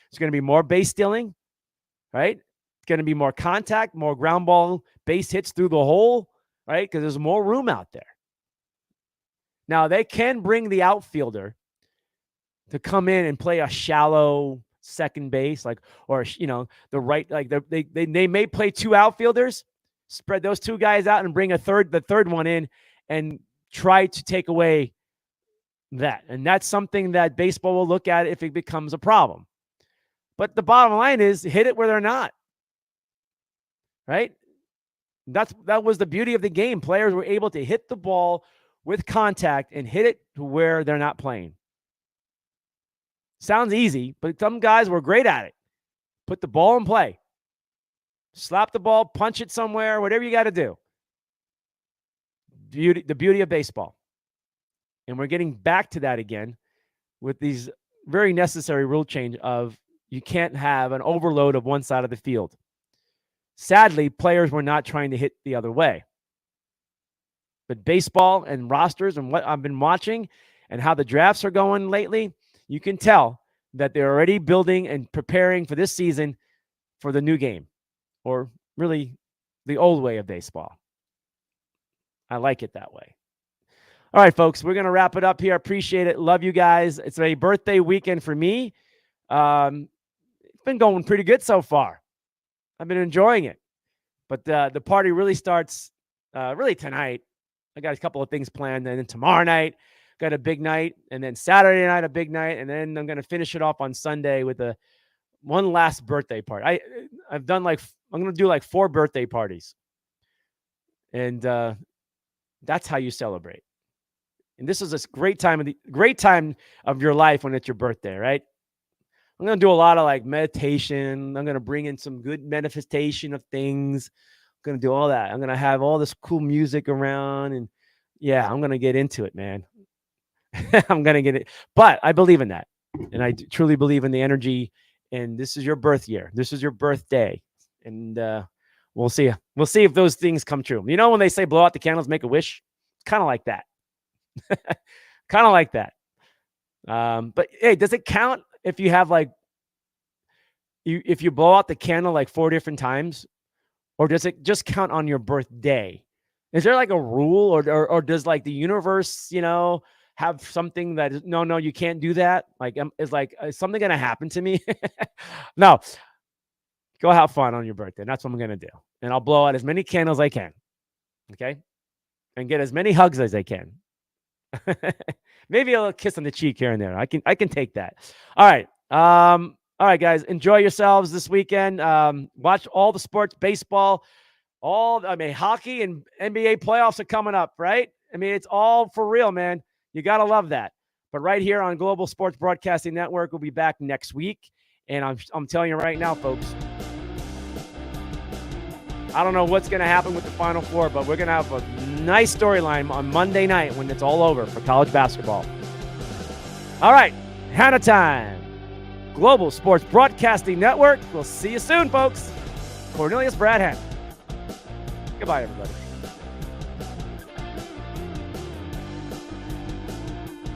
It's going to be more base stealing, right? It's going to be more contact, more ground ball base hits through the hole, right? Because there's more room out there. Now, they can bring the outfielder to come in and play a shallow second base, like, or, the right, like they may play two outfielders, spread those two guys out and bring the third one in and try to take away that. And that's something that baseball will look at if it becomes a problem. But the bottom line is hit it where they're not. Right? That was the beauty of the game. Players were able to hit the ball with contact and hit it to where they're not playing. Sounds easy, but some guys were great at it. Put the ball in play. Slap the ball, punch it somewhere, whatever you got to do. The beauty of baseball. And we're getting back to that again with these very necessary rule change of you can't have an overload of one side of the field. Sadly, players were not trying to hit the other way. But baseball and rosters and what I've been watching and how the drafts are going lately, you can tell that they're already building and preparing for this season for the new game, or really the old way of baseball. I like it that way. All right, folks, we're going to wrap it up here. Appreciate it. Love you guys. It's a birthday weekend for me. It's been going pretty good so far. I've been enjoying it. But the party really starts really tonight. I got a couple of things planned. And then tomorrow night, got a big night. And then Saturday night, a big night. And then I'm going to finish it off on Sunday with one last birthday party. I'm going to do 4 birthday parties. And that's how you celebrate. And this is a great time of your life when it's your birthday, right? I'm going to do a lot of meditation. I'm going to bring in some good manifestation of things. I'm going to do all that. I'm going to have all this cool music around, and yeah, I'm going to get into it, man. I'm going to get it. But I believe in that. And I truly believe in the energy, and this is your birth year. This is your birthday. And we'll see. We'll see if those things come true. You know, when they say blow out the candles, make a wish, it's kind of like that. Kind of like that. But hey, does it count if you have if you blow out the candle 4 different times, or does it just count on your birthday? Is there a rule, or does the universe, have something that is, no, you can't do that? Is something going to happen to me? No, go have fun on your birthday. That's what I'm going to do. And I'll blow out as many candles as I can. Okay. And get as many hugs as I can. Maybe a little kiss on the cheek here and there. I can take that. All right. All right, guys. Enjoy yourselves this weekend. Watch all the sports, baseball, hockey and NBA playoffs are coming up, right? It's all for real, man. You got to love that. But right here on Global Sports Broadcasting Network, we'll be back next week. And I'm telling you right now, folks, I don't know what's going to happen with the Final Four, but we're going to have a nice storyline on Monday night when it's all over for college basketball. All right, Hanna Time, Global Sports Broadcasting Network. We'll see you soon, folks. Cornelius Brad Hanna. Goodbye, everybody.